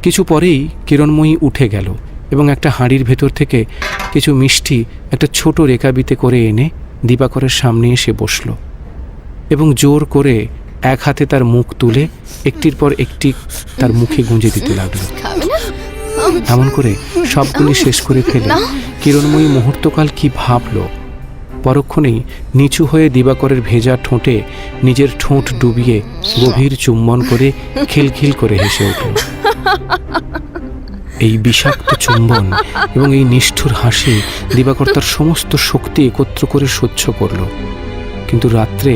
কিছু পরেই কিরণময়ী উঠে গেল এবং একটা হাঁড়ির ভেতর থেকে কিছু মিষ্টি একটা ছোট রেকাবিতে করে এনে দিবাকরের সামনে এসে বসল এবং জোর করে এক হাতে তার মুখ তুলে একটির পর একটি তার মুখে গুঁজে দিতে লাগলো। এমন করে সবগুলি শেষ করে ফেলে কিরণময়ী মুহূর্তকাল কি ভাবল। পরক্ষণেই নিচু হয়ে দিবাকরের ভেজা ঠোঁটে নিজের ঠোঁট ডুবিয়ে গভীর চুম্বন করে খিলখিল করে হেসে উঠল। এই বিষাক্ত চুম্বন এবং এই নিষ্ঠুর হাসি দিবাকর তার সমস্ত শক্তি একত্র করে সহ্য করল। কিন্তু রাত্রে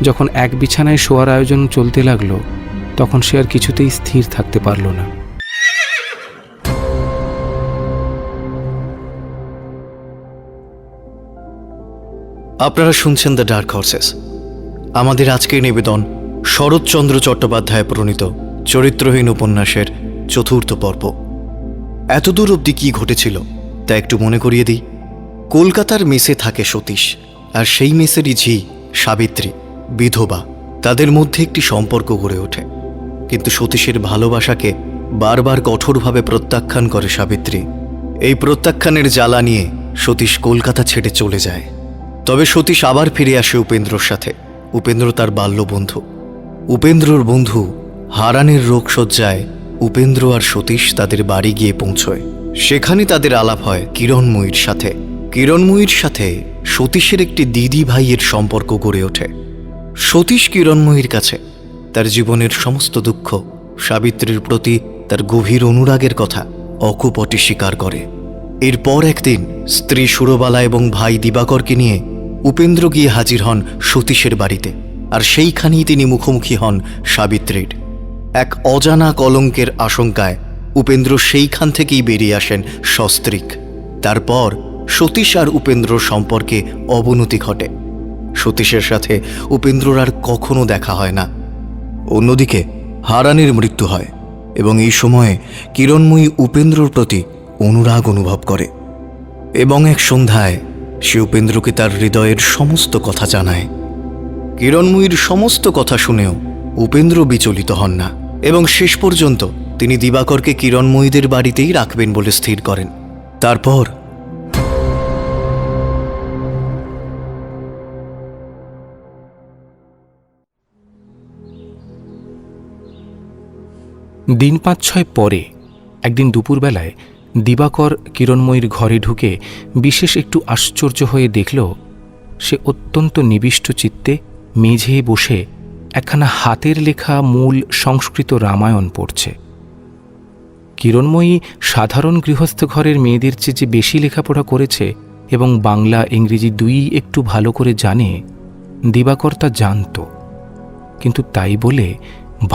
যখন এক বিছানায় শোয়ার আয়োজন চলতে লাগলো, তখন সে আর কিছুতেই স্থির থাকতে পারল না। আপনারা শুনছেন দ্য ডার্ক হর্সেস। আমাদের আজকের নিবেদন শরৎচন্দ্র চট্টোপাধ্যায় প্রণীত চরিত্রহীন উপন্যাসের চতুর্থ পর্ব। এতদূর অবধি কী ঘটেছিল তা একটু মনে করিয়ে দিই। কলকাতার মেসে থাকে সতীশ, আর সেই মেসেরই ঝি সাবিত্রী বিধবা। তাদের মধ্যে একটি সম্পর্ক গড়ে ওঠে, কিন্তু সতীশের ভালোবাসাকে বারবার কঠোরভাবে প্রত্যাখ্যান করে সাবিত্রী। এই প্রত্যাখ্যানের জ্বালা নিয়ে সতীশ কলকাতা ছেড়ে চলে যায়। তবে সতীশ আবার ফিরে আসে উপেন্দ্রর সাথে। উপেন্দ্র তার বাল্যবন্ধু। উপেন্দ্রর বন্ধু হারানের রোগশয্যায় উপেন্দ্র আর সতীশ তাদের বাড়ি গিয়ে পৌঁছয়। সেখানে তাদের আলাপ হয় কিরণময়ীর সাথে। কিরণময়ীর সাথে সতীশের একটি দিদি ভাইয়ের সম্পর্ক গড়ে ওঠে। সতীশ কিরণময়ীর কাছে তার জীবনের সমস্ত দুঃখ, সাবিত্রীর প্রতি তার গভীর অনুরাগের কথা অকপটে স্বীকার করে। এরপর একদিন স্ত্রী সুরবালা এবং ভাই দিবাকরকে নিয়ে উপেন্দ্র গিয়ে হাজির হন সতীশের বাড়িতে, আর সেইখানেই তিনি মুখোমুখি হন সাবিত্রীর। এক অজানা কলঙ্কের আশঙ্কায় উপেন্দ্র সেইখান থেকেই বেরিয়ে আসেন সস্ত্রীক। তারপর সতীশ আর উপেন্দ্রর সম্পর্কে অবনতি ঘটে। সতীশের সাথে উপেন্দ্রর আর কখনো দেখা হয় না। অন্যদিকে হারানের মৃত্যু হয় এবং এই সময়ে কিরণময়ী উপেন্দ্রর প্রতি অনুরাগ অনুভব করে এবং এক সন্ধ্যায় সে উপেন্দ্রকে তার হৃদয়ের সমস্ত কথা জানায়। কিরণময়ীর সমস্ত কথা শুনেও উপেন্দ্র বিচলিত হন না এবং শেষ পর্যন্ত তিনি দিবাকরকে কিরণময়ীদের বাড়িতেই রাখবেন বলে স্থির করেন। তারপর দিন ৫-৬ পরে একদিন দুপুরবেলায় দিবাকর কিরণময়ীর ঘরে ঢুকে বিশেষ একটু আশ্চর্য হয়ে দেখল সে অত্যন্ত নিবিষ্ট চিত্তে মেঝে বসে একখানা হাতের লেখা মূল সংস্কৃত রামায়ণ পড়ছে। কিরণময়ী সাধারণ গৃহস্থ ঘরের মেয়েদের চেয়ে যে বেশি লেখাপড়া করেছে এবং বাংলা ইংরেজি দুই একটু ভালো করে জানে, দিবাকর তা জানত। কিন্তু তাই বলে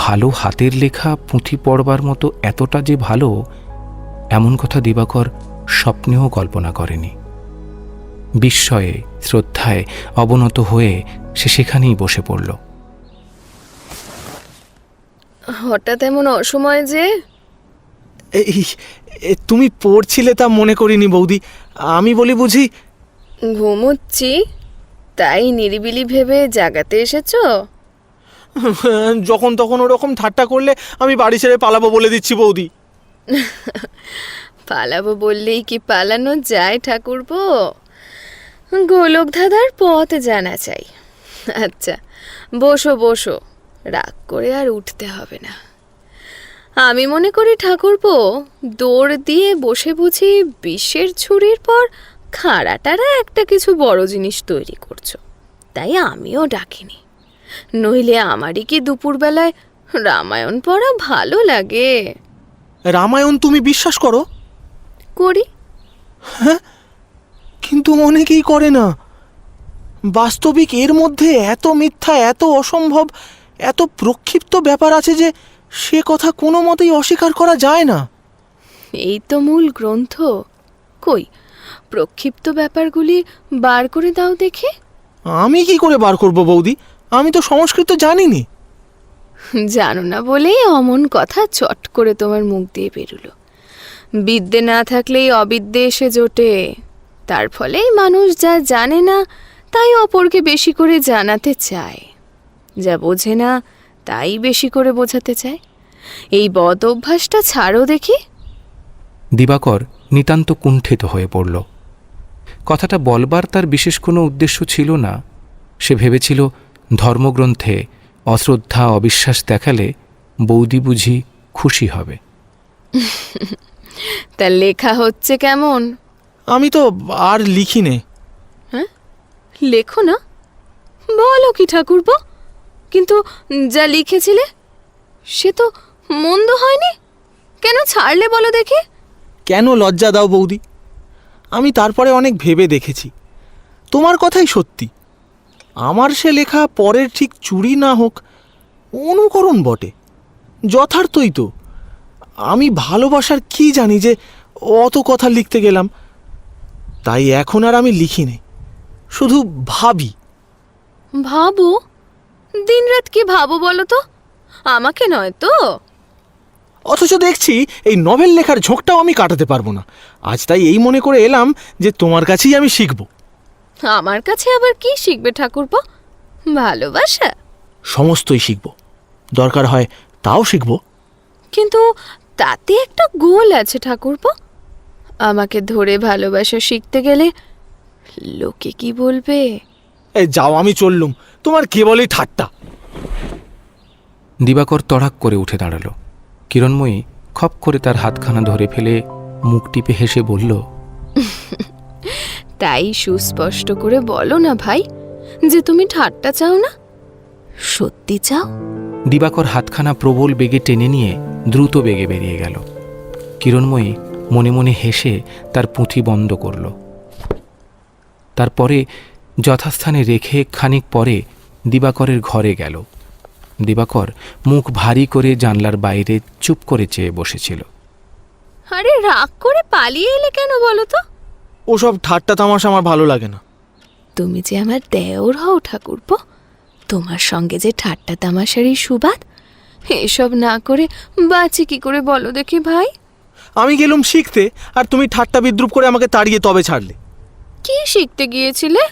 ভালো হাতের লেখা পুঁথি পড়বার মতো এতটা যে ভালো, এমন কথা দিবাকর স্বপ্নেও কল্পনা করেনি। বিস্ময়ে শ্রদ্ধায় অবনত হয়ে সে সেখানেই বসে পড়ল। হঠাৎ এমন অসময় যে? তুমি পড়ছিলে তা মনে করিনি বৌদি। আমি বলি বুঝি ঘুমোচ্ছি, তাই নিরিবিলি ভেবে জাগাতে এসেছো? যখন তখন ওরকম ঠাট্টা করলে আমি বাড়ি ছেড়ে পালাবো বলে দিচ্ছি বৌদি। পালাবো বললেই কি পালানো যায় ঠাকুরপো? গোলক ধাঁধার পথ জানা চাই। আচ্ছা বসো বসো, রাগ করে আর উঠতে হবে না। আমি মনে করি ঠাকুরপো দৌড় দিয়ে বসে বুঝি বিশ্বের ছুরির পর খাড়াটারা একটা কিছু বড় জিনিস তৈরি করছো, তাই আমিও ডাকিনি। নইলে আমারই কি দুপুরবেলায় রামায়ণ পড়া ভালো লাগে? রামায়ণ তুমি বিশ্বাস করো? করি। হ্যাঁ, কিন্তু অনেকেই করে না। বাস্তবিক এর মধ্যে এত মিথ্যা, এত অসম্ভব, এত প্রক্ষিপ্ত ব্যাপার আছে যে সে কথা কোনো মতেই অস্বীকার করা যায় না। এই তো মূল গ্রন্থ। কই প্রক্ষিপ্ত ব্যাপারগুলি বার করে দাও দেখে। আমি কি করে বার করব বৌদি? আমি তো সংস্কৃত জানিনি। জানো না বলেই অমন কথা চট করে তোমার মুখ দিয়ে বেরুলো। বিদ্যে না থাকলেই অবিদ্যে এসে জোটে। তার ফলেই মানুষ যা জানে না তাই অপরকে বেশি করে জানাতে চায়, যা বোঝে না তাই বেশি করে বোঝাতে চায়। এই বদ অভ্যাসটা ছাড়ো দেখি। দিবাকর নিতান্ত কুণ্ঠিত হয়ে পড়ল। কথাটা বলবার তার বিশেষ কোনো উদ্দেশ্য ছিল না। সে ভেবেছিল ধর্মগ্রন্থে অশ্রদ্ধা অবিশ্বাস দেখালে বৌদি বুঝি খুশি হবে। তা লেখা হচ্ছে কেমন? আমি তো আর লিখি নে। লেখো না? বলো কি ঠাকুরপো, কিন্তু যা লিখেছিলে সে তো মন্দ হয়নি, কেন ছাড়লে বলো দেখি? কেন লজ্জা দাও বৌদি? আমি তারপরে অনেক ভেবে দেখেছি, তোমার কথাই সত্যি। আমার সে লেখা পরের ঠিক চুরি না হোক, অনুকরণ বটে, যথার্থই তো। আমি ভালোবাসার কি জানি যে অত কথা লিখতে গেলাম, তাই এখন আর আমি লিখি নে, শুধু ভাবি। ভাবো? দিনরাত কি ভাবো বলো তো? আমাকে নয় তো? অথচ দেখছি এই নভেল লেখার ঝোঁকটাও আমি কাটাতে পারবো না। আজ তাই এই মনে করে এলাম যে তোমার কাছেই আমি শিখব। আমার কাছে আবার কি শিখবে ঠাকুরপো? ভালোবাসা? সমস্তই শিখব, দরকার হয় তাও শিখব। কিন্তু তাতে একটা গোল আছে ঠাকুরপো। আমাকে ধরে ভালোবাসা শিখতে গেলে লোকে কি বলবে? এই যাও, আমি চললুম, তোমার কেবলই ঠাট্টা। দিবাকর তড়াক করে উঠে দাঁড়াল। কিরণময়ী খপ করে তার হাতখানা ধরে ফেলে মুখ টিপে হেসে বলল, তাই সুস্পষ্ট করে বলো না ভাই যে তুমি ঠাট্টা চাও না, সত্যি চাও। দিবাকর হাতখানা প্রবল বেগে টেনে নিয়ে দ্রুত বেগে বেরিয়ে গেল। কিরণময়ী মনে মনে হেসে তার পুঁথি বন্ধ করল। তারপরে যথাস্থানে রেখে খানিক পরে দিবাকরের ঘরে গেল। দিবাকর মুখ ভারী করে জানলার বাইরে চুপ করে চেয়ে বসেছিল। আরে রাগ করে পালিয়ে এলে কেন বলো তো? ওসব ঠাট্টা তামাশা আমার ভালো লাগে না। তুমি যে আমার দেওর হও ঠাকুরপো, তোমার সঙ্গে যে ঠাট্টা তামাশারই সুবাদ, এসব না করে বাঁচি কি করে বলো দেখি ভাই? আমি গেলুম শিখতে, আর তুমি ঠাট্টা বিদ্রুপ করে আমাকে তাড়িয়ে তবে ছাড়লে। কি শিখতে গিয়েছিলে?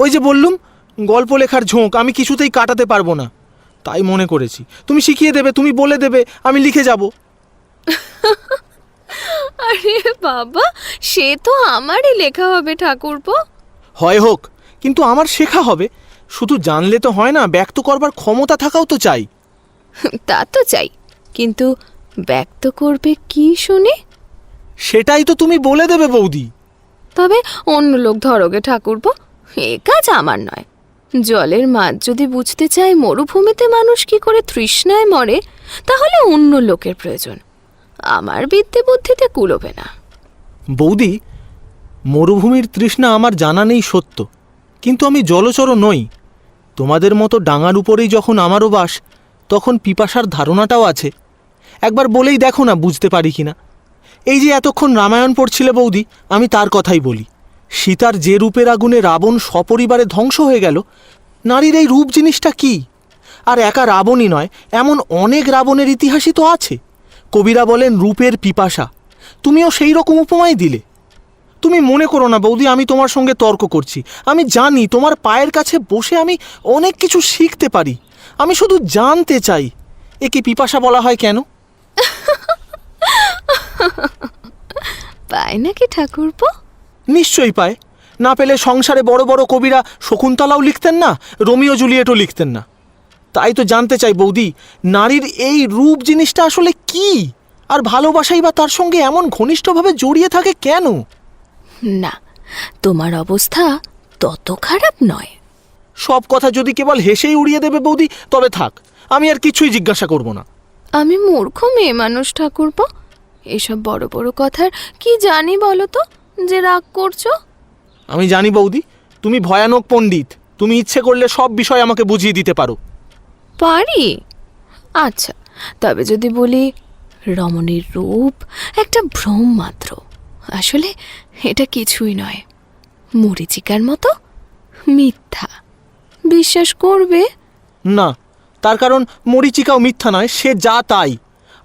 ওই যে বললুম, গল্প লেখার ঝোঁক আমি কিছুতেই কাটাতে পারবো না, তাই মনে করেছি তুমি শিখিয়ে দেবে, তুমি বলে দেবে, আমি লিখে যাব। আরে বাবা, সে তো আমারই লেখা হবে ঠাকুরপো। হয় হোক, কিন্তু আমার শেখা হবে। শুধু জানলে তো হয় না, ব্যক্ত করবার ক্ষমতা থাকাও তো চাই। তা তো চাই, কিন্তু ব্যক্ত করবে কি শুনে? সেটাই তো তুমি বলে দেবে বৌদি। তবে অন্য লোক ধরোগে ঠাকুরপো, এ কাজ আমার নয়। জলের মাছ যদি বুঝতে চায় মরুভূমিতে মানুষ কি করে তৃষ্ণায় মরে, তাহলে অন্য লোকের প্রয়োজন, আমার বিদ্যে বুদ্ধিতে কুলোবে না। বৌদি, মরুভূমির তৃষ্ণা আমার জানা নেই সত্য, কিন্তু আমি জলচর নই। তোমাদের মতো ডাঙার উপরেই যখন আমারও বাস, তখন পিপাসার ধারণাটাও আছে। একবার বলেই দেখো না বুঝতে পারি কিনা। এই যে এতক্ষণ রামায়ণ পড়ছিলে বৌদি, আমি তার কথাই বলি। সীতার যে রূপের আগুনে রাবণ সপরিবারে ধ্বংস হয়ে গেল, নারীর এই রূপ জিনিসটা কি? আর একা রাবণই নয়, এমন অনেক রাবণের ইতিহাসই তো আছে। কবিরা বলেন রূপের পিপাসা, তুমিও সেই রকম উপমাই দিলে। তুমি মনে করো না বৌদি আমি তোমার সঙ্গে তর্ক করছি। আমি জানি তোমার পায়ের কাছে বসে আমি অনেক কিছু শিখতে পারি। আমি শুধু জানতে চাই, একে পিপাসা বলা হয় কেন? পায় নাকি ঠাকুরপো? নিশ্চয়ই পায়, না পেলে সংসারে বড় বড় কবিরা শকুন্তলাও লিখতেন না, রোমিও জুলিয়েটও লিখতেন না। তাই তো জানতে চাই বৌদি, নারীর এই রূপ জিনিসটা আসলে কি, আর ভালোবাসাই বা তার সঙ্গে এমন ঘনিষ্ঠভাবে জড়িয়ে থাকে কেন? না, তোমার অবস্থা তত খারাপ নয়। সব কথা যদি কেবল হেসেই উড়িয়ে দেবে বৌদি, তবে থাক, আমি আর কিছুই জিজ্ঞাসা করব না। আমি মূর্খ মেয়ে মানুষ ঠাকুরপো, এসব বড় বড় কথার কি জানি বলো তো যে রাগ করছো? আমি জানি বৌদি, তুমি ভয়ানক পণ্ডিত। তুমি ইচ্ছে করলে সব বিষয় আমাকে বুঝিয়ে দিতে পারো। পারি? আচ্ছা, তবে যদি বলি রমণীর রূপ একটা ভ্রম মাত্র, আসলে এটা কিছুই নয়, মরীচিকার মতো মিথ্যা, বিশ্বাস করবে? না, তার কারণ মরীচিকাও মিথ্যা নয়, সে যা তাই।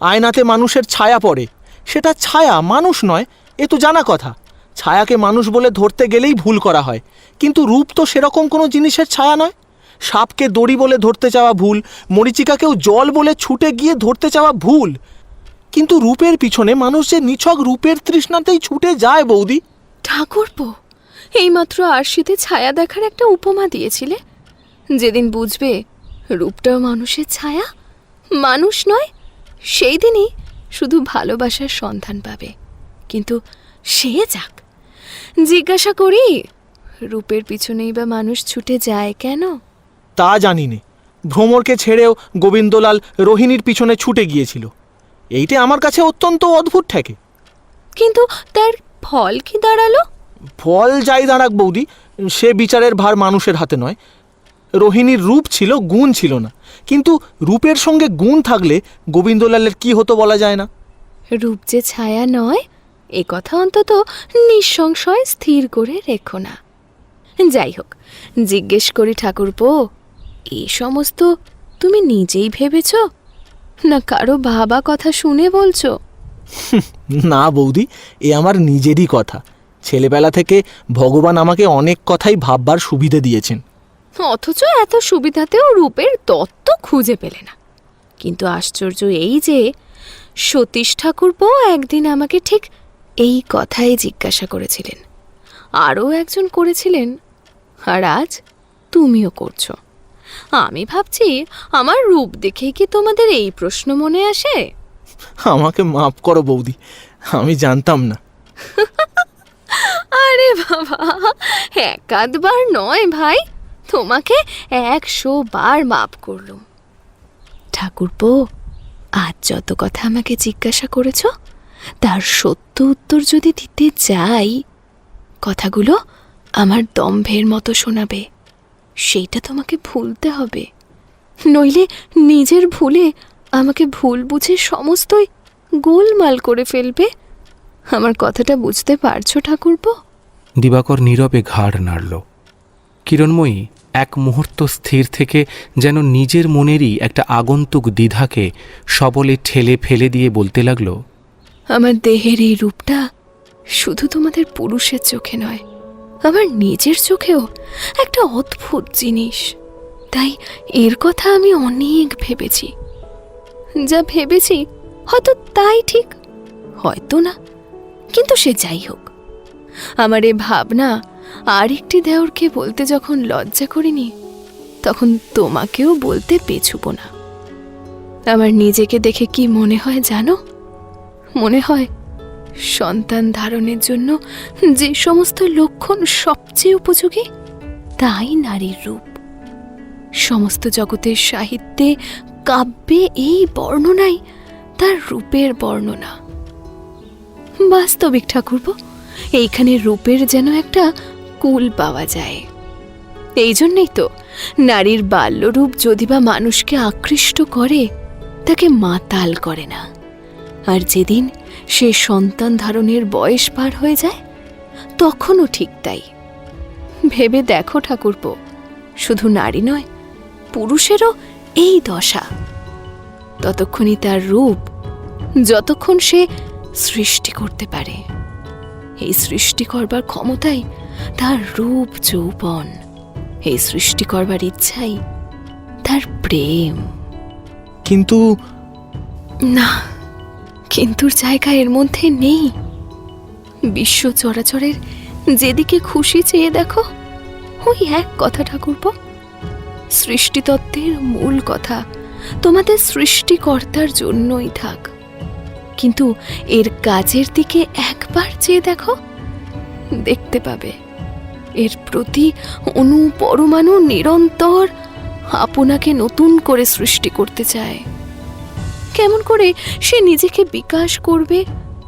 আয়নাতে মানুষের ছায়া পড়ে, সেটা ছায়া, মানুষ নয়, এ তো জানা কথা। ছায়াকে মানুষ বলে ধরতে গেলেই ভুল করা হয়, কিন্তু রূপ তো সেরকম কোনো জিনিসের ছায়া নয়। সাপকে দড়ি বলে ধরতে চাওয়া ভুল, মরীচিকাকেও জল বলে ছুটে গিয়ে ধরতে চাওয়া ভুল, কিন্তু রূপের পিছনে মানুষ যে নিছক রূপের তৃষ্ণাতেই ছুটে যায় বৌদি। ঠাকুরপো, এইমাত্র আরশিতে ছায়া দেখার একটা উপমা দিয়েছিলে। যেদিন বুঝবে রূপটাও মানুষের ছায়া, মানুষ নয়, সেই দিনই শুধু ভালোবাসার সন্ধান পাবে। কিন্তু সে যাক, জিজ্ঞাসা করি, রূপের পিছনেই বা মানুষ ছুটে যায় কেন? তা জানি নে, ভ্রমরকে ছেড়েও গোবিন্দলাল রোহিণীর পিছনে ছুটে গিয়েছিল। এইটা আমার কাছে অত্যন্ত অদ্ভুত ঠেকে। কিন্তু তার ফল কি দাঁড়ালো? ফল যাই দাঁড়াক বৌদি, সে বিচারের ভার মানুষের হাতে নয়। রোহিণীর রূপ ছিল, গুণ ছিল না, কিন্তু রূপের সঙ্গে গুণ থাকলে গোবিন্দলালের কি হতো বলা যায় না। রূপ যে ছায়া নয়, এ কথা অন্তত নিঃসংশয় স্থির করে রেখো না। যাই হোক, জিজ্ঞেস করি ঠাকুরপো, এই সমস্ত তুমি নিজেই ভেবেছ, না কারো ভাবা কথা শুনে বলছো? না বৌদি, এ আমার নিজেরই কথা। ছেলেবেলা থেকে ভগবান আমাকে অনেক কথাই ভাববার সুবিধে দিয়েছেন। অথচ এত সুবিধাতেও রূপের তত্ত্ব খুঁজে পেলে না। কিন্তু আশ্চর্য এই যে সতীশ ঠাকুরপো একদিন আমাকে ঠিক এই কথাই জিজ্ঞাসা করেছিলেন, আরও একজন করেছিলেন, আর আজ তুমিও করছো। আমি ভাবছি, আমার রূপ দেখেই কি তোমাদের এই প্রশ্ন মনে আসে? আমাকে মাফ করো বৌদি, আমি জানতাম না। আরে বাবা, একাধবার নয় ভাই, তোমাকে 100 বার মাপ করলুম। ঠাকুরপো, আজ যত কথা আমাকে জিজ্ঞাসা করেছ, তার সত্য উত্তর যদি দিতে যাই, কথাগুলো আমার দম্ভের মতো শোনাবে। সেইটা তোমাকে ভুলতে হবে, নইলে নিজের ভুলে আমাকে ভুল বুঝে সমস্তই গোলমাল করে ফেলবে। আমার কথাটা বুঝতে পারছো ঠাকুরপো? দিবাকর নীরবে ঘাড় নাড়ল। কিরণময়ী এক মুহূর্ত স্থির থেকে যেন নিজের মনেরই একটা আগন্তুক দ্বিধাকে সবলে ঠেলে ফেলে দিয়ে বলতে লাগল, আমার দেহের এই রূপটা শুধু তোমাদের পুরুষের চোখে নয়, আমার নিজের চোখেও একটা অদ্ভুত জিনিস। তাই এর কথা আমি অনেক ভেবেছি। যা ভেবেছি হয়তো তাই ঠিক, হয়তো না, কিন্তু সে যাই হোক। আমার এ ভাবনা আরেকটি দেওরকে বলতে যখন লজ্জা করিনি, তখন তোমাকেও বলতে পেছুব না। আমার নিজেকে দেখে কি মনে হয় জানো? মনে হয় সন্তান ধারণের জন্য যে সমস্ত লক্ষণ সবচেয়ে উপযোগী, তাই নারীর রূপ। সমস্ত জগতের সাহিত্যে, কাব্যে এই বর্ণনাই তার রূপের বর্ণনা। বাস্তবিক ঠাকুরপো, এইখানে রূপের যেন একটা কুল পাওয়া যায়। এই জন্যেই তো নারীর বাল্যরূপ যদি বা মানুষকে আকৃষ্ট করে, তাকে মাতাল করে না। আর যেদিন সে সন্তান ধারণের বয়স পার হয়ে যায়, তখনও ঠিক তাই। ভেবে দেখো ঠাকুরপো, শুধু নারী নয়, পুরুষেরও এই দশা। ততক্ষণই তার রূপ, যতক্ষণ সে সৃষ্টি করতে পারে। এই সৃষ্টি করবার ক্ষমতাই তার রূপ যৌবন, এই সৃষ্টি করবার ইচ্ছাই তার প্রেম। কিন্তু না, কিন্তুর জায়গা এর মধ্যে নেই। বিশ্ব চরাচরের যেদিকে খুশি চেয়ে দেখো, ওই এক কথা ঠাকুরপো, সৃষ্টিতত্ত্বের মূল কথা তোমাদের সৃষ্টিকর্তার জন্যই থাক। কিন্তু এর কাজের দিকে একবার চেয়ে দেখো, দেখতে পাবে এর প্রতি অণু পরমাণু নিরন্তর আপনাকে নতুন করে সৃষ্টি করতে চায়। কেমন করে সে নিজেকে বিকাশ করবে,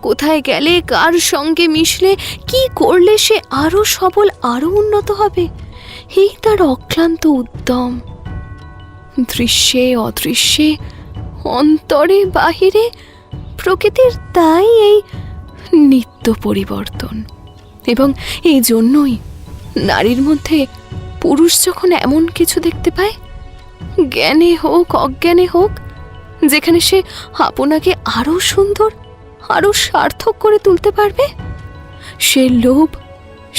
কোথায় গেলে, কার সঙ্গে মিশলে, কি করলে সে আরো সবল, আরো উন্নত হবে, এই তার অক্লান্ত উদ্যম। দৃশ্যে অদৃশ্যে, অন্তরে বাহিরে, প্রকৃতির তাই এই নিত্য পরিবর্তন। এবং এই জন্যই নারীর মধ্যে পুরুষ যখন এমন কিছু দেখতে পায়, জ্ঞানে হোক অজ্ঞানে হোক, যেখানে সে আপনাকে আরো সুন্দর, আরো সার্থক করে তুলতে পারবে, সে লোভ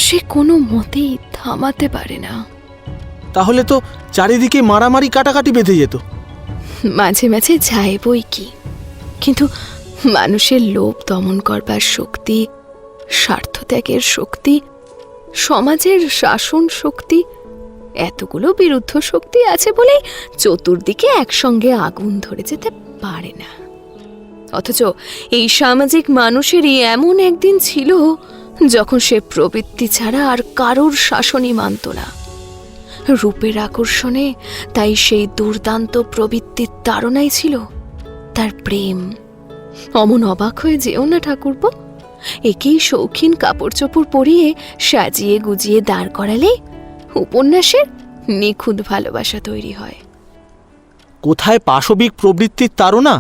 সে কোনো মতেই থামাতে পারে না। তাহলে তো চারিদিকে মারামারি কাটাকাটি বেঁধে যেত। মাঝে মাঝে যায় বই কি, কিন্তু মানুষের লোভ দমন করবার শক্তি, স্বার্থত্যাগের শক্তি, সমাজের শাসন শক্তি, এতগুলো বিরুদ্ধ শক্তি আছে বলেই চতুর্দিকে একসঙ্গে আগুন ধরে যেতে পারে না। অথচ এই সামাজিক মানুষেরই এমন একদিন ছিল যখন সে প্রবৃত্তি ছাড়া আর কারোর শাসনই মানত না। রূপের আকর্ষণে তাই সেই দুর্দান্ত প্রবৃত্তির তাড়নাই ছিল তার প্রেম। অমন অবাক হয়ে যেও না ঠাকুরপো, একেই শৌখিন কাপড় চোপড় পরিয়ে সাজিয়ে গুজিয়ে দাঁড় করালে উপন্যাসের নিখুঁত ভালোবাসা তৈরি হয়। কোথায় পাশবিক প্রবৃত্তির তাড়না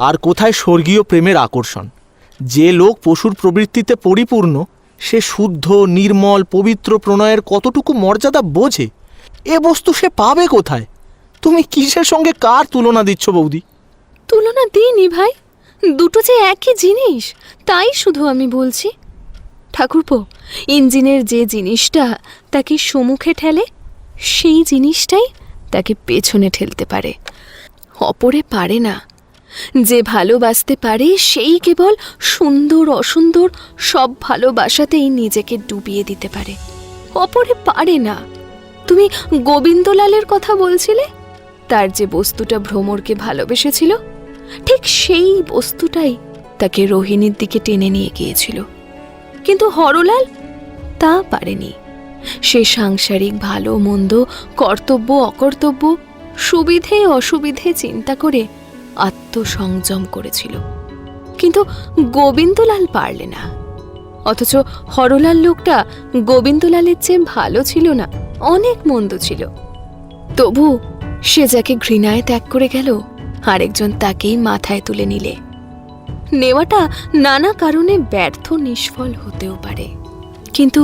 আর কোথায় স্বর্গীয় প্রেমের আকর্ষণ। যে লোক পশুর প্রবৃত্তিতে পরিপূর্ণ সে শুদ্ধ নির্মল পবিত্র প্রণয়ের কতটুকু মর্যাদা বোঝে, এ বস্তু সে পাবে কোথায়? তুমি কিসের সঙ্গে কার তুলনা দিচ্ছ বৌদি? তুলনা দিইনি ভাই, দুটো যে একই জিনিস তাই শুধু আমি বলছি। ঠাকুরপো, ইঞ্জিনের যে জিনিসটা তাকে সম্মুখে ঠেলে সেই জিনিসটাই তাকে পেছনে ঠেলতে পারে, অপরে পারে না। যে ভালোবাসতে পারে সেই কেবল সুন্দর অসুন্দর সব ভালোবাসাতেই নিজেকে ডুবিয়ে দিতে পারে, অপরে পারে না। তুমি গোবিন্দলালের কথা বলছিলে, তার যে বস্তুটা ভ্রমরকে ভালোবেসেছিল ঠিক সেই বস্তুটাই তাকে রোহিণীর দিকে টেনে নিয়ে গিয়েছিল। কিন্তু হরলাল তা পারেনি। সে সাংসারিক ভালো মন্দ, কর্তব্য অকর্তব্য, সুবিধে অসুবিধে চিন্তা করে আত্মসংযম করেছিল, কিন্তু গোবিন্দলাল পারলে না। অথচ হরলাল লোকটা গোবিন্দলালের চেয়ে ভালো ছিল না, অনেক মন্দ ছিল। তবু সে যাকে ঘৃণায় ত্যাগ করে গেল, আরেকজন তাকেই মাথায় তুলে নিলে। নেওয়াটা নানা কারণে ব্যর্থ নিষ্ফল হতেও পারে, কিন্তু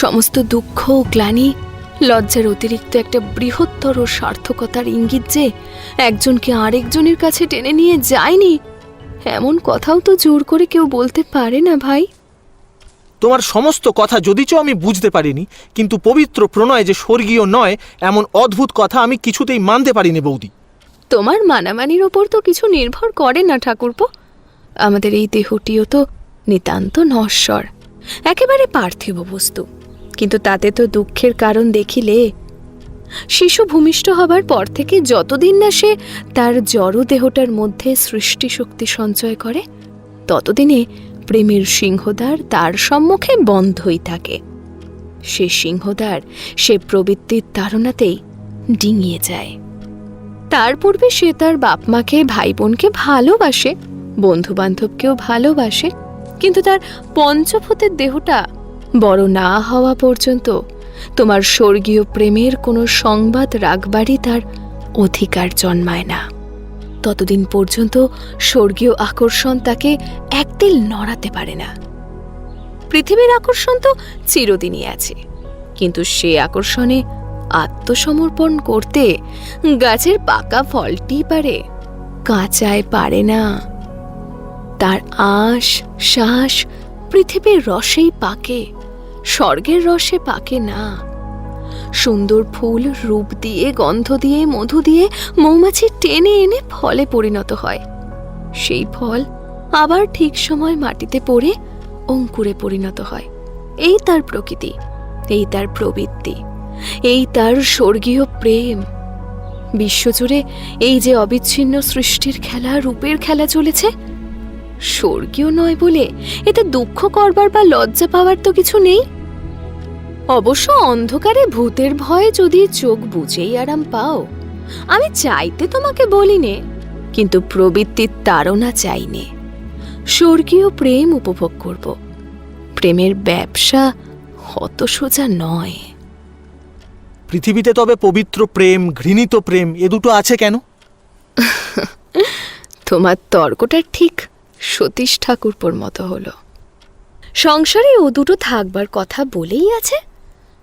সমস্ত দুঃখ ও গ্লানি, লজ্জার অতিরিক্ত একটা বৃহত্তর সার্থকতার ইঙ্গিত যে একজনকে আরেকজনের কাছে টেনে নিয়ে যায়নি, এমন কথাও তো জোর করে কেউ বলতে পারে না ভাই। তোমার সমস্ত কথা যদিচ আমি বুঝতে পারিনি, কিন্তু পবিত্র প্রণয় যে স্বর্গীয় নয় এমন অদ্ভুত কথা আমি কিছুতেই মানতে পারিনি বৌদি। তোমার মানামানির ওপর তো কিছু নির্ভর করে না ঠাকুরপো। আমাদের এই দেহটিও তো নিতান্ত নশ্বর, একেবারে পার্থিব বস্তু, কিন্তু তাতে তো দুঃখের কারণ দেখিলে। শিশু ভূমিষ্ঠ হবার পর থেকে যতদিন না সে তার জড় দেহটার মধ্যে সৃষ্টি শক্তি সঞ্চয় করে, ততদিনে প্রেমের সিংহদ্বার তার সম্মুখে বন্ধই থাকে। সে সিংহদ্বার সে প্রবৃত্তির তাড়নাতেই ডিঙিয়ে যায়। তার পূর্বে সে তার বাপ মাকে, ভাই বোনকে ভালোবাসে, বন্ধু বান্ধবকেও ভালোবাসে, কিন্তু তার পঞ্চভূতের দেহটা বড় না হওয়া পর্যন্ত তোমার স্বর্গীয় প্রেমের কোনো সংবাদ রাখবারই তার অধিকার জন্মায় না। ততদিন পর্যন্ত স্বর্গীয় আকর্ষণ তাকে একদিল নড়াতে পারে না। পৃথিবীর আকর্ষণ তো চিরদিনই আছে, কিন্তু সে আকর্ষণে আত্মসমর্পণ করতে গাছের পাকা ফলটি পারে, কাঁচায় পারে না। তার আঁশ শ্বাস পৃথিবীর রসেই পাকে, স্বর্গের রসে পাকে না। সুন্দর ফুল রূপ দিয়ে, গন্ধ দিয়ে, মধু দিয়ে মৌমাছি টেনে এনে ফলে পরিণত হয়। সেই ফল আবার ঠিক সময় মাটিতে পড়ে অঙ্কুরে পরিণত হয়। এই তার প্রকৃতি, এই তার প্রবৃত্তি, এই তার স্বর্গীয় প্রেম। বিশ্বজুড়ে এই যে অবিচ্ছিন্ন সৃষ্টির খেলা, রূপের খেলা চলেছে, স্বর্গীয় নয় বলে এতে দুঃখ করবার বা লজ্জা পাওয়ার তো কিছু নেই। অবশ্য অন্ধকারে ভূতের ভয়ে যদি চোখ বুজেই আরাম পাও, আমি চাইতে তোমাকে বলিনে, কিন্তু প্রবৃত্তির তাড়না চাইনে। স্বর্গীয় প্রেম উপভোগ করব। প্রেমের ব্যবসা অত সোজা নয়। পৃথিবীতে তবে পবিত্র প্রেম, ঘৃণিত প্রেম এ দুটো আছে কেন? তোমার তর্কটা ঠিক সতীশ ঠাকুরপোর মতো হলো। সংসারে ও দুটো থাকবার কথা বলেই আছে,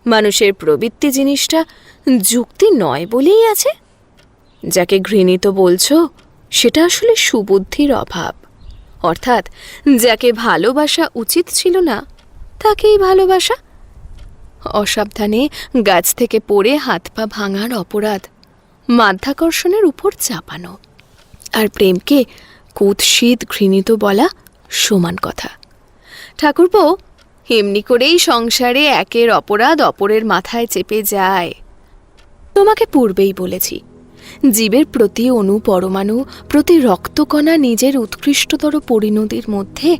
মানুষের প্রবৃত্তি জিনিসটা যুক্তি নয় বলেই আছে। যাকে ঘৃণিত বলছো সেটা আসলে সুবুদ্ধির অভাব, অর্থাৎ যাকে ভালোবাসা উচিত ছিল না তাকেই ভালোবাসা। অসাবধানে গাছ থেকে পড়ে হাত পা ভাঙার অপরাধ মাধ্যাকর্ষণের উপর চাপানো, আর প্রেমকে কুৎসিত ঘৃণিত বলা সমান কথা। ঠাকুরপো, এমনি করেই সংসারে একের অপরাধ অপরের মাথায় চেপে যায়। তোমাকে পূর্বেই বলেছি, জীবের প্রতি অণু পরমাণু, প্রতি রক্তকণা নিজের উৎকৃষ্টতর পরিণতির মধ্যে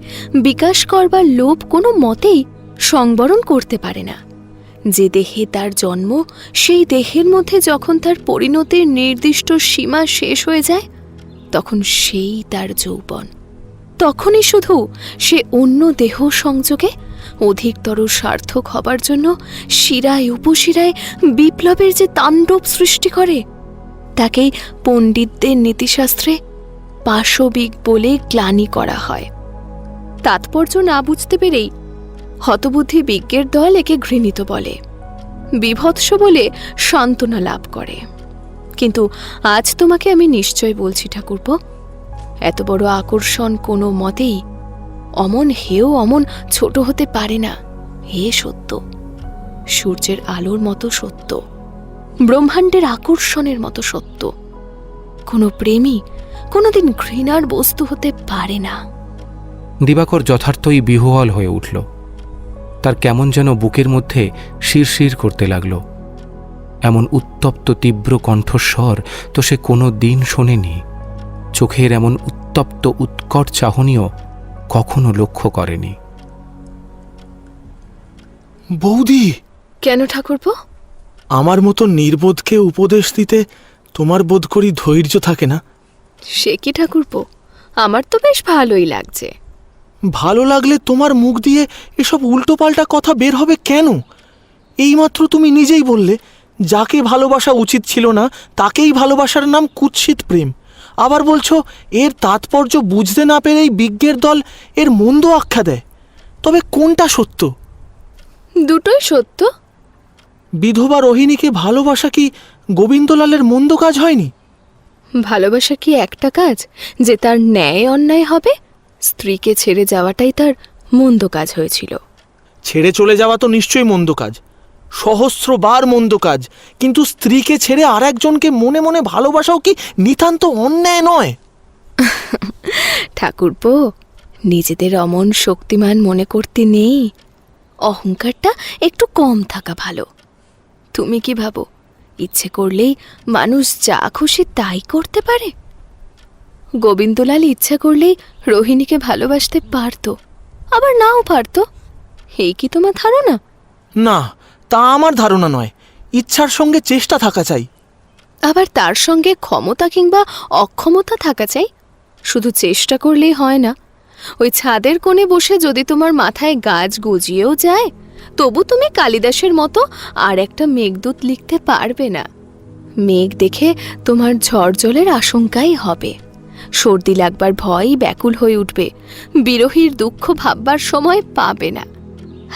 বিকাশ করবার লোভ কোনো মতেই সংবরণ করতে পারে না। যে দেহে তার জন্ম, সেই দেহের মধ্যে যখন তার পরিণতির নির্দিষ্ট সীমা শেষ হয়ে যায়, তখন সেই তার যৌবন। তখনই শুধু সে অন্য দেহ সংযোগে অধিকতর সার্থক হবার জন্য শিরায় উপশিরায় বিপ্লবের যে তাণ্ডব সৃষ্টি করে, তাকেই পণ্ডিতদের নীতিশাস্ত্রে পাশবিক বলে গ্লানি করা হয়। তাৎপর্য না বুঝতে পেরেই হতবুদ্ধি বিজ্ঞের দল একে ঘৃণিত বলে, বিভৎস বলে সান্ত্বনা লাভ করে। কিন্তু আজ তোমাকে আমি নিশ্চয় বলছি ঠাকুরপো, এত বড় আকর্ষণ কোনো মতেই অমন হেও অমন ছোট হতে পারে না। হে সত্য, সূর্যের আলোর মতো সত্য, ব্রহ্মাণ্ডের আকর্ষণের মতো সত্য। কোনো প্রেমী কোনোদিন ঘৃণার বস্তু হতে পারে না। দিবাকর যথার্থই বিহ্বল হয়ে উঠল। তার কেমন যেন বুকের মধ্যে শিরশির করতে লাগল। এমন উত্তপ্ত তীব্র কণ্ঠস্বর তো সে কোনো দিন শোনেনি। চোখের এমন উত্তপ্ত উৎকট চাহনিও কখনো লক্ষ্য করেনি। বৌদি, কেন ঠাকুরপো? আমার মতো নির্বোধকে উপদেশ দিতে তোমার বোধ করি ধৈর্য থাকে না? সে কি ঠাকুরপো, আমার তো বেশ ভালোই লাগছে। ভালো লাগলে তোমার মুখ দিয়ে এসব উল্টোপাল্টা কথা বের হবে কেন? এইমাত্র তুমি নিজেই বললে, যাকে ভালোবাসা উচিত ছিল না তাকেই ভালোবাসার নাম কুৎসিত প্রেম। আবার বলছো এর তাৎপর্য বুঝতে না পেরেই বিজ্ঞের দল এর মন্দ আখ্যা দেয়। তবে কোনটা সত্য? দুটোই সত্য। বিধবা রোহিণীকে ভালোবাসা কি গোবিন্দলালের মন্দ কাজ হয়নি? ভালোবাসা কি একটা কাজ যে তার ন্যায় অন্যায় হবে? স্ত্রীকে ছেড়ে যাওয়াটাই তার মন্দ কাজ হয়েছিল। ছেড়ে চলে যাওয়া তো নিশ্চয়ই মন্দ কাজ, সহস্রবার মন্দ কাজ। কিন্তু স্ত্রীকে ছেড়ে আর একজনকে মনে মনে ভালোবাসাও কি নিতান্ত অন্যায় নয়? ঠাকুরপো, নিজেদের অমন শক্তিমান মনে করতে নেই। অহংকারটা একটু কম থাকা ভালো। তুমি কি ভাবো ইচ্ছে করলেই মানুষ যা খুশি তাই করতে পারে? গোবিন্দলাল ইচ্ছা করলেই রোহিণীকে ভালোবাসতে পারত, আবার নাও পারত। এই কি তোমার ধারণা? না, তা আমার ধারণা নয়। ইচ্ছার সঙ্গে চেষ্টা থাকা চাই। আবার তার সঙ্গে ক্ষমতা কিংবা অক্ষমতা থাকা চাই। শুধু চেষ্টা করলেই হয় না। ওই ছাদের কোণে বসে যদি তোমার মাথায় গাছ গজিয়েও যায়, তবু তুমি কালিদাসের মতো আর একটা মেঘদূত লিখতে পারবে না। মেঘ দেখে তোমার ঝড় জলের আশঙ্কাই হবে। সর্দি লাগবার ভয় ব্যাকুল হয়ে উঠবে। বিরহীর দুঃখ ভাববার সময় পাবে না,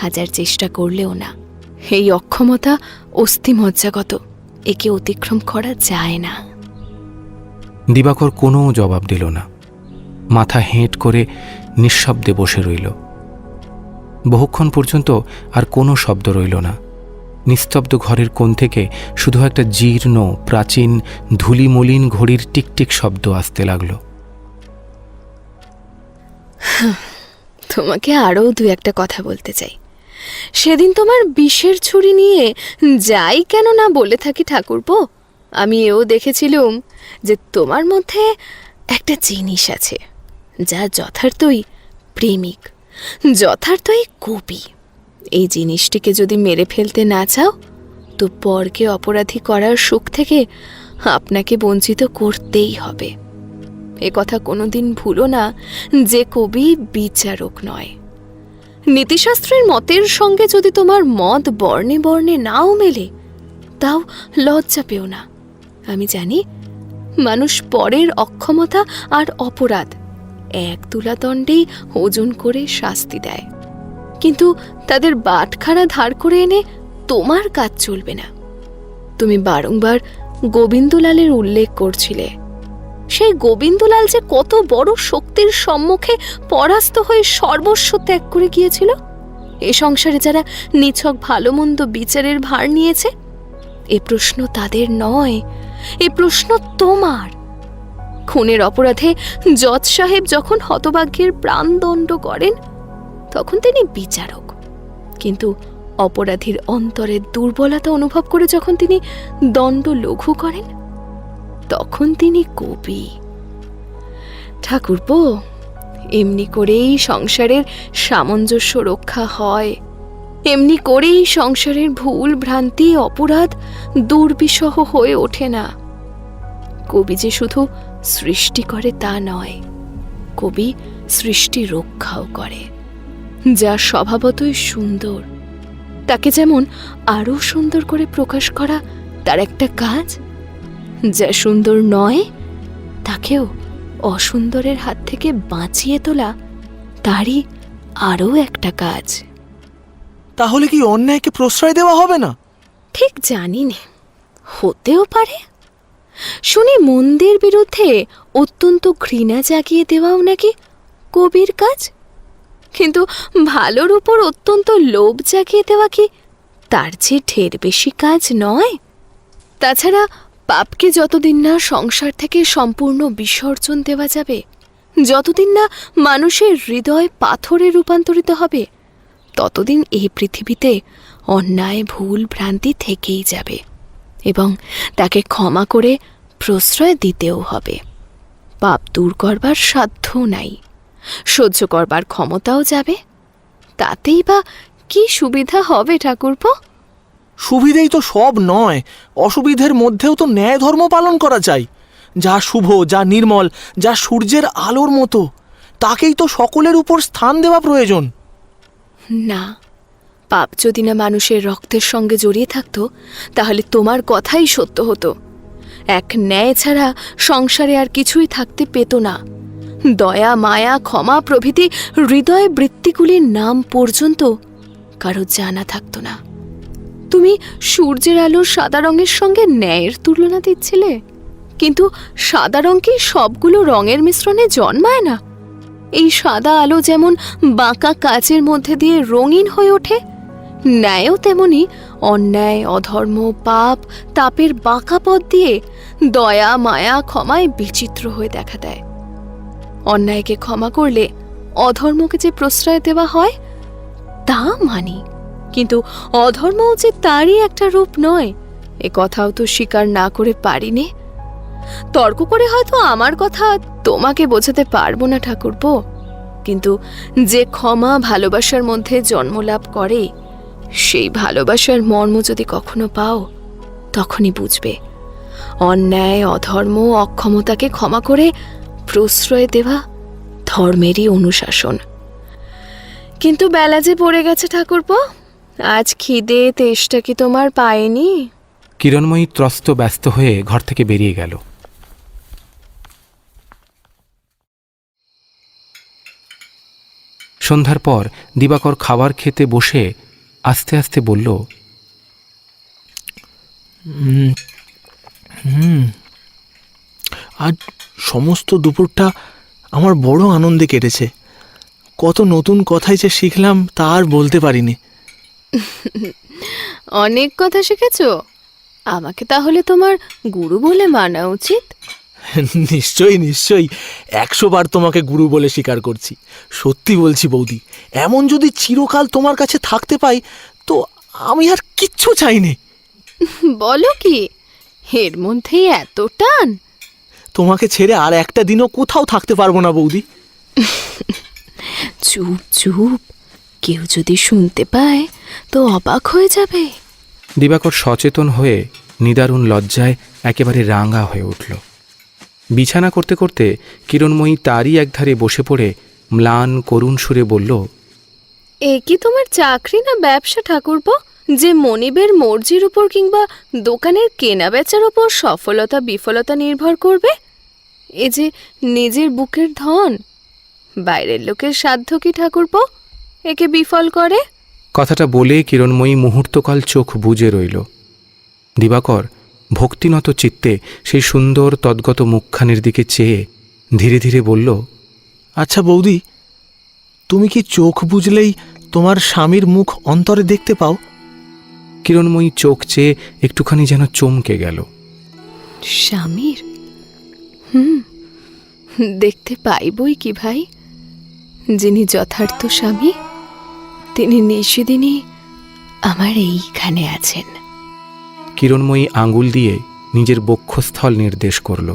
হাজার চেষ্টা করলেও না। এই অক্ষমতা অস্থিমজ্জাগত, একে অতিক্রম করা যায় না। দিবাকর কোনো জবাব দিল না। মাথা হেঁট করে নিঃশব্দে বসে রইল। বহুক্ষণ পর্যন্ত আর কোনো শব্দ রইল না। নিস্তব্ধ ঘরের কোণ থেকে শুধু একটা জীর্ণ প্রাচীন ধূলিমলিন ঘড়ির টিকটিক শব্দ আসতে লাগল। তোমাকে আরও দু একটা কথা বলতে চাই। সেদিন তোমার বিষের ছুরি নিয়ে যাই কেন না বলে থাকি ঠাকুরপো, আমি এও দেখেছিলুম যে তোমার মধ্যে একটা জিনিস আছে যা যথার্থই প্রেমিক, যথার্থই কবি। এই জিনিসটিকে যদি মেরে ফেলতে না চাও, তো পরকে অপরাধী করার সুখ থেকে আপনাকে বঞ্চিত করতেই হবে। এ কথা কোনোদিন ভুলো না যে কবি বিচারক নয়। নীতিশাস্ত্রের মতের সঙ্গে যদি তোমার মত বর্ণে বর্ণে নাও মেলে, তাও লজ্জা পেও না। আমি জানি মানুষ পরের অক্ষমতা আর অপরাধ এক তুলাদণ্ডেই ওজন করে শাস্তি দেয়, কিন্তু তাদের বাটখারা ধার করে এনে তোমার কাজ চলবে না। তুমি বারংবার গোবিন্দলালের উল্লেখ করছিলে। সেই গোবিন্দলাল যে কত বড় শক্তির সম্মুখে পরাস্ত হয়ে সর্বস্ব ত্যাগ করে গিয়েছিল, এ সংসারে যারা নিছক ভালো মন্দ বিচারের ভার নিয়েছে? এ প্রশ্ন তাদের নয়, এ প্রশ্ন তোমার। খুনের অপরাধে জজ সাহেব যখন হতভাগ্যের প্রাণদণ্ড করেন তখন তিনি বিচারক, কিন্তু অপরাধীর অন্তরের দুর্বলতা অনুভব করে যখন তিনি দণ্ড লঘু করেন তখন তিনি কবি। ঠাকুরপো, এমনি করেই সংসারের সামঞ্জস্য রক্ষা হয়, এমনি করেই সংসারের ভুল ভ্রান্তি অপরাধ দুর্বিষহ হয়ে ওঠে না। কবি যে শুধু সৃষ্টি করে তা নয়, কবি সৃষ্টি রক্ষাও করে। যা স্বভাবতই সুন্দর তাকে যেমন আরও সুন্দর করে প্রকাশ করা তার একটা কাজ, যা সুন্দর নয় তাকেও অসুন্দরের হাত থেকে বাঁচিয়ে তোলা তারই আরও একটা কাজ। তাহলে কি অন্যায়কে প্রশ্রয় দেওয়া হবে না? ঠিক জানি না, হতেও পারে। শুনি মন্দের বিরুদ্ধে অত্যন্ত ঘৃণা জাগিয়ে দেওয়াও নাকি কবির কাজ, কিন্তু ভালোর উপর অত্যন্ত লোভ জাগিয়ে দেওয়া কি তার চেয়ে ঢের বেশি কাজ নয়? তাছাড়া পাপকে যতদিন না সংসার থেকে সম্পূর্ণ বিসর্জন দেওয়া যাবে, যতদিন না মানুষের হৃদয় পাথরে রূপান্তরিত হবে, ততদিন এই পৃথিবীতে অন্যায় ভুল ভ্রান্তি থেকেই যাবে এবং তাকে ক্ষমা করে প্রশ্রয় দিতেও হবে। পাপ দূর করবার সাধ্যও নাই, সহ্য করবার ক্ষমতাও যাবে। তাতেই বা কি সুবিধা হবে ঠাকুরপো? সুবিধেই তো সব নয়, অসুবিধের মধ্যেও তো ন্যায় ধর্ম পালন করা চাই। যা শুভ, যা নির্মল, যা সূর্যের আলোর মতো, তাকেই তো সকলের উপর স্থান দেওয়া প্রয়োজন। না, পাপ যদি না মানুষের রক্তের সঙ্গে জড়িয়ে থাকতো তাহলে তোমার কথাই সত্য হতো। এক ন্যায় ছাড়া সংসারে আর কিছুই থাকতে পেত না। দয়া মায়া ক্ষমা প্রভৃতি হৃদয় বৃত্তিগুলির নাম পর্যন্ত কারো জানা থাকতো না। তুমি সূর্যের আলোর সাদা রঙের সঙ্গে ন্যায়ের তুলনা দিচ্ছিলে, কিন্তু সাদা রং কি সবগুলো রঙের মিশ্রণে জন্মায় না? এই সাদা আলো যেমন বাঁকা কাচের মধ্যে দিয়ে রঙিন হয়ে ওঠে, ন্যায়ও তেমনি অন্যায় অধর্ম পাপ তাপের বাঁকা পথ দিয়ে দয়া মায়া ক্ষমায় বিচিত্র হয়ে দেখা দেয়। অন্যায়কে ক্ষমা করলে অধর্মকে যে প্রশ্রয় দেওয়া হয় তা মানি, কিন্তু অধর্মও যে তারই একটা রূপ নয় এ কথাও তো স্বীকার না করে পারিনে। তর্ক করে হয়তো আমার কথা তোমাকে বোঝাতে পারবো না ঠাকুরপো, কিন্তু যে ক্ষমা ভালোবাসার মধ্যে জন্মলাভ করে সেই ভালোবাসার মর্ম যদি কখনো পাও তখনই বুঝবে অন্যায় অধর্ম অক্ষমতাকে ক্ষমা করে প্রশ্রয় দেওয়া ধর্মেরই অনুশাসন। কিন্তু বেলা যে পড়ে গেছে ঠাকুরপো, আজ খিদে তেষ্টা কি তোমার পায়নি? কিরণময়ী ত্রস্ত ব্যস্ত হয়ে ঘর থেকে বেরিয়ে গেল। সন্ধ্যার পর দিবাকর খাবার খেতে বসে আস্তে আস্তে বলল, আজ সমস্ত দুপুরটা আমার বড় আনন্দে কেটেছে। কত নতুন কথাই যে শিখলাম তা আর বলতে পারিনি। অনেক কথা শিখেছ, আমাকে তাহলে তোমার গুরু বলে মানা উচিত। নিশ্চয়ই নিশ্চয়ই, 100 বার তোমাকে গুরু বলে স্বীকার করছি। সত্যি বলছি বৌদি, এমন যদি চিরকাল তোমার কাছে থাকতে পাই তো আমি আর কিচ্ছু চাইনি। বলো কি, এর মধ্যেই এত টান? তোমাকে ছেড়ে আর একটা দিনও কোথাও থাকতে পারবো না বৌদি। চুপ চুপ, কেউ যদি শুনতে পায় তো অবাক হয়ে যাবে। দিবাকর সচেতন হয়ে নিদারুণ লজ্জায় একেবারে রাঙা হয়ে উঠল। বিছানা করতে করতে কিরণময়ী তারই একধারে বসে পড়ে ম্লান করুণ সুরে বলল, এ কি তোমার চাকরি না ব্যবসা ঠাকুরপো, যে মনিবের মর্জির উপর কিংবা দোকানের কেনা বেচার উপর সফলতা বিফলতা নির্ভর করবে? এ যে নিজের বুকের ধন, বাইরের লোকের সাধ্য কি ঠাকুরপো একে বিফল করে? কথাটা বলে কিরণময়ী মুহূর্তকাল চোখ বুজে রইল। দিবাকর ভক্তিনত চিত্তে সেই সুন্দর তদ্গত মুখখানের দিকে চেয়ে ধীরে ধীরে বলল, আচ্ছা বৌদি, তুমি কি চোখ বুঝলেই তোমার স্বামীর মুখ অন্তরে দেখতে পাও? কিরণময়ী চোখ চেয়ে একটুখানি যেন চমকে গেল। স্বামীর? দেখতে পাইবই কি ভাই, যিনি যথার্থ স্বামী তিনি নিশিদিনই আমার এইখানে আছেন। কিরণময়ী আঙুল দিয়ে নিজের বক্ষস্থল নির্দেশ করল।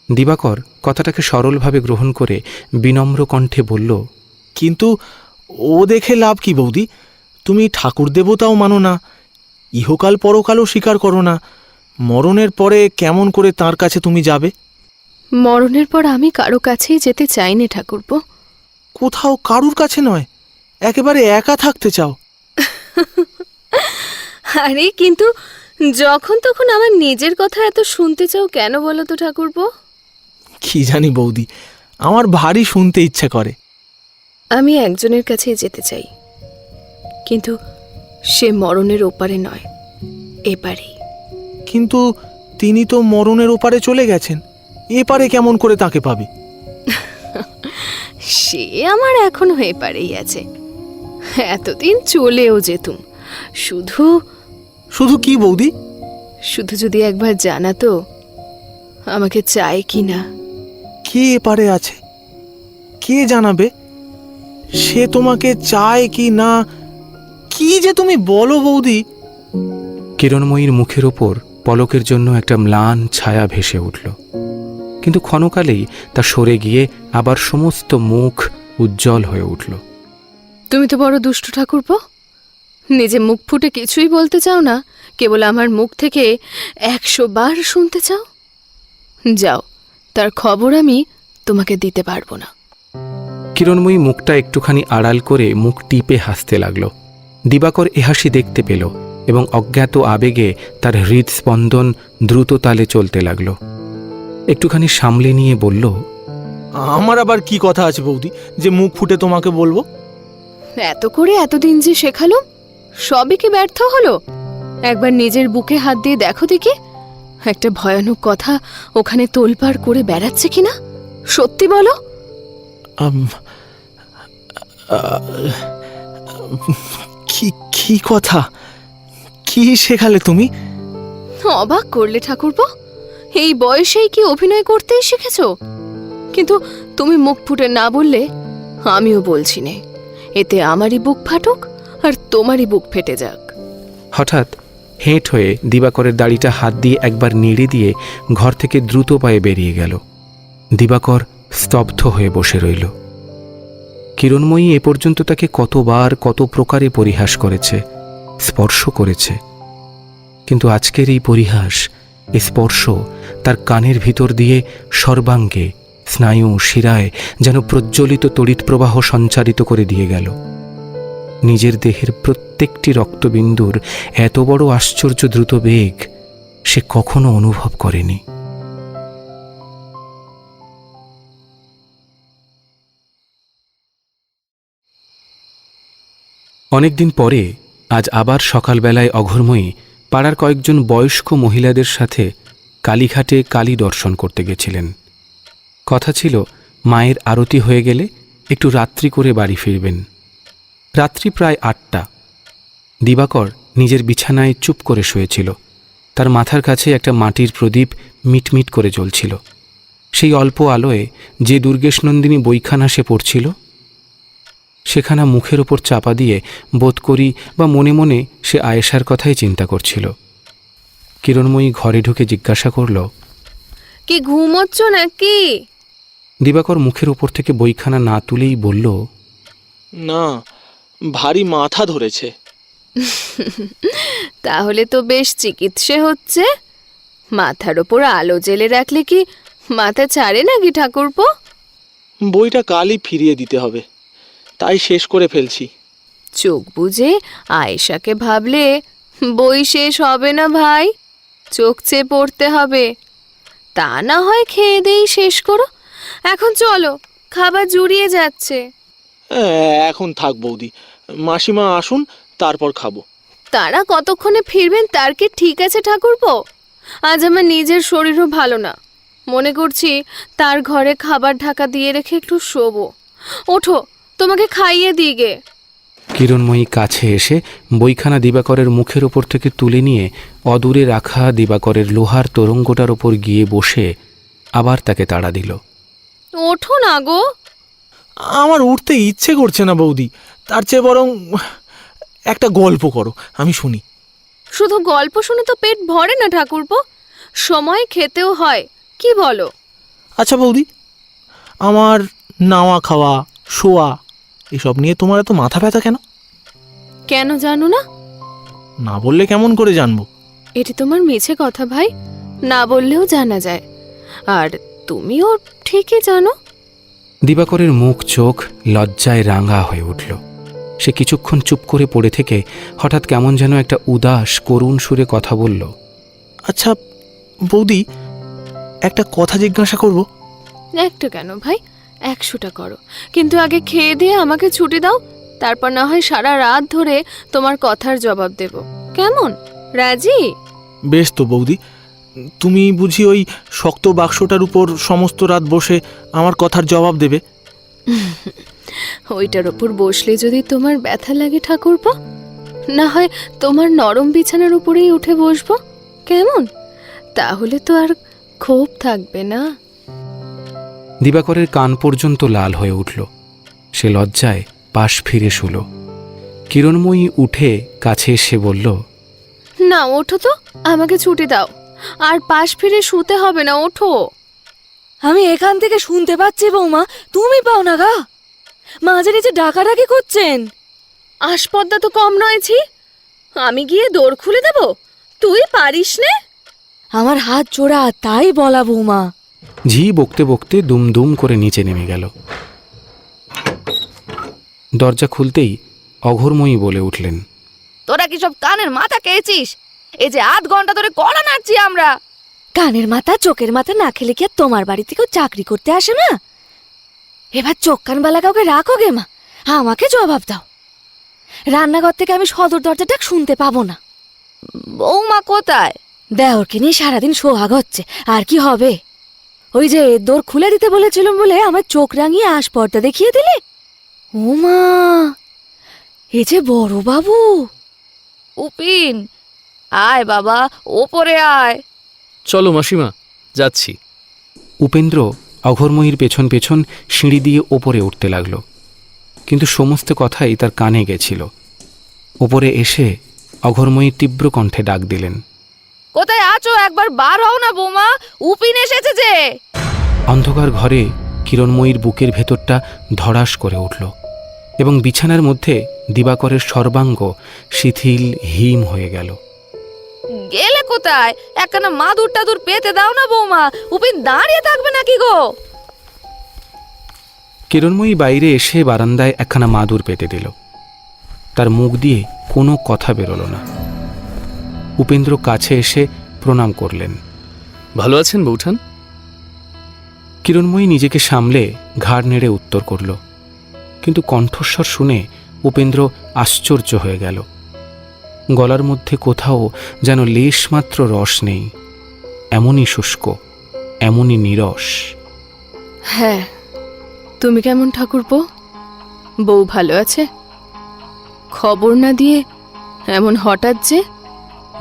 দিবাকর কথাটাকে সরলভাবে গ্রহণ করে বিনম্র কণ্ঠে বলল, কিন্তু ও দেখে লাভ কি বৌদি? তুমি ঠাকুর দেবতাও মানো না, ইহকাল পরকালও স্বীকার করো না, মরণের পরে কেমন করে তার কাছে তুমি যাবে? মরণের পর আমি কারো কাছেই যেতে চাই না ঠাকুরপো। কোথাও কারুর কাছে নয়, একেবারে একা থাকতে চাও? আরে কিন্তু যখন তখন আমার নিজের কথা এত শুনতে চাও কেন বলো তো ঠাকুরপো? কি জানি বৌদি, আমার ভারী শুনতে ইচ্ছা করে। আমি একজনের কাছেই যেতে চাই, কিন্তু সে মরণের ওপারে নয়, এপারেই। কিন্তু তিনি তো মরণের ওপারে চলে গেছেন, এপারে কেমন করে তাকে পাবে? সে আমার এখনো এপারেই আছে, এতদিন চলেও যেতুম। শুধু শুধু কি বৌদি? শুধু যদি একবার জানাতো আমাকে চায় কি না। কে এপারে আছে, কে জানাবে সে তোমাকে চায় কি না? কি যে তুমি বলো বৌদি! কিরণময়ীর মুখের ওপর পলকের জন্য একটা ম্লান ছায়া ভেসে উঠল, কিন্তু ক্ষণকালেই তা সরে গিয়ে আবার সমস্ত মুখ উজ্জ্বল হয়ে উঠল। তুমি তো বড় দুষ্ট ঠাকুরপো, নিজে মুখ ফুটে কিছুই বলতে চাও না, কেবল আমার মুখ থেকে 100 বার শুনতে চাও। যাও, তার খবর আমি তোমাকে দিতে পারবো না। কিরণময়ী মুখটা একটুখানি আড়াল করে মুখ টিপে হাসতে লাগল। দিবাকর এ হাসি দেখতে পেল এবং অজ্ঞাত আবেগে তার হৃদস্পন্দন দ্রুত তালে চলতে লাগল। একটুখানি সামলে নিয়ে বলল, আমার আবার কি কথা আছে বৌদি যে মুখ ফুটে তোমাকে বলবো? এত করে এতদিন যে শেখালো, সবই কি ব্যর্থ হলো? একবার নিজের বুকে হাত দিয়ে দেখো দেখি, একটা ভয়ানক কথা ওখানে তোলপাড় করে বেড়াচ্ছে কিনা, সত্যি বলো। কি কি কথা, কি শেখালে তুমি? অবাক করলে ঠাকুরপো, এই বয়সেই কি অভিনয় করতেই শিখেছো? কিন্তু তুমি মুখ ফুটে না বললে আমিও বলছি নে, এতে আমারই বুক ফাটুক আর তোমারই বুক ফেটে যাক। হঠাৎ হেঁট হয়ে দিবাকরের দাড়িটা হাত দিয়ে একবার নেড়ে দিয়ে ঘর থেকে দ্রুত পায়ে বেরিয়ে গেল। দিবাকর স্তব্ধ হয়ে বসে রইল। কিরণময়ী এ পর্যন্ত তাকে কতবার কত প্রকারে পরিহাস করেছে, স্পর্শ করেছে, কিন্তু আজকের এই পরিহাস, এই স্পর্শ তার কানের ভিতর দিয়ে সর্বাঙ্গে স্নায়ু শিরায় যেন প্রজ্বলিত তড়িৎ প্রবাহ সঞ্চারিত করে দিয়ে গেল। নিজের দেহের প্রত্যেকটি রক্তবিন্দুর এত বড় আশ্চর্য দ্রুত বেগ সে কখনো অনুভব করেনি। অনেকদিন পরে আজ আবার সকালবেলায় অঘোরময়ী পাড়ার কয়েকজন বয়স্ক মহিলাদের সাথে কালীঘাটে কালী দর্শন করতে গেছিলেন। কথা ছিল মায়ের আরতি হয়ে গেলে একটু রাত্রি করে বাড়ি ফিরবেন। রাত্রি প্রায় 8টা। দিবাকর নিজের বিছানায় চুপ করে শুয়েছিল। তার মাথার কাছে একটা মাটির প্রদীপ মিটমিট করে জ্বলছিল। সেই অল্প আলোয় যে দুর্গেশনন্দিনী বইখানা সে পড়ছিল, সেখানা মুখের ওপর চাপা দিয়ে বোধ করি বা মনে মনে সে আয়েশার কথাই চিন্তা করছিল। কিরণময়ী ঘরে ঢুকে জিজ্ঞাসা করল, কি ঘুমোচ্ছ নাকি? দিবাকর মুখের ওপর থেকে বইখানা না তুলেই বলল, না, ভারী মাথা ধরেছে। তাহলে তো বেশ চিকিৎসা হচ্ছে। মাথার ওপর আলো জেলে রাখলে কি মাথা ছাড়ে নাকি ঠাকুরপো? বইটা কালই ফিরিয়ে দিতে হবে, তাই শেষ করে ফেলছি। চোখ বুজে আয়েশাকে ভাবলে বই শেষ হবে না ভাই, চোখ চেয়ে পড়তে হবে। তা না হয় খেয়ে দেই শেষ করো। এখন চলো, খাবার জুড়িয়ে যাচ্ছে। এখন থাক বৌদি, মাসিমা আসুন তারপর খাবো। তারা কতক্ষণে ফিরবেন তার কি ঠিক আছে ঠাকুরপো? আজ আমার নিজের শরীরও ভালো না, মনে করছি তার ঘরে খাবার ঢাকা দিয়ে রেখে একটু শোবো। ওঠো, তোমাকে খাইয়ে দিই গে। কিরণময়ী কাছে এসে বইখানা দিবাকরের মুখের ওপর থেকে তুলে নিয়ে অদূরে রাখা দিবাকরের লোহার তোরঙ্গটার ওপর গিয়ে বসে আবার তাকে তাড়া দিল। ওঠো না গো। আমার উঠতে ইচ্ছে করছে না বৌদি, তার চেয়ে বরং একটা গল্প করো, আমি শুনি। শুধু গল্প শুনে তো পেট ভরে না ঠাকুরপো, সময় খেতেও হয়, কি বলো? আচ্ছা বৌদি, আমার নাওয়া খাওয়া শোয়া এসব নিয়ে তোমার এত মাথা ব্যথা কেন? কেন জানো না? না বললে কেমন করে জানবো? এটি তোমার মিছে কথা ভাই, না বললেও জানা যায়, আর তুমিও ঠিকই জানো। দিবাকরের মুখ চোখ লজ্জায় রাঙা হয়ে উঠল। সে কিছুক্ষণ চুপ করে পড়ে থেকে হঠাৎ কেমন যেন একটা উদাস করুণ সুরে কথা বলল। আচ্ছা বৌদি, একটা কথা জিজ্ঞাসা করব? একটা কেন ভাই, 100টা করো, কিন্তু আগে খেয়ে দিয়ে আমাকে ছুটি দাও, তারপর না হয় সারা রাত ধরে তোমার কথার জবাব দেব। কেমন, রাজি? বেশ তো বৌদি, তুমি বুঝি ওই শক্ত বাক্সটার উপর সমস্ত রাত বসে আমার কথার জবাব দেবে? ওইটার ওপর বসলে যদি তোমার ব্যথা লাগে ঠাকুরপো, না হয় তোমার নরম বিছানার উপরেই উঠে বসবো, কেমন? তাহলে তো আর ক্ষোভ থাকবে না। দিবাকরের কান পর্যন্ত লাল হয়ে উঠল। সে লজ্জায় পাশ ফিরে শুল। কিরণময়ী উঠে কাছে এসে বলল, না ওঠো তো, আমাকে ছুটি দাও, আর পাশ ফিরে শুতে হবে না, ওঠো। আমি এখান থেকে শুনতে পাচ্ছি বৌমা, তুমি পাও না গা? মাঝে নিচে ডাকাডাকি করছেন। আসপদ্দা তো কম নয়ছি, আমি গিয়ে দোর খুলে দেব? তুই পারিস নে? আমার হাত জোড়া, তাই বলা বৌমা। ঝি বকতে বকতে দুম দুম করে নিচে নেমে গেল। দরজা খুলতেই অঘোরময়ী বলে উঠলেন, তোরা কি সব কানের মাথা খেয়েছিস? এই যে 8 ঘন্টা ধরে কলা নাড়ছি আমরা। কানের মাথা চোখের মাথা না খেলে কি আর তোমার বাড়ি থেকেও চাকরি করতে আসে না? এবার চোখ কানবালা কাউকে রাখো গে মা, আমাকে জবাব দাও। রান্নাঘর থেকে আমি সদর দরজাটা শুনতে পাবো না। বৌমা কোথায়? দেওরকে নিয়ে সারাদিন সোহাগ হচ্ছে, আর কি হবে? ওই যে দোর খুলে দিতে বলেছিলাম বলে আমার চোখ রাঙিয়ে আসপর্দা দেখিয়ে দিলে। ও মা, এ যে বড় বাবু। উপিন, আয় বাবা, ওপরে আয়। চলো মাসিমা, যাচ্ছি। উপেন্দ্র অঘোরময়ীর পেছন পেছন সিঁড়ি দিয়ে ওপরে উঠতে লাগল, কিন্তু সমস্ত কথাই তার কানে গেছিল। ওপরে এসে অঘোরময়ী তীব্র কণ্ঠে ডাক দিলেন, কোথায় আছো? একবার বার হও না বৌমা, উপিন এসেছে যে। অন্ধকার ঘরে কিরণময়ীর বুকের ভেতরটা ধড়াস করে উঠল এবং বিছানার মধ্যে দিবাকরের সর্বাঙ্গ শিথিল হিম হয়ে গেল। গেলে কোথায়? একখানা মাদুর টাদুর পেতে দাও না বৌমা, উপিন দাঁড়িয়ে থাকবে নাকি গো? কিরণময়ী বাইরে এসে বারান্দায় একখানা মাদুর পেতে দিল। তার মুখ দিয়ে কোনো কথা বেরোল না। উপেন্দ্র কাছে এসে প্রণাম করলেন। ভালো আছেন বৌঠান? কিরণময়ী নিজেকে সামলে ঘাড় নেড়ে উত্তর করল, কিন্তু কণ্ঠস্বর শুনে উপেন্দ্র আশ্চর্য হয়ে গেল। গলার মধ্যে কোথাও যেন লেশমাত্র রস নেই, এমনই শুষ্ক, এমনই নীরস। হ্যাঁ, তুমি কেমন ঠাকুরপো? বউ ভালো আছে? খবর না দিয়ে এমন হঠাৎ যে?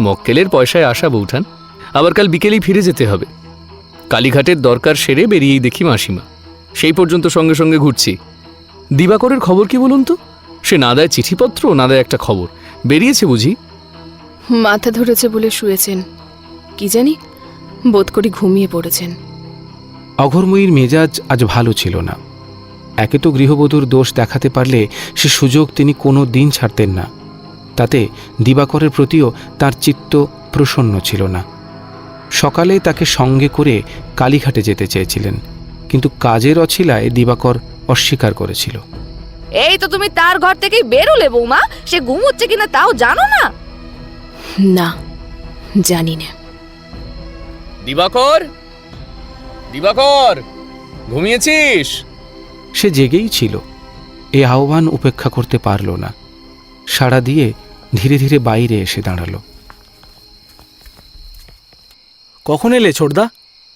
মক্কেলের পয়সায় আসা বৌঠান, আবার কাল বিকেলেই ফিরে যেতে হবে। কালীঘাটের দরকার সেরে বেরিয়েই দেখি মাসিমা, সেই পর্যন্ত সঙ্গে সঙ্গে ঘুরছি। দিবাকরের খবর কি বলুন তো? সে না দেয় চিঠিপত্র, না দেয় একটা খবর। বেরিয়েছে বুঝি? মাথা ধরেছে বলে শুয়েছেন, কি জানি, বোধ করি ঘুমিয়ে পড়েছেন। অঘোরময়ীর মেজাজ আজ ভালো ছিল না। একে তো গৃহবধূর দোষ দেখাতে পারলে সে সুযোগ তিনি কোনো দিন ছাড়তেন না। তাতে দিবাকরের প্রতিও তার চিত্ত প্রসন্ন ছিল না। সকালে তাকে সঙ্গে করে কালীঘাটে যেতে চেয়েছিলেন, কিন্তু কাজের অছিলায় দিবাকর অস্বীকার করেছিল। এই তো তুমি তার ঘর থেকেই বেরোলে বৌমা, সে ঘুমোচ্ছে কিনা তাও জানো না? না, জানি না। দিবাকর, দিবাকর, ঘুমিয়েছিস? সে জেগেই ছিল। এ আহ্বান উপেক্ষা করতে পারল না। সাড়া দিয়ে ধীরে ধীরে বাইরে এসে দাঁড়াল। কখন এলে ছোটদা?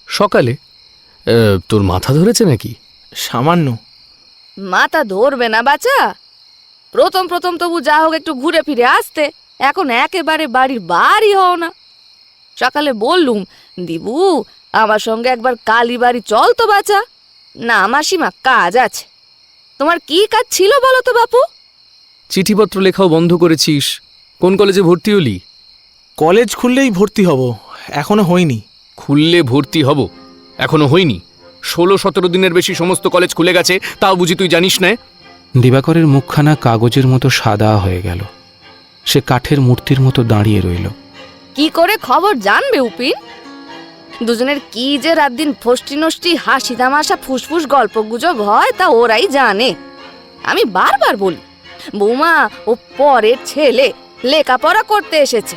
সকালে। তোর মাথা ধরেছে নাকি? সামান্য। মাথা ধরবে না বাচ্চা? প্রথম প্রথম তবু যা হোক একটু ঘুরে ফিরে আসতে, এখন একেবারে বাড়ির বাড়ি হও না। সকালে বললুম, দিবু আমার সঙ্গে একবার কালীবাড়ি চল তো বাছা। না মাসিমা, কাজ আছে। তোমার কি কাজ ছিল বলো তো বাপু? চিঠিপত্র লেখাও বন্ধ করেছিস, কোন কলেজে ভর্তি হলি? কলেজ খুললেই ভর্তি হব, এখনো হয়নি। খুললে ভর্তি হব, এখনো হয়নি? 16-17 দিনের বেশি সমস্ত কলেজ খুলে গেছে, তাও বুঝি তুই জানিস না? দিবাকরের মুখখানা কাগজের মতো সাদা হয়ে গেল। সে কাঠের মূর্তির মতো দাঁড়িয়ে রইল। কি করে খবর জানবে উপিন? দুজনের কি যে রাত দিন ফষ্টি নষ্টি হাসি তামাশা ফুসফুস গল্প গুজব হয় তা ওরাই জানে। আমি বারবার বলি, বৌমা ও পরের ছেলে, লেখাপড়া করতে এসেছে,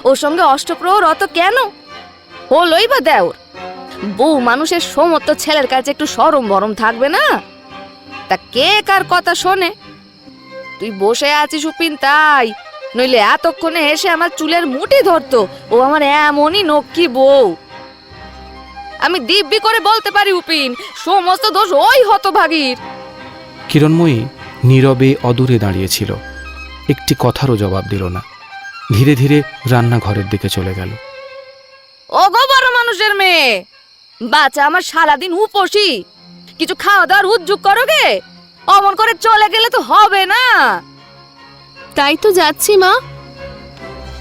ওর সঙ্গে অষ্টপ্রহর অত কেন? হলোই বা দেওর, বউ মানুষের সমস্ত ছেলের কাছে একটু সরম বরম থাকবে না? তা কে কার কথা শোনে? তুই বসে আছিস উপিন তাই, নইলে এতক্ষণে এসে আমার চুলের মুঠি ধরতো। ও আমার এমনই নক্কি বউ। আমি দিব্যি করে বলতে পারি উপিন, সমস্ত দোষ ওই হতভাগীর। কিরণময়ী নীরবে অদূরে দাঁড়িয়েছিল, একটি কথারও জবাব দিল না। ধীরে ধীরে রান্নাঘরের দিকে চলে গেল। ও গো বড় মানুষের মেয়ে, বাচ্চা আমার সারাদিন উপসী, কিছু খাওয়া দাওয়ার উদ্যোগ করো গে। অমন করে চলে গেলে তো হবে না। তাই তো যাচ্ছি মা।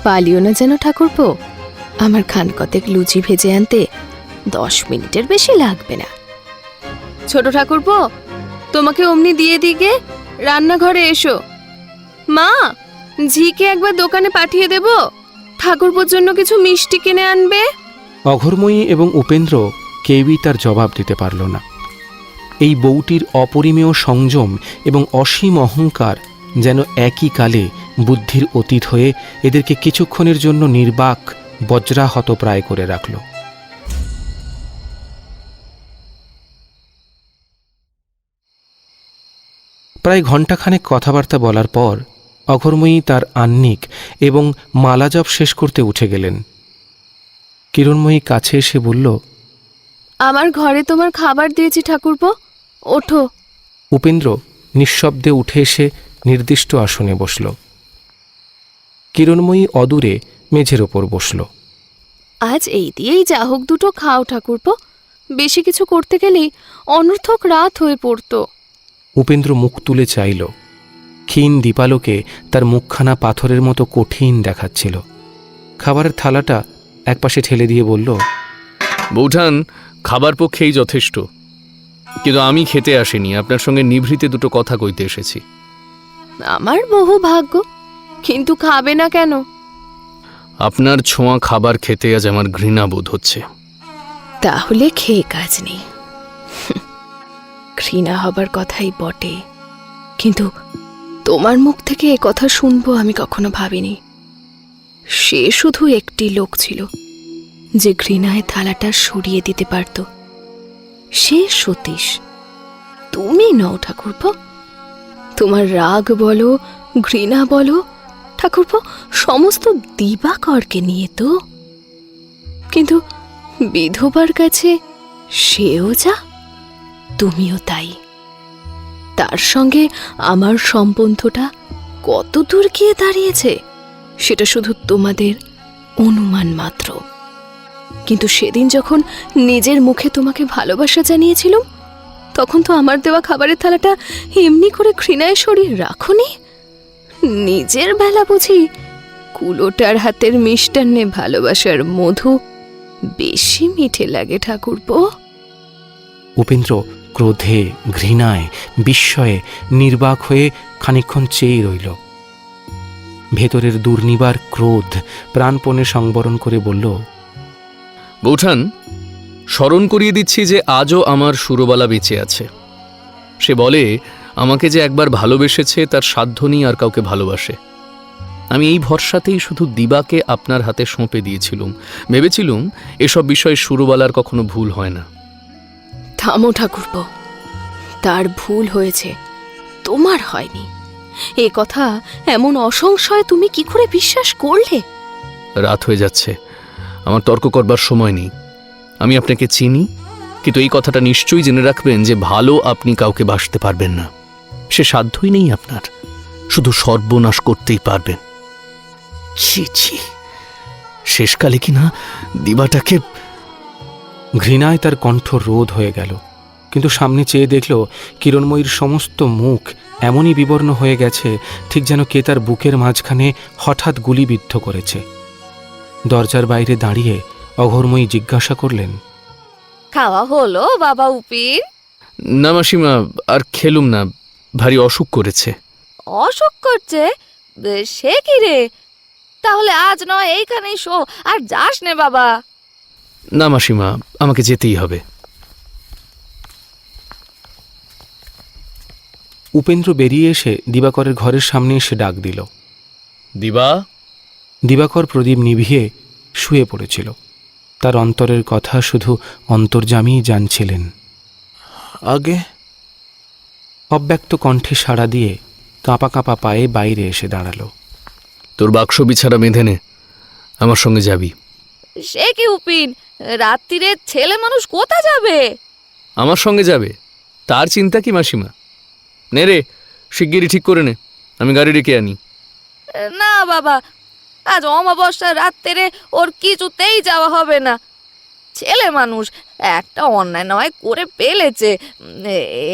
পালিও না যেন ঠাকুরপো। আমার খান কতেক লুচি ভেজে আনতে 10 মিনিটের বেশি লাগবে না। ছোট ঠাকুরপো, তোমাকে অমনি দিয়ে দিকে রান্নাঘরে এসো। মা, ঝিকে একবার দোকানে পাঠিয়ে দেব, ঠাকুরপোর জন্য কিছু মিষ্টি কিনে আনবে। অঘরময়ী এবং উপেন্দ্র কেউই তার জবাব দিতে পারল না। এই বউটির অপরিমেয় সংযম এবং অসীম অহংকার যেন একই কালে বুদ্ধির অতীত হয়ে এদেরকে কিছুক্ষণের জন্য নির্বাক বজ্রাহত প্রায় করে রাখল। প্রায় ঘণ্টাখানেক কথাবার্তা বলার পর অঘরময়ী তার আহ্নিক এবং মালাজপ শেষ করতে উঠে গেলেন। কিরণময়ী কাছে এসে বলল, আমার ঘরে তোমার খাবার দিয়েছি ঠাকুরপো, ওঠো। উপেন্দ্র নিঃশব্দে উঠে এসে নির্দিষ্ট আসনে বসল। কিরণময়ী অদূরে মেঝের ওপর বসল। আজ এই দিয়েই যা হোক দুটো খাও ঠাকুরপো, বেশি কিছু করতে গেলেই অনর্থক রাত হয়ে পড়তো। উপেন্দ্র মুখ তুলে চাইল। ক্ষীণ দীপালোকে তার মুখখানা পাথরের মতো কঠিন দেখাচ্ছিল। খাবারের থালাটা একপাশে ঠেলে দিয়ে বলল, বৌঠান, খাবার পক্ষেই যথেষ্ট, কিন্তু আমি খেতে আসিনি, আপনার সঙ্গে নিভৃতে দুটো কথা কইতে এসেছি। আমার বহু ভাগ্য, কিন্তু খাবে না কেন? আপনার ছোঁয়া খাবার খেতে আজ আমার ঘৃণা বোধ হচ্ছে। তাহলে খেয়ে কাজ নেই। ঘৃণা হবার কথাই বটে, কিন্তু তোমার মুখ থেকে এ কথা শুনবো আমি কখনো ভাবিনি। সে শুধু একটি লোক ছিল যে ঘৃণায় থালাটা সরিয়ে দিতে পারত, সে সতীশ। তুমি নও ঠাকুরপো। তোমার রাগ বলো, ঘৃণা বলো ঠাকুরপো, সমস্ত দিবাকরকে নিয়ে তো। কিন্তু বিধবার কাছে সেও যা, তুমিও তাই। তার সঙ্গে আমার সম্বন্ধটা কত দূর গিয়ে দাঁড়িয়েছে সেটা শুধু তোমাদের অনুমান মাত্র। কিন্তু সেদিন যখন নিজের মুখে তোমাকে ভালোবাসা জানিয়েছিলাম, তখন তো আমার দেওয়া খাবারের থালাটা এমনি করে ঘৃণায় সরিয়ে রাখোনি। নিজের বেলা বুঝি কুলোটার হাতের মিষ্টান্নে ভালোবাসার মধু বেশি মিঠে লাগে ঠাকুরপো। উপেন্দ্র ক্রোধে, ঘৃণায়, বিস্ময়ে নির্বাক হয়ে খানিকক্ষণ চেয়ে রইল। ভেতরের দুর্নিবার ক্রোধ প্রাণপণে সংবরণ করে বলল, বৌঠান, স্মরণ করিয়ে দিচ্ছি যে আজও আমার সুরবালা বেঁচে আছে। সে বলে আমাকে যে একবার ভালোবেসেছে তার সাধ্য নেই আর কাউকে ভালোবাসে। আমি এই ভরসাতেই শুধু দিবাকে আপনার হাতে সঁপে দিয়েছিলুম, ভেবেছিলুম এসব বিষয়ে সুরবালার কখনো ভুল হয় না। থামো ঠাকুরপো, তার ভুল হয়েছে, তোমার হয়নি। এ কথা এমন অসংশয় তুমি কি করে বিশ্বাস করলে? রাত হয়ে যাচ্ছে, আমার তর্ক করবার সময় নেই। আমি আপনাকে চিনি, কিন্তু এই কথাটা নিশ্চয়ই জেনে রাখবেন যে ভালো আপনি কাউকে বাসতে পারবেন না, সে সাধ্যই নেই আপনার। শুধু সর্বনাশ করতেই পারবেন। ছি ছি, শেষকালে কি না দিবাটাকে। ঘৃণায় তার কণ্ঠ রোধ হয়ে গেল, কিন্তু সামনে চেয়ে দেখল কিরণময়ীর সমস্ত মুখ এমনই বিবর্ণ হয়ে গেছে, ঠিক যেন কে তার বুকের মাঝখানে হঠাৎ গুলিবিদ্ধ করেছে। দরজার বাইরে দাঁড়িয়ে অঘোরময়ী জিজ্ঞাসা করলেন, খাওয়া হলো বাবা উপিন? না মাসিমা, আর খেলুম না, ভারী অসুখ করেছে। অসুখ করছে? সে কি রে? তাহলে আজ নয় এইখানেই শো, আর যাস নে বাবা। না মাসিমা, আমাকে যেতেই হবে। উপেন্দ্র বেরিয়ে এসে দিবাকরের ঘরের সামনে এসে ডাক দিল। দিবা। দিবাকর প্রদীপ নিভিয়ে শুয়ে পড়েছিল। তার অন্তরের কথা শুধু অন্তর্যামীই জানছিলেন। আগে অব্যক্ত কণ্ঠে সাড়া দিয়ে কাঁপা কাঁপা পায়ে বাইরে এসে দাঁড়ালো। তোর বাক্স বিছানা বেঁধে নে, আমার সঙ্গে যাবি। সে কি উপিন, রাত্রিরে ছেলে মানুষ কোথা যাবে? আমার সঙ্গে যাবে, তার চিন্তা কি মাসিমা? নে রে, শিগগিরই ঠিক করে নে, আমি গাড়ি ডেকে আনি। না বাবা, আজ অমাবস্যার রাত্রে ওর কিছুতেই যাওয়া হবে না। ছেলে মানুষ একটা অন্যায় নয় করে ফেলেছে,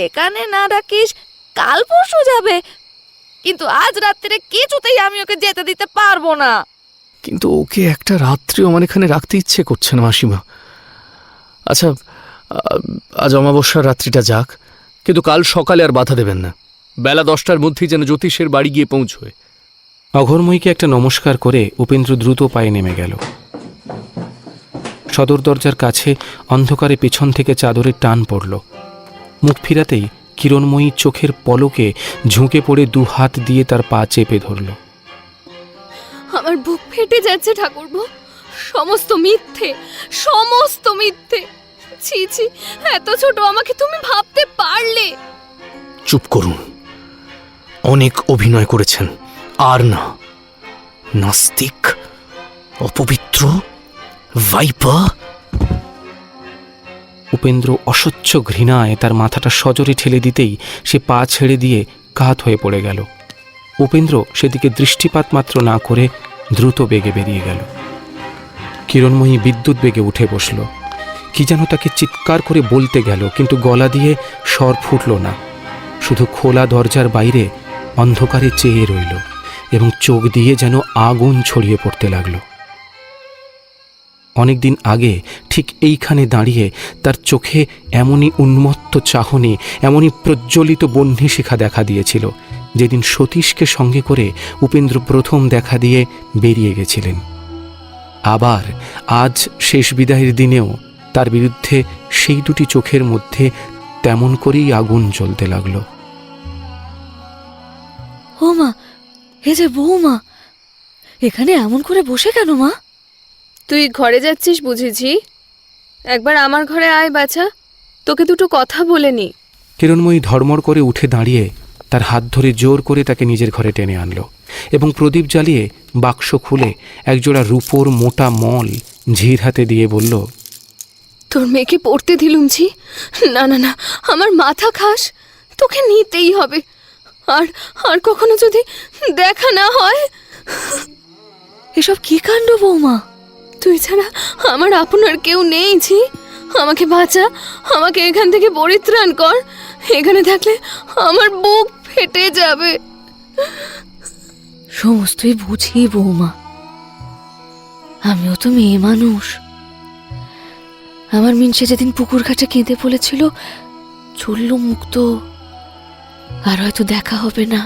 এখানে না রাখিস কাল পরশু যাবে, কিন্তু আজ রাত্রে কিছুতেই আমি ওকে যেতে দিতে পারবো না। কিন্তু ওকে একটা রাত্রিও আমার এখানে রাখতে ইচ্ছে করছে না মাসিমা। আচ্ছা, আজ অমাবস্যার রাত্রিটা যাক, কিন্তু কাল সকালে আর বাধা দেবেন না। বেলা 10টার মধ্যেই যেন জ্যোতিষের বাড়ি গিয়ে পৌঁছয়। অঘোরময়ীকে একটা নমস্কার করে উপেন্দ্র দ্রুত পায়ে নেমে গেল। সদর দরজার কাছে অন্ধকারে পেছন থেকে চাদরের টান পড়ল। মুখ ফিরাতেই কিরণময়ী চোখের পলকে ঝুঁকে পড়ে দু হাত দিয়ে তার পা চেপে ধরল। আমার বুক ফেটে যাচ্ছে ঠাকুরপো, সমস্ত মিথ্যে, সমস্ত মিথ্যে। ছি ছি, এত ছোট আমাকে তুমি ভাবতে পারলে? চুপ করুন, অনেক অভিনয় করেছেন, আর না। নাস্তিক, অপবিত্র, ভাইপা। উপেন্দ্র অসহ্য ঘৃণায় তার মাথাটা সজোরে ঠেলে দিতেই সে পা ছেড়ে দিয়ে কাত হয়ে পড়ে গেল। উপেন্দ্র সেদিকে দৃষ্টিপাত মাত্র না করে দ্রুত বেগে বেরিয়ে গেল। কিরণময়ী বিদ্যুৎ বেগে উঠে বসল। কি যেন তাকে চিৎকার করে বলতে গেল, কিন্তু গলা দিয়ে স্বর ফুটল না। শুধু খোলা দরজার বাইরে অন্ধকারে চেয়ে রইল এবং চোখ দিয়ে যেন আগুন ছড়িয়ে পড়তে লাগল। অনেকদিন আগে ঠিক এইখানে দাঁড়িয়ে তার চোখে এমনই উন্মত্ত চাহনি, এমনই প্রজ্বলিত বহ্নিশিখা দেখা দিয়েছিল যেদিন সতীশকে সঙ্গে করে উপেন্দ্র প্রথম দেখা দিয়ে বেরিয়ে গেছিলেন। আবার আজ শেষ বিদায়ের দিনেও তার বিরুদ্ধে সেই দুটি চোখের মধ্যে তেমন করেই আগুন জ্বলতে লাগল। ও মা, এ যে বৌমা, এখানে এমন করে বসে কেন মা? তুই ঘরে যাচ্ছিস বুঝেছি? একবার আমার ঘরে আয় বাছা, তোকে দুটো কথা বলে নি। কিরণময়ী ধর্মর করে উঠে দাঁড়িয়ে তার হাত ধরে জোর করে তাকে নিজের ঘরে টেনে আনলো এবং প্রদীপ জ্বালিয়ে বাক্স খুলে একজোড়া রূপোর মোটা মল ঝির হাতে দিয়ে বলল, তোর মেয়েকে পড়তে দিলুম ঝি। না না না, আমার মাথা খাস, তোকে নিতেই হবে। আর আর কখনো যদি দেখা না হয়। এসব কি কাণ্ড বৌমা? তুই ছাড়া আমার আপনার কেউ নেই ঝি। আমাকে বাঁচা, আমাকে এখান থেকে পরিত্রাণ কর। এখানে থাকলে আমার বুক ফেটে যাবে। সমস্তই বুঝি বৌমা, আমিও তো মেয়ে মানুষ। আমার মিনসে যেদিন পুকুর ঘাটে কেঁদে বলেছিল চলল মুক্ত, আর হয়তো দেখা হবে না,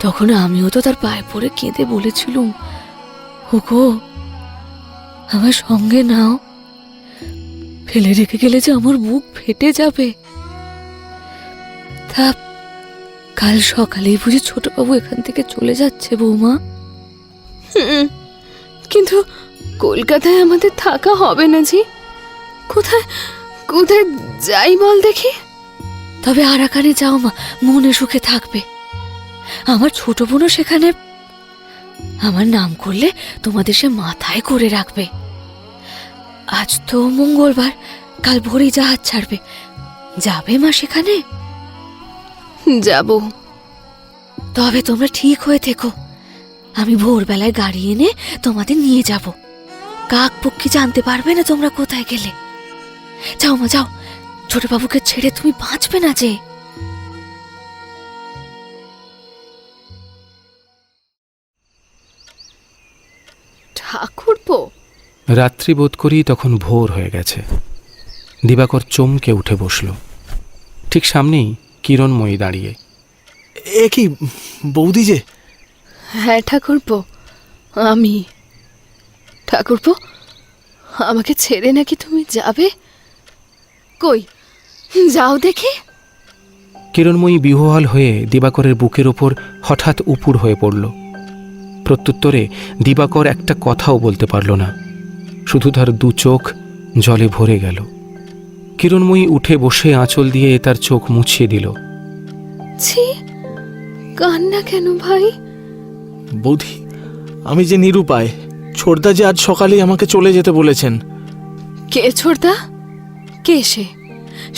তখন আমিও তো তার পায়ে পড়ে কেঁদে বলেছিলুম, ওগো আমার সঙ্গে নাও, ফেলে রেখে গেলে যে আমার বুক ফেটে যাবে। তা কাল সকালেই বুঝি ছোটবাবু এখান থেকে চলে যাচ্ছে বৌমা? কিন্তু কলকাতায় আমাদের থাকা হবে না জি। কোথায় কোথায় যাই বল দেখি। তবে আরাকানে যাও মা, মনে সুখে থাকবে। আমার ছোট বোনও সেখানে আমার নাম করলে তোমাদের সে মাথায় করে রাখবে। আজ তো মঙ্গলবার, কাল ভোরেই জাহাজ ছাড়বে। যাবে মা সেখানে? যাব, তবে তোমরা ঠিক হয়ে থেকো। আমি ভোরবেলায় গাড়ি এনে তোমাদের নিয়ে যাব। কাক পক্ষী জানতে পারবে না তোমরা কোথায় গেলে। যাও মা যাও, ছোট বাবুকে ছেড়ে তুমি বাঁচবে না যে। ঠাকুরপো, রাত্রি বোধ করি তখন ভোর হয়ে গেছে। দিবাকর চমকে উঠে বসল। ঠিক সামনেই কিরণময়ী দাঁড়িয়ে। এ কি বৌদি যে? হ্যাঁ ঠাকুরপো, আমি। ঠাকুরপো, আমাকে ছেড়ে নাকি তুমি যাবে? কই যাও দেখি। কিরণময়ী বিহ্বল হয়ে দিবাকরের বুকের ওপর হঠাৎ উপুড় হয়ে পড়ল। প্রত্যুত্তরে দিবাকর একটা কথাও বলতে পারল না, শুধু তার দু চোখ জলে ভরে গেল। কিরণময়ী উঠে বসে আঁচল দিয়ে তার চোখ মুছিয়ে দিল। ছি, কান্না কেন ভাই? বৌদি, আমি যে নিরুপায়। ছোটদা যে আজ সকালেই আমাকে চলে যেতে বলেছেন। কে ছোটদা? কে সে?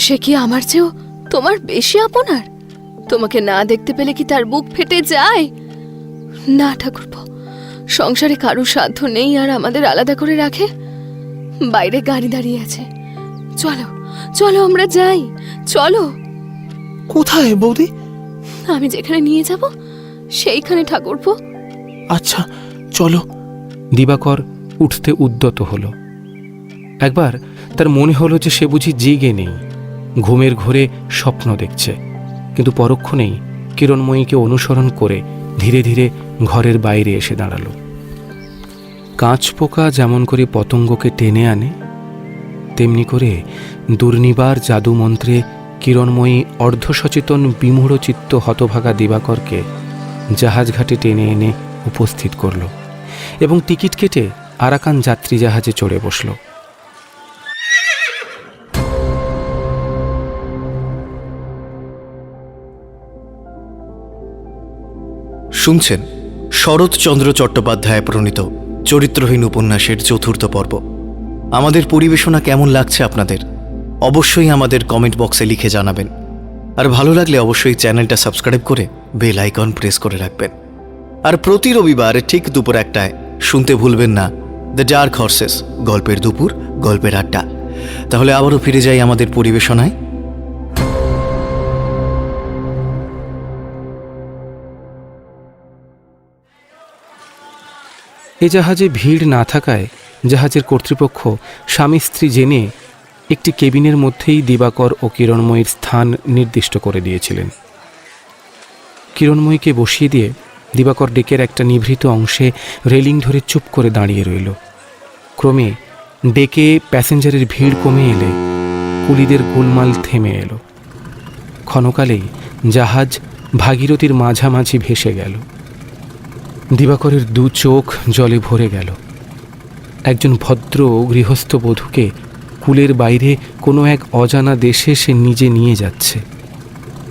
সে কি আমার চেয়েও তোমার বেশি আপনার? তোমাকে না দেখতে পেলে কি তার বুক ফেটে যায়? না ঠাকুরপো, সংসারে কারো সাধ্য নেই আর আমাদের আলাদা করে রাখে। বাইরে গাড়ি দাঁড়িয়ে আছে, চলো চলো আমরা যাই, চলো। কোথায় বৌদি? আমি যেখানে নিয়ে যাব সেইখানে ঠাকুরপো। আচ্ছা চলো। দিবাকর উঠতে উদ্যত হল। একবার তার মনে হলো যে সে বুঝি জেগে নেই, ঘুমের ঘোরে স্বপ্ন দেখছে। কিন্তু পরক্ষণেই কিরণময়ীকে অনুসরণ করে ধীরে ধীরে ঘরের বাইরে এসে দাঁড়ালো। কাঁচপোকা যেমন করে পতঙ্গকে টেনে আনে, তেমনি করে দুর্নিবার জাদুমন্ত্রে কিরণময়ী অর্ধসচেতন বিমূঢ়চিত্ত হতভাগা দিবাকরকে জাহাজঘাটে টেনে এনে উপস্থিত করল এবং টিকিট কেটে আরাকান যাত্রী জাহাজে চড়ে বসল। শুনছেন শরৎচন্দ্র চট্টোপাধ্যায় প্রণীত চরিত্রহীন উপন্যাসের চতুর্থ পর্ব। আমাদের পরিবেশনা কেমন লাগছে আপনাদের অবশ্যই আমাদের কমেন্ট বক্সে লিখে জানাবেন। আর ভালো লাগলে অবশ্যই চ্যানেলটা সাবস্ক্রাইব করে বেল আইকন প্রেস করে রাখবেন। আর প্রতি রবিবার ঠিক দুপুর 1টায় শুনতে ভুলবেন না দ্য ডার্ক হর্সেস, গল্পের দুপুর, গল্পের আড্ডা। তাহলে আবারও ফিরে যাই আমাদের পরিবেশনায়। এ জাহাজে ভিড় না থাকায় জাহাজের কর্তৃপক্ষ স্বামী স্ত্রী জেনে একটি কেবিনের মধ্যেই দিবাকর ও কিরণময়ীর স্থান নির্দিষ্ট করে দিয়েছিলেন। কিরণময়ীকে বসিয়ে দিয়ে দিবাকর ডেকের একটা নিভৃত অংশে রেলিং ধরে চুপ করে দাঁড়িয়ে রইল। ক্রমে ডেকে প্যাসেঞ্জারের ভিড় কমে এলে কুলিদের গোলমাল থেমে এলো। ক্ষণকালেই জাহাজ ভাগীরথীর মাঝামাঝি ভেসে গেল। দিবাকরের দু চোখ জলে ভরে গেল। একজন ভদ্র গৃহস্থ বধূকে কুলের বাইরে কোনো এক অজানা দেশে সে নিজে নিয়ে যাচ্ছে।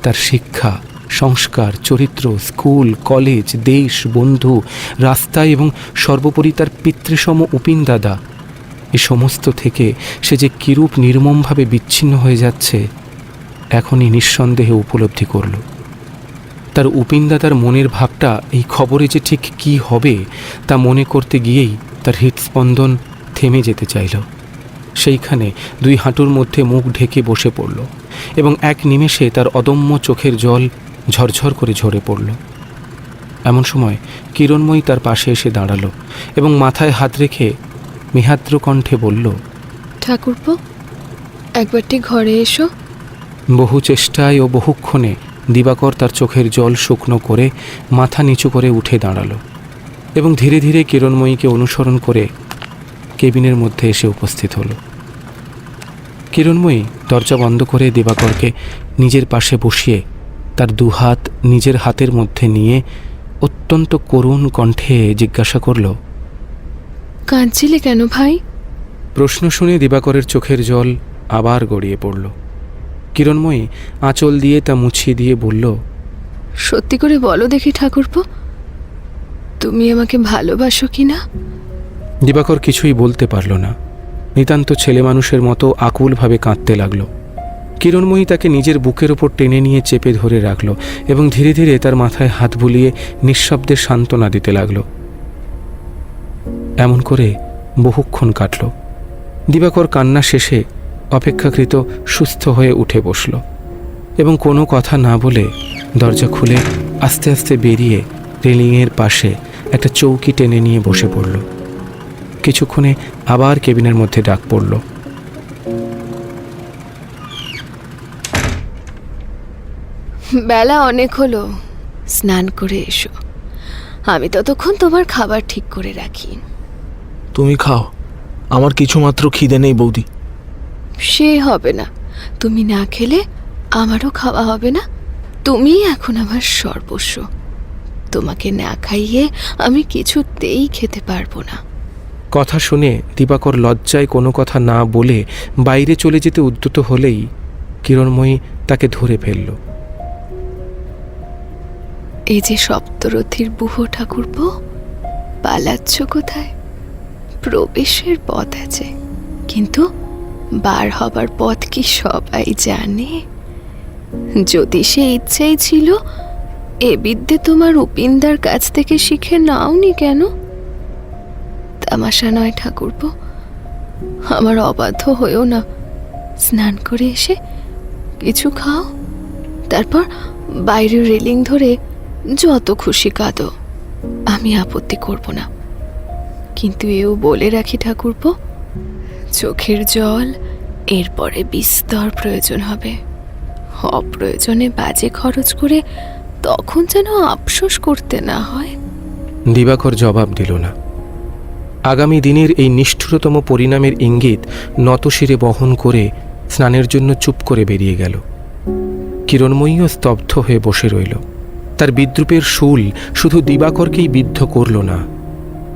তার শিক্ষা, সংস্কার, চরিত্র, স্কুল, কলেজ, দেশ, বন্ধু, রাস্তা এবং সর্বোপরি তার পিতৃসম উপিন দাদা, এ সমস্ত থেকে সে যে কিরূপ নির্মমভাবে বিচ্ছিন্ন হয়ে যাচ্ছে এখনই নিঃসন্দেহে উপলব্ধি করল। তার উপিনদাদার মনের ভাবটা এই খবরে যে ঠিক কী হবে তা মনে করতে গিয়েই তার হৃৎস্পন্দন থেমে যেতে চাইল। সেইখানে দুই হাঁটুর মধ্যে মুখ ঢেকে বসে পড়ল এবং এক নিমেষে তার অদম্য চোখের জল ঝরঝর করে ঝরে পড়ল। এমন সময় কিরণময়ী তার পাশে এসে দাঁড়ালো এবং মাথায় হাত রেখে মিহাদ্র কণ্ঠে বলল, ঠাকুরপো, একবারটি ঘরে এসো। বহু চেষ্টায় ও বহুক্ষণে দিবাকর তার চোখের জল শুকনো করে মাথা নিচু করে উঠে দাঁড়ালো এবং ধীরে ধীরে কিরণময়ীকে অনুসরণ করে কেবিনের মধ্যে এসে উপস্থিত হল। কিরণময়ী দরজা বন্ধ করে দিবাকরকে নিজের পাশে বসিয়ে তার দুহাত নিজের হাতের মধ্যে নিয়ে অত্যন্ত করুণ কণ্ঠে জিজ্ঞাসা করল, কাঁদছিলে কেন ভাই? প্রশ্ন শুনে দিবাকরের চোখের জল আবার গড়িয়ে পড়ল। কিরণময়ী আঁচল দিয়ে তা মুছিয়ে দিয়ে বলল, সত্যি করে বলো দেখি ঠাকুরপো, তুমি আমাকে ভালোবাসো কি না? দিবাকর কিছুই বলতে পারল না। নিতান্ত ছেলে মানুষের মতো আকুলভাবে কাঁদতে লাগল। কিরণময়ী তাকে নিজের বুকের ওপর টেনে নিয়ে চেপে ধরে রাখল এবং ধীরে ধীরে তার মাথায় হাত বুলিয়ে নিঃশব্দে সান্ত্বনা দিতে লাগল। এমন করে বহুক্ষণ কাটল। দিবাকর কান্না শেষে অপেক্ষাকৃত সুস্থ হয়ে উঠে বসল এবং কোনো কথা না বলে দরজা খুলে আস্তে আস্তে বেরিয়ে রেলিংয়ের পাশে একটা চৌকি টেনে নিয়ে বসে পড়ল। কিছুক্ষণে আবার কেবিনের মধ্যে ডাক পড়ল। বেলা অনেক হলো, স্নান করে এসো। আমি ততক্ষণ তোমার খাবার ঠিক করে রাখি। তুমি খাও, আমার কিছুমাত্র খিদে নেই বৌদি। সে হবে না, তুমি না খেলে আমারও খাওয়া হবে না। তুমি এখন আমার সর্বস্ব। তোমাকে না খাইয়ে আমি কিছুতেই খেতে পারবো না। কথা শুনে দিবাকর লজ্জায় কোনো কথা না বলে বাইরে চলে যেতে উদ্যত হলেই কিরণময়ী তাকে ধরে ফেলল। এই যে সপ্তরথীর বুহো ঠাকুরপো, পালাচ্ছ কোথায়? প্রবেশের পথ আছে, কিন্তু বার হবার পথ কি সবাই জানে? যদি সে ইচ্ছেই ছিল, এ বিদ্যে তোমার উপিনদার কাছ থেকে শিখে নাওনি কেন? তামাশা নয় ঠাকুরপো, আমার অবাধ্য হয়েও না। স্নান করে এসে কিছু খাও, তারপর বাইরের রেলিং ধরে যত খুশি কাঁদো, আমি আপত্তি করব না। কিন্তু এও বলে রাখি ঠাকুরপো, চোখের জল এরপরে বিস্তর প্রয়োজন হবে। অপ্রয়োজনে বাজে খরচ করে তখন যেন আফসোস করতে না হয়। দিবাকর জবাব দিল না। আগামী দিনের এই নিষ্ঠুরতম পরিণামের ইঙ্গিত নতশিরে বহন করে স্নানের জন্য চুপ করে বেরিয়ে গেল। কিরণময়ীও স্তব্ধ হয়ে বসে রইল। তার বিদ্রূপের শুল শুধু দিবাকরকেই বিদ্ধ করল না,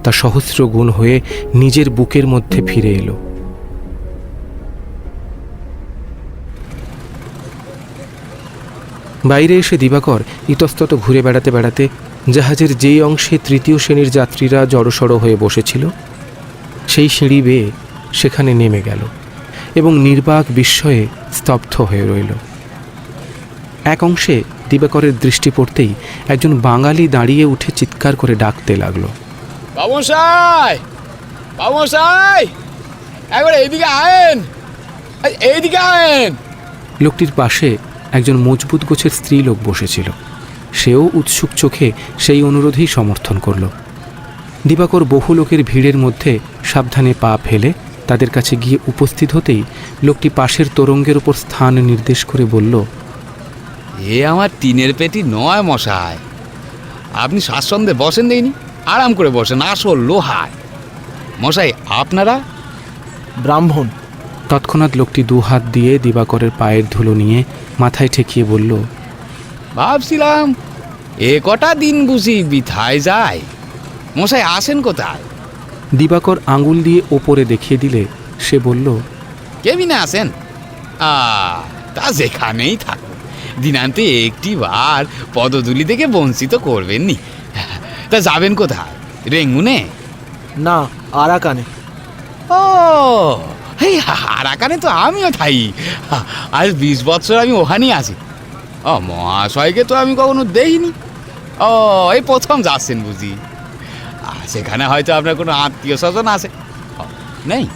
তা সহস্র গুণ হয়ে নিজের বুকের মধ্যে ফিরে এলো। বাইরে এসে দিবাকর ইতস্তত ঘুরে বেড়াতে বেড়াতে জাহাজের যেই অংশে তৃতীয় শ্রেণীর যাত্রীরা জড়সড় হয়ে বসেছিল সেই সিঁড়ি বেয়ে সেখানে নেমে গেল এবং নির্বাক বিস্ময়ে স্তব্ধ হয়ে রইল। এক অংশে দিবাকরের দৃষ্টি পড়তেই একজন বাঙালি দাঁড়িয়ে উঠে চিৎকার করে ডাকতে লাগলো, বাবুমশাই, বাবুমশাই, একবার এইদিকে আয়েন, এইদিকে আয়েন। লোকটির পাশে একজন মজবুত গোছের স্ত্রী লোক বসেছিল। সেও উৎসুক চোখে সেই অনুরোধেই সমর্থন করল। দিবাকর বহু লোকের ভিড়ের মধ্যে সাবধানে পা ফেলে তাদের কাছে গিয়ে উপস্থিত হতেই লোকটি পাশের তোরঙ্গের ওপর স্থান নির্দেশ করে বলল, এ আমার টিনের পেটি নয় মশাই, আপনি স্বাচ্ছন্দ্যে বসেন দেয়নি, আরাম করে বসেন, আসল লোহায়। মশাই আপনারা? ব্রাহ্মণ। তৎক্ষণাৎ লোকটি দুহাত দিয়ে দিবাকরের পায়ের ধুলো নিয়ে মাথায় ঠেকিয়ে বলল, ভাবছিলাম এ কটা দিন বুঝি বিথায় যায়। মশাই আসেন কোথায়? দিবাকর আঙুল দিয়ে ওপরে দেখিয়ে দিলে সে বলল, কেবিনে আসেন। তা যেখানেই থাকুন, দিনান্তে একটি বার পদধূলি থেকে বঞ্চিত করবেননি। তা যাবেন কোথায়? রেঙ্গুনে? না, আরাকানে। ও এই আরাকানে তো আমিও থাই। আজ 20 বছর আমি ওখানেই আছি। ও মহাশয়কে তো আমি কখনো দেখিনি। ও এই প্রথম যাচ্ছেন বুঝি? সেখানে হয়তো আপনার কোনো আত্মীয় স্বজন আছে? নেই?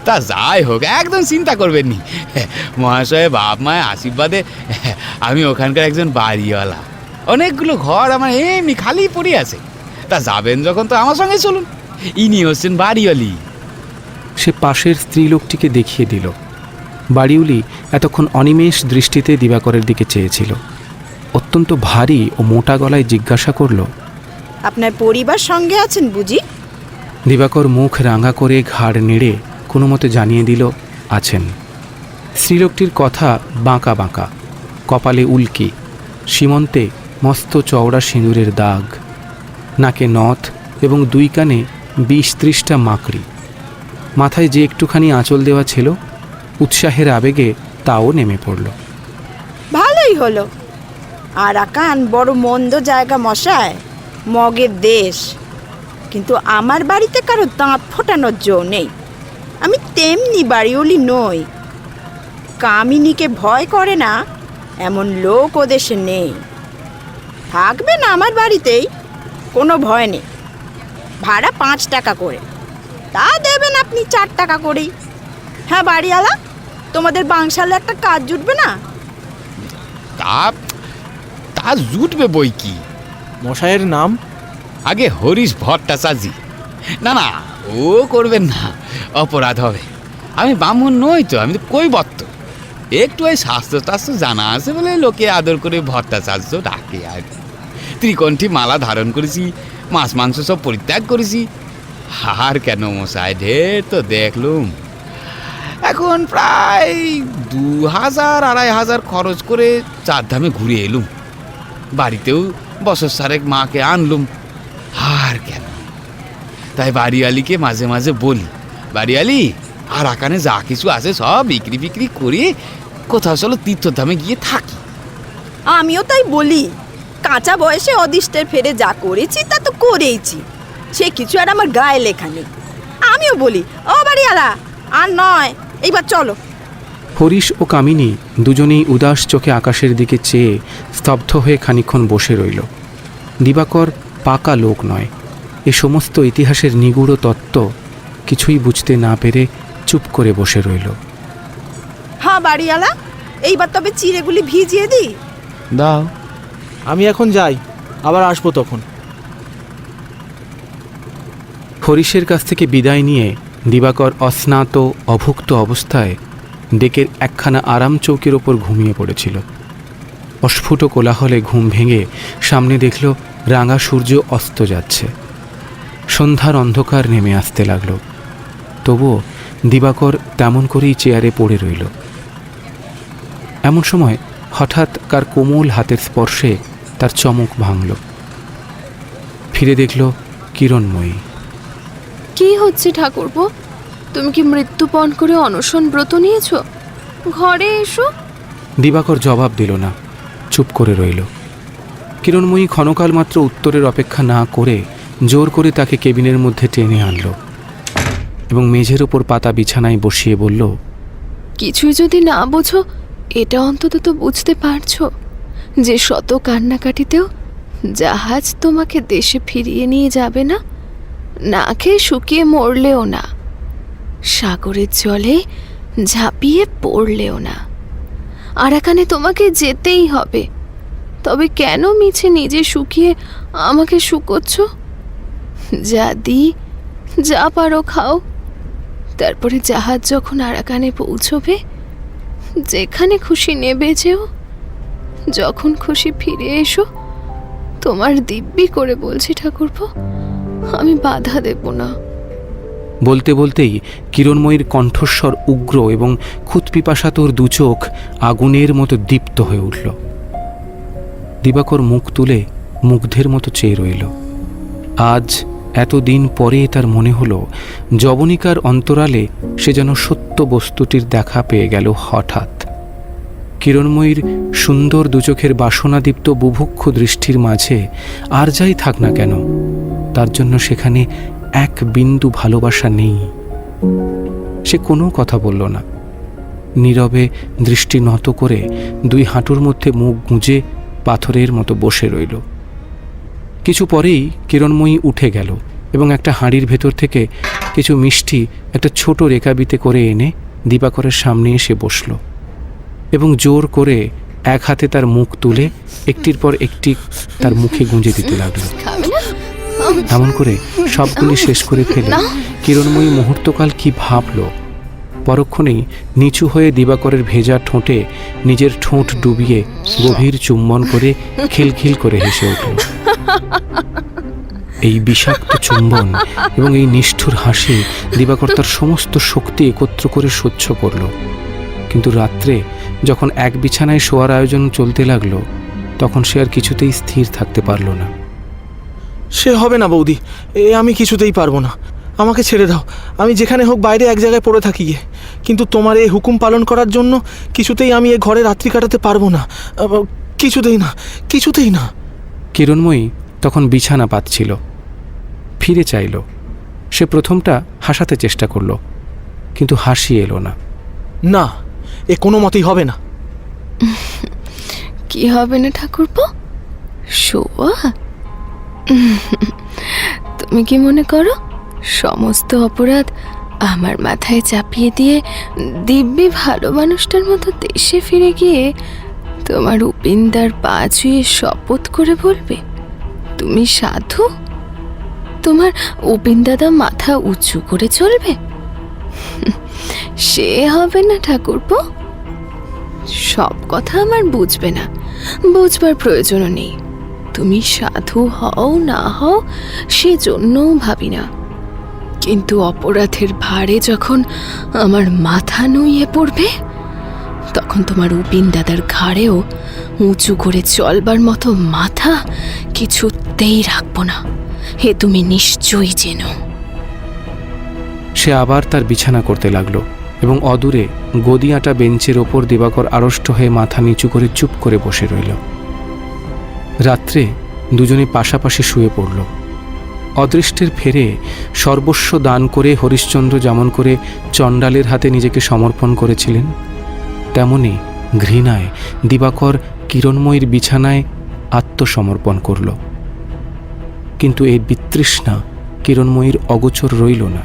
তা যাই হোক, একদম চিন্তা করবেন নি। মহাশয় বাপ মায়ের আশীর্বাদে আমি ওখানকার একজন বাড়িওয়ালা। অনেকগুলো ঘর আমার এমনি খালি পড়ে আছে। তা যাবেন যখন তো আমার সঙ্গে চলুন, ইনি হচ্ছেন বাড়িওয়ালি। সে পাশের স্ত্রীলোকটিকে দেখিয়ে দিল। বাড়িওয়ালি এতক্ষণ অনিমেষ দৃষ্টিতে দিবাকরের দিকে চেয়েছিল। অত্যন্ত ভারী ও মোটা গলায় জিজ্ঞাসা করল, আপনার পরিবার সঙ্গে আছেন বুঝি? দিবাকর মুখ রাঙা করে ঘাড় নেড়ে কোনো মতে জানিয়ে দিল, আছেন। স্ত্রীলোকটির কথা বাঁকা বাঁকা, কপালে উল্কি, সীমন্তে মস্ত চওড়া সিঁদুরের দাগ, নাকে নথ এবং 2 কানে 20-30টা মাকড়ি। মাথায় যে একটুখানি আঁচল দেওয়া ছিল, উৎসাহের আবেগে তাও নেমে পড়ল। ভালোই হলো। আরাকান বড় মন্দ জায়গা মশাই, মগের দেশ। কিন্তু আমার বাড়িতে কারো দাঁত ফোটানোর জো নেই। আমি তেমনি বাড়িওলি নই। কামিনীকে ভয় করে না এমন লোক ও দেশে নেই। থাকবেন আমার বাড়িতেই, কোনো ভয় নেই। ভাড়া 5 টাকা করে, তা দেবেন আপনি 4 টাকা করেই। হ্যাঁ বাড়িওয়ালা, তোমাদের বাংশালে একটা কাজ জুটবে না? তা তা জুটবে বই কি। মশাইয়ের নাম? আগে হরিশ ভট্টাচার্য। না না, ও করবেন না, অপরাধ হবে। আমি ব্রাহ্মণ নই তো, আমি তো কৈবর্ত। একটু ওই শাস্ত্র টাস্ত্র জানা আছে বলে লোকে আদর করে ভট্টাচার্য ডাকে আর কি। ত্রিকণ্ঠী মালা ধারণ করেছি, মাছ মাংস সব পরিত্যাগ করেছি। আর কেন মশাই, ঢের তো দেখলুম। এখন প্রায় 2000-2500 খরচ করে 4 ধামে ঘুরে এলুম। বাড়িতেও বছর 4 মাকে আনলুম। আর কেন, তাই বাড়িয়ালিকে মাঝে মাঝে বলি, বাড়িয়ালি আর আকানে যা কিছু আছে সব বিক্রি বিক্রি করে কোথাও চলো তীর্থধামে গিয়ে থাকি। আমিও তাই বলি, কাঁচা বয়সে অদিষ্টের ফেরে যা করেছি তা তো করেইছি, সে কিছু আর আমার গায়ে লেখা নেই। আমিও বলি, ও বাড়িওয়ালা আর নয়, এইবার চলো। হরিশ ও কামিনী দুজনেই উদাস চোখে আকাশের দিকে চেয়ে স্তব্ধ হয়ে খানিকক্ষণ বসে রইল। দিবাকর পাকা লোক নয়, এ সমস্ত ইতিহাসের নিগূঢ় তত্ত্ব কিছুই বুঝতে না পেরে চুপ করে বসে রইল। হ্যাঁ বাড়িওয়ালা, এইবার তবে চিড়েগুলি ভিজিয়ে দিই। দাও। আমি এখন যাই, আবার আসবো তখন। হরিশের কাছ থেকে বিদায় নিয়ে দিবাকর অস্নাত অভুক্ত অবস্থায় ডেকের একখানা আরাম চৌকির ওপর ঘুমিয়ে পড়েছিল। অস্ফুট কোলাহলে ঘুম ভেঙে সামনে দেখল রাঙা সূর্য অস্ত যাচ্ছে। সন্ধ্যার অন্ধকার নেমে আসতে লাগল। তবুও দিবাকর তেমন করেই চেয়ারে পড়ে রইল। এমন সময় হঠাৎ কার কোমল হাতের স্পর্শে তার চমক ভাঙল। ফিরে দেখল কিরণময়ী। কি হচ্ছে ঠাকুরপো? তুমি কি মৃত্যুপণ করে অনশন ব্রত নিয়েছ? ঘরে এসো। দিবাকর জবাব দিল না, চুপ করে রইল। কিরণময়ী ক্ষণকাল মাত্র উত্তরের অপেক্ষা না করে জোর করে তাকে কেবিনের মধ্যে টেনে আনল এবং মেঝের ওপর পাতা বিছানায় বসিয়ে বলল, কিছুই যদি না বোঝো, এটা অন্তত তো বুঝতে পারছো যে শত কান্নাকাটিতেও জাহাজ তোমাকে দেশে ফিরিয়ে নিয়ে যাবে না, না খেয়ে শুকিয়ে মরলেও না, সাগরের জলে ঝাঁপিয়ে পড়লেও না। আরাকানে তোমাকে যেতেই হবে। তবে কেন মিছে নিজে শুকিয়ে আমাকে শুকোচ্ছ? যা দিই, যা পারো খাও। তারপরে জাহাজ যখন আরাকানে পৌঁছবে, যেখানে খুশি নেবে যেও, যখন খুশি ফিরে এসো। তোমার দিব্যি করে বলছি ঠাকুরপো, আমি বাধা দেব না। বলতে বলতেই কিরণময়ীর কণ্ঠস্বর উগ্র এবং ক্ষুৎপিপাসাতুর দুচোখ আগুনের মতো দীপ্ত হয়ে উঠল। দিবাকর মুখ তুলে মুগ্ধের মতো চেয়ে রইল। আজ এতদিন পরে তার মনে হলো যবনিকার অন্তরালে সে যেন সত্য বস্তুটির দেখা পেয়ে গেল হঠাৎ। কিরণময়ীর সুন্দর দুচোখের বাসনাদীপ্ত বুভুক্ষ দৃষ্টির মাঝে আর যাই থাক না কেন, তার জন্য সেখানে এক বিন্দু ভালোবাসা নেই। সে কোনো কথা বলল না, নীরবে দৃষ্টি নত করে 2 হাঁটুর মধ্যে মুখ গুঁজে পাথরের মতো বসে রইল। কিছু পরেই কিরণময়ী উঠে গেল এবং একটা হাঁড়ির ভেতর থেকে কিছু মিষ্টি একটা ছোট রেকাবিতে করে এনে দিবাকরের সামনে এসে বসল এবং জোর করে এক হাতে তার মুখ তুলে একটির পর একটি তার মুখে গুঁজে দিতে লাগলো। খাবে না? এমন করে সবগুলি শেষ করে ফেলে কিরণময়ী মুহূর্তকাল কি ভাবল। পরক্ষণেই নিচু হয়ে দিবাকরের ভেজা ঠোঁটে নিজের ঠোঁট ডুবিয়ে গভীর চুম্বন করে খিলখিল করে হেসে উঠল। এই বিষাক্ত চুম্বন এবং এই নিষ্ঠুর হাসি দিবাকর তার সমস্ত শক্তি একত্র করে সহ্য করল। কিন্তু রাত্রে যখন এক বিছানায় শোয়ার আয়োজন চলতে লাগলো, তখন সে আর কিছুতেই স্থির থাকতে পারল না। সে হবে না বৌদি, আমি কিছুতেই পারবো না। আমাকে ছেড়ে দাও, আমি যেখানে হোক বাইরে এক জায়গায় পড়ে থাকি গিয়ে। কিন্তু তোমার এই হুকুম পালন করার জন্য কিছুতেই আমি এ ঘরে রাত্রি কাটাতে পারবো না, কিছুতেই না, কিছুতেই না। কিরণময়ী তখন বিছানা পাতছিল, ফিরে চাইল। সে প্রথমটা হাসাতে চেষ্টা করল, কিন্তু হাসি এলো না। না, এ কোনো মতেই হবে না। কি হবে না ঠাকুরপো? শোয়া? তুমি কি মনে করো সমস্ত অপরাধ আমার মাথায় চাপিয়ে দিয়ে দিব্যি ভালো মানুষটার মতো দেশে ফিরে গিয়ে তোমার উপিন্দার পা ছুঁয়ে শপথ করে বলবে তুমি সাধু? তোমার উপিন্দাদা মাথা উঁচু করে চলবে? সে হবে না ঠাকুরপো। সব কথা আমার বুঝবে না, বুঝবার প্রয়োজনও নেই। তুমি সাধু হও না হও সেজন্যও ভাবি না, কিন্তু অপরাধের ভারে যখন আমার মাথা নুইয়ে পড়বে তখন তোমার উপিন দাদার ঘাড়েও উঁচু করে চলবার মতো মাথা কিছুতেই রাখবো না, হে তুমি নিশ্চয়ই জেনো। সে আবার তার বিছানা করতে লাগলো এবং অদূরে গদিয়াটা বেঞ্চের ওপর দিবাকর আড়ষ্ট হয়ে মাথা নিচু করে চুপ করে বসে রইল। রাত্রে দুজনে পাশাপাশি শুয়ে পড়ল। অদৃষ্টের ফেরে সর্বস্ব দান করে হরিশ্চন্দ্র যেমন করে চণ্ডালের হাতে নিজেকে সমর্পণ করেছিলেন, তেমনি ঘৃণায় দিবাকর কিরণময়ীর বিছানায় আত্মসমর্পণ করল। কিন্তু এই বিতৃষ্ণা কিরণময়ীর অগোচর রইল না।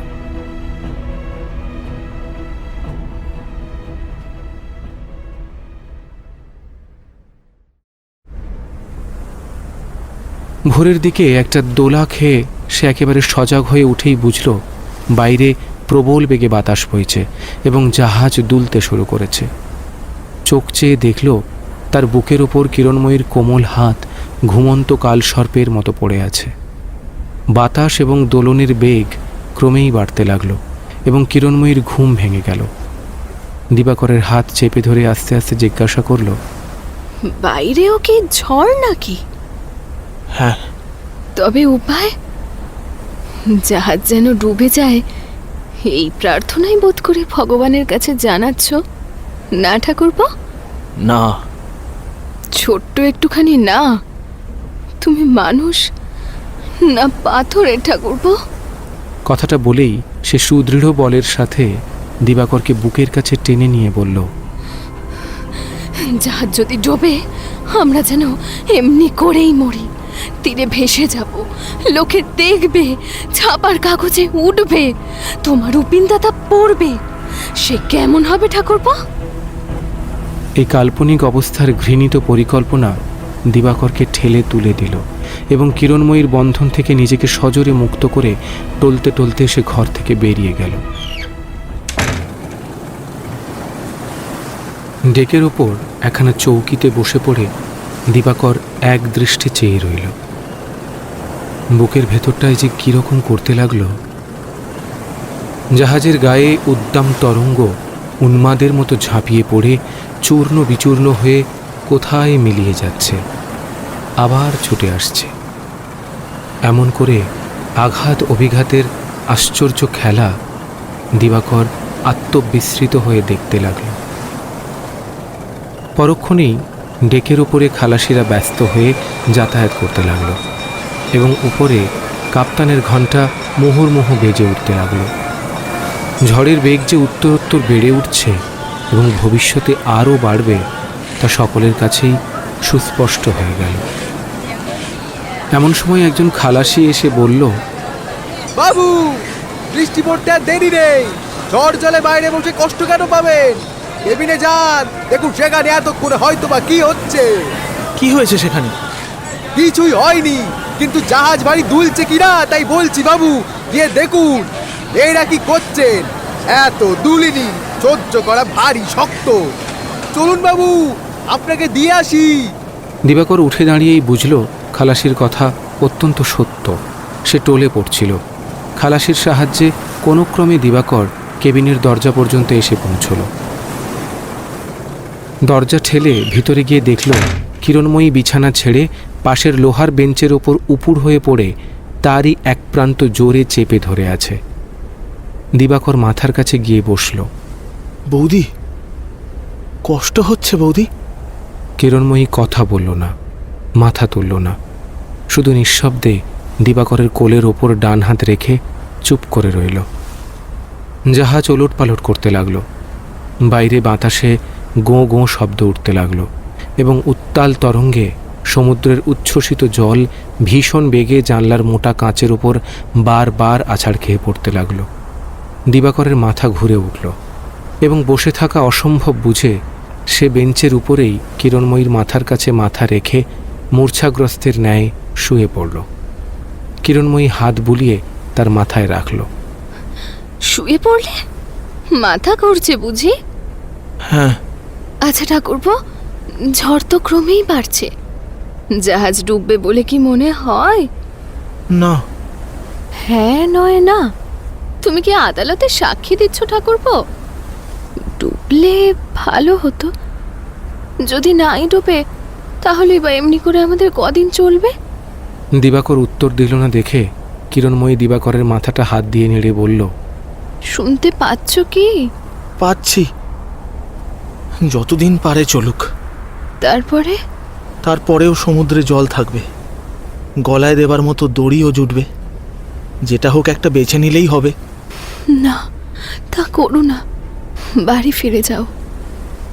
ভোরের দিকে একটা দোলা খেয়ে সে একেবারে সজাগ হয়ে উঠেই বুঝল বাইরে প্রবল বেগে বাতাস বইছে এবং জাহাজ দুলতে শুরু করেছে। চোখ চেয়ে দেখল তার বুকের ওপর কিরণময়ীর কোমল হাত ঘুমন্ত কালসর্পের মতো পড়ে আছে। বাতাস এবং দোলনের বেগ ক্রমেই বাড়তে লাগলো এবং কিরণময়ীর ঘুম ভেঙে গেল। দিবাকরের হাত চেপে ধরে আস্তে আস্তে জিজ্ঞাসা করল, বাইরেও কি ঝড় নাকি? হ্যাঁ। তবে উপায়? জাহাজ যেন ডুবে যায় এই প্রার্থনাই বোধ করে ভগবানের কাছে জানাচ্ছ না ঠাকুরপো? না। ছোট্ট একটুখানি না? তুমি মানুষ না পাথরের ঠাকুরপো? কথাটা বলেই সে সুদৃঢ় বলের সাথে দিবাকরকে বুকের কাছে টেনে নিয়ে বলল, জাহাজ যদি ডোবে আমরা যেন এমনি করেই মরি, তীরে ভেসে যাব, লোকে দেখবে, ছাপার কাগজে উঠবে, তোমার উপিন্দাতা পড়বে, সে কেমন হবে ঠাকুরপো? এই কাল্পনিক অবস্থার ঘৃণিত পরিকল্পনা দিবাকরকে ঠেলে তুলে দিল এবং কিরণময়ীর বন্ধন থেকে নিজেকে সজোরে মুক্ত করে টলতে টলতে সে ঘর থেকে বেরিয়ে গেল। ডেকের ওপর একখানা চৌকিতে বসে পড়ে দিবাকর এক দৃষ্টে চেয়ে রইল। বুকের ভেতরটায় যে কিরকম করতে লাগলো। জাহাজের গায়ে উদ্দাম তরঙ্গ উন্মাদের মতো ঝাঁপিয়ে পড়ে চূর্ণ বিচূর্ণ হয়ে কোথায় মিলিয়ে যাচ্ছে, আবার ছুটে আসছে। এমন করে আঘাত অভিঘাতের আশ্চর্য খেলা দিবাকর আত্মবিস্মৃত হয়ে দেখতে লাগল। পরক্ষণেই ডেকের উপরে খালাসিরা ব্যস্ত হয়ে যাতায়াত করতে লাগলো এবং উপরে কাপ্তানের ঘণ্টা মুহুর্মুহু বেজে উঠতে লাগলো। ঝড়ের বেগ যে উত্তরোত্তর বেড়ে উঠছে এবং ভবিষ্যতে আরও বাড়বে তা সকলের কাছেই সুস্পষ্ট হয়ে গেল। এমন সময় একজন খালাসি এসে বলল, বাবু, বৃষ্টি পড়তে আর দেরি নেই, ঝড় জলে বাইরে বসে কষ্ট কেন পাবেন? কেবিনে যান, দেখুন সেখানে এতক্ষণে হয়তো বা কি হচ্ছে। কি হয়েছে সেখানে? কিছুই হয়নি, কিন্তু জাহাজ ভারী দুলছে কিনা তাই বলছি বাবু, গিয়ে দেখুন এরা কি করছেন। এত দুলিনি, সহ্য করা ভারী শক্ত। চলুন বাবু, আপনাকে দিয়ে আসি। দিবাকর উঠে দাঁড়িয়েই বুঝল খালাসির কথা অত্যন্ত সত্য। সে টলে পড়ছিল। খালাসির সাহায্যে কোনো ক্রমে দিবাকর কেবিনের দরজা পর্যন্ত এসে পৌঁছল। দরজা ঠেলে ভিতরে গিয়ে দেখল কিরণময়ী বিছানা ছেড়ে পাশের লোহার বেঞ্চের ওপর উপুড় হয়ে পড়ে তারই এক প্রান্ত জোরে চেপে ধরে আছে। দিবাকর মাথার কাছে গিয়ে বসল। বৌদি, কষ্ট হচ্ছে বৌদি? কিরণময়ী কথা বলল না, মাথা তুলল না, শুধু নিঃশব্দে দিবাকরের কোলের ওপর ডান হাত রেখে চুপ করে রইল। জাহাজ ওলট পালট করতে লাগল। বাইরে বাতাসে গোঁ গোঁ শব্দ উঠতে লাগলো এবং উত্তাল তরঙ্গে সমুদ্রের উচ্ছ্বসিত জল ভীষণ বেগে জানলার মোটা কাঁচের ওপর বারবার আছাড় খেয়ে পড়তে লাগলো। দিবাকরের মাথা ঘুরে উঠল এবং বসে থাকা অসম্ভব বুঝে সে বেঞ্চের উপরেই কিরণময়ীর মাথার কাছে মাথা রেখে মূর্ছাগ্রস্তের ন্যায় শুয়ে পড়ল। কিরণময়ী হাত বুলিয়ে তার মাথায় রাখল। শুয়ে পড়লে? মাথা ঘুরছে বুঝি? হ্যাঁ। আচ্ছা ঠাকুরপো, ঝড় তো ক্রমেই বাড়ছে। জাহাজ ডুববে বলে কি মনে হয়? না। হ্যাঁ নয় না। তুমি কি আদালতে সাক্ষী দিচ্ছ ঠাকুরপো? ডুবলে ভালো হতো। যদি নাই ডুবে তাহলে বা এমনি করে আমাদের কদিন চলবে? দিবাকর উত্তর দিল না দেখে কিরণময়ী দিবাকরের মাথাটা হাত দিয়ে নেড়ে বলল, শুনতে পাচ্ছ কি? পাচ্ছি। যতদিন পারে চলুক। তারপরে? তারপরেও সমুদ্রে জল থাকবে, গলায় দেবার মতো দড়িও জুটবে। যেটা হোক একটা বেছে নিলেই হবে। না, তা করো না। বাড়ি ফিরে যাও।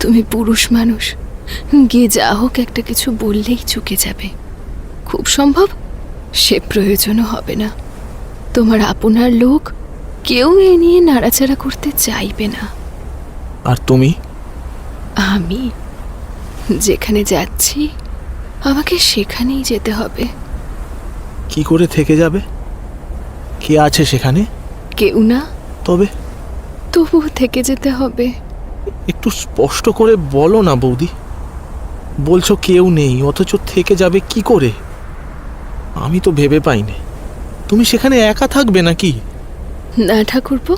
তুমি পুরুষ মানুষ, গিয়ে যা হোক একটা কিছু বললেই চুকে যাবে। খুব সম্ভব সে প্রয়োজনও হবে না। তোমার আপনার লোক কেউ এ নিয়ে নাড়াচাড়া করতে চাইবে না। আর তুমি? আমি যেখানে যাচ্ছি আমাকে সেখানেই যেতে হবে। কি করে থেকে যাবে? কে আছে সেখানে? কেউ না, তবে তবুও থেকে যেতে হবে। একটু স্পষ্ট করে বলো না বৌদি। বলছো কেউ নেই, অথচ থেকে যাবে কি করে? আমি তো ভেবে পাইনি। তুমি সেখানে একা থাকবে নাকি? না ঠাকুরপো,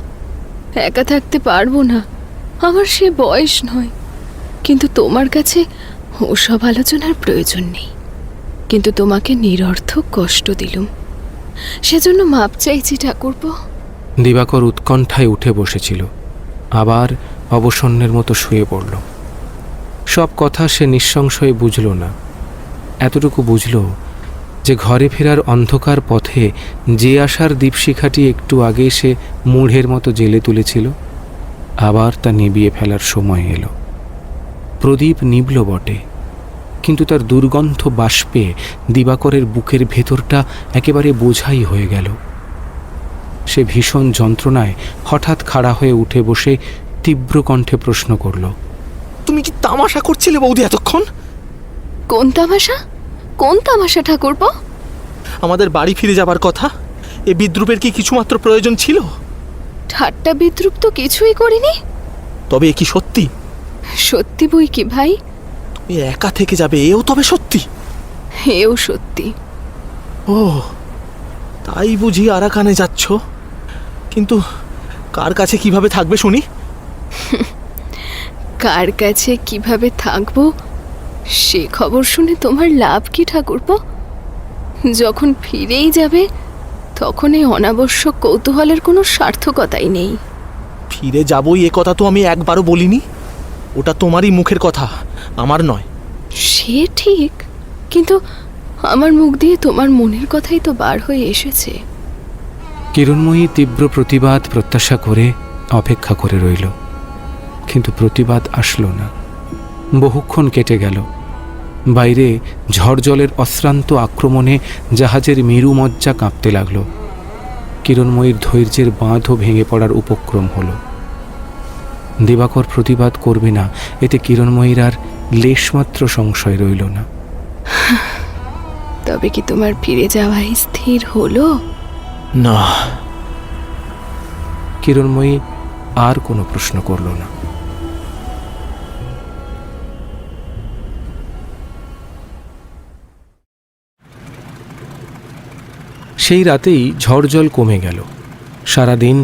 একা থাকতে পারবো না। আমার সে বয়স নয়। কিন্তু তোমার কাছে ওসব আলোচনার প্রয়োজন নেই। কিন্তু তোমাকে নিরর্থক কষ্ট দিলুম, সেজন্য মাপ চাইছি ঠাকুরপো। দিবাকর উৎকণ্ঠায় উঠে বসেছিল, আবার অবসন্নের মতো শুয়ে পড়ল। সব কথা সে নিঃসংশয়ে বুঝল না। এতটুকু বুঝল যে ঘরে ফেরার অন্ধকার পথে যে আশার দীপশিখাটি একটু আগে সে মূঢ়ের মতো জেলে তুলেছিল, আবার তা নিভিয়ে ফেলার সময় এলো। প্রদীপ নিভল বটে, কিন্তু তার দুর্গন্ধ বাষ্পে দিবাকরের বুকের ভেতরটা একেবারে বোঝাই হয়ে গেল। সে ভীষণ যন্ত্রণায় হঠাৎ খাড়া হয়ে উঠে বসে তীব্র কণ্ঠে প্রশ্ন করল, তুমি কি তামাশা করছিলে বৌদি এতক্ষণ? কোন তামাশা? কোন তামাশা ঠাকুরপো? আমাদের বাড়ি ফিরে যাবার কথা। এ বিদ্রুপের কি কিছুমাত্র প্রয়োজন ছিল? ঠাট্টা বিদ্রুপ তো কিছুই করিনি। তবে এ কি সত্যি? সত্যি বই কি ভাই। তুমি একা থেকে যাবে, এও তবে সত্যি? এও সত্যি। ও, তাই বুঝি আরাকানে যাচ্ছ? কিন্তু কার কাছে কিভাবে থাকবে শুনি? কার কাছে কিভাবে থাকবো সে খবর শুনে তোমার লাভ কি ঠাকুরপো? যখন ফিরেই যাবে তখন এই অনাবশ্যক কৌতূহলের কোনো সার্থকতাই নেই। ফিরে যাবই এ কথা তো আমি একবারও বলিনি। ওটা তোমারই মুখের কথা, আমার নয়। সে ঠিক, কিন্তু আমার মুখ দিয়ে তোমার মনের কথাই তো বার হয়ে এসেছে। কিরণময়ী তীব্র প্রতিবাদ প্রত্যাশা করে অপেক্ষা করে রইল, কিন্তু প্রতিবাদ আসলো না। বহুক্ষণ কেটে গেল। বাইরে ঝড় জলের অশ্রান্ত আক্রমণে জাহাজের মেরু মজ্জা কাঁপতে লাগল। কিরণময়ীর ধৈর্যের বাঁধও ভেঙে পড়ার উপক্রম হল। দিবাকর প্রতিবাদ করবে না, এতে কিরণময়ীর আর লেশমাত্র সংশয় রইল না। তবে কি তোমার ফিরে যাওয়াই স্থির হলো? না। কিরণময়ী আর কোনো প্রশ্ন করল না। সেই রাতেই ঝড় জল কমে গেল। সারাদিন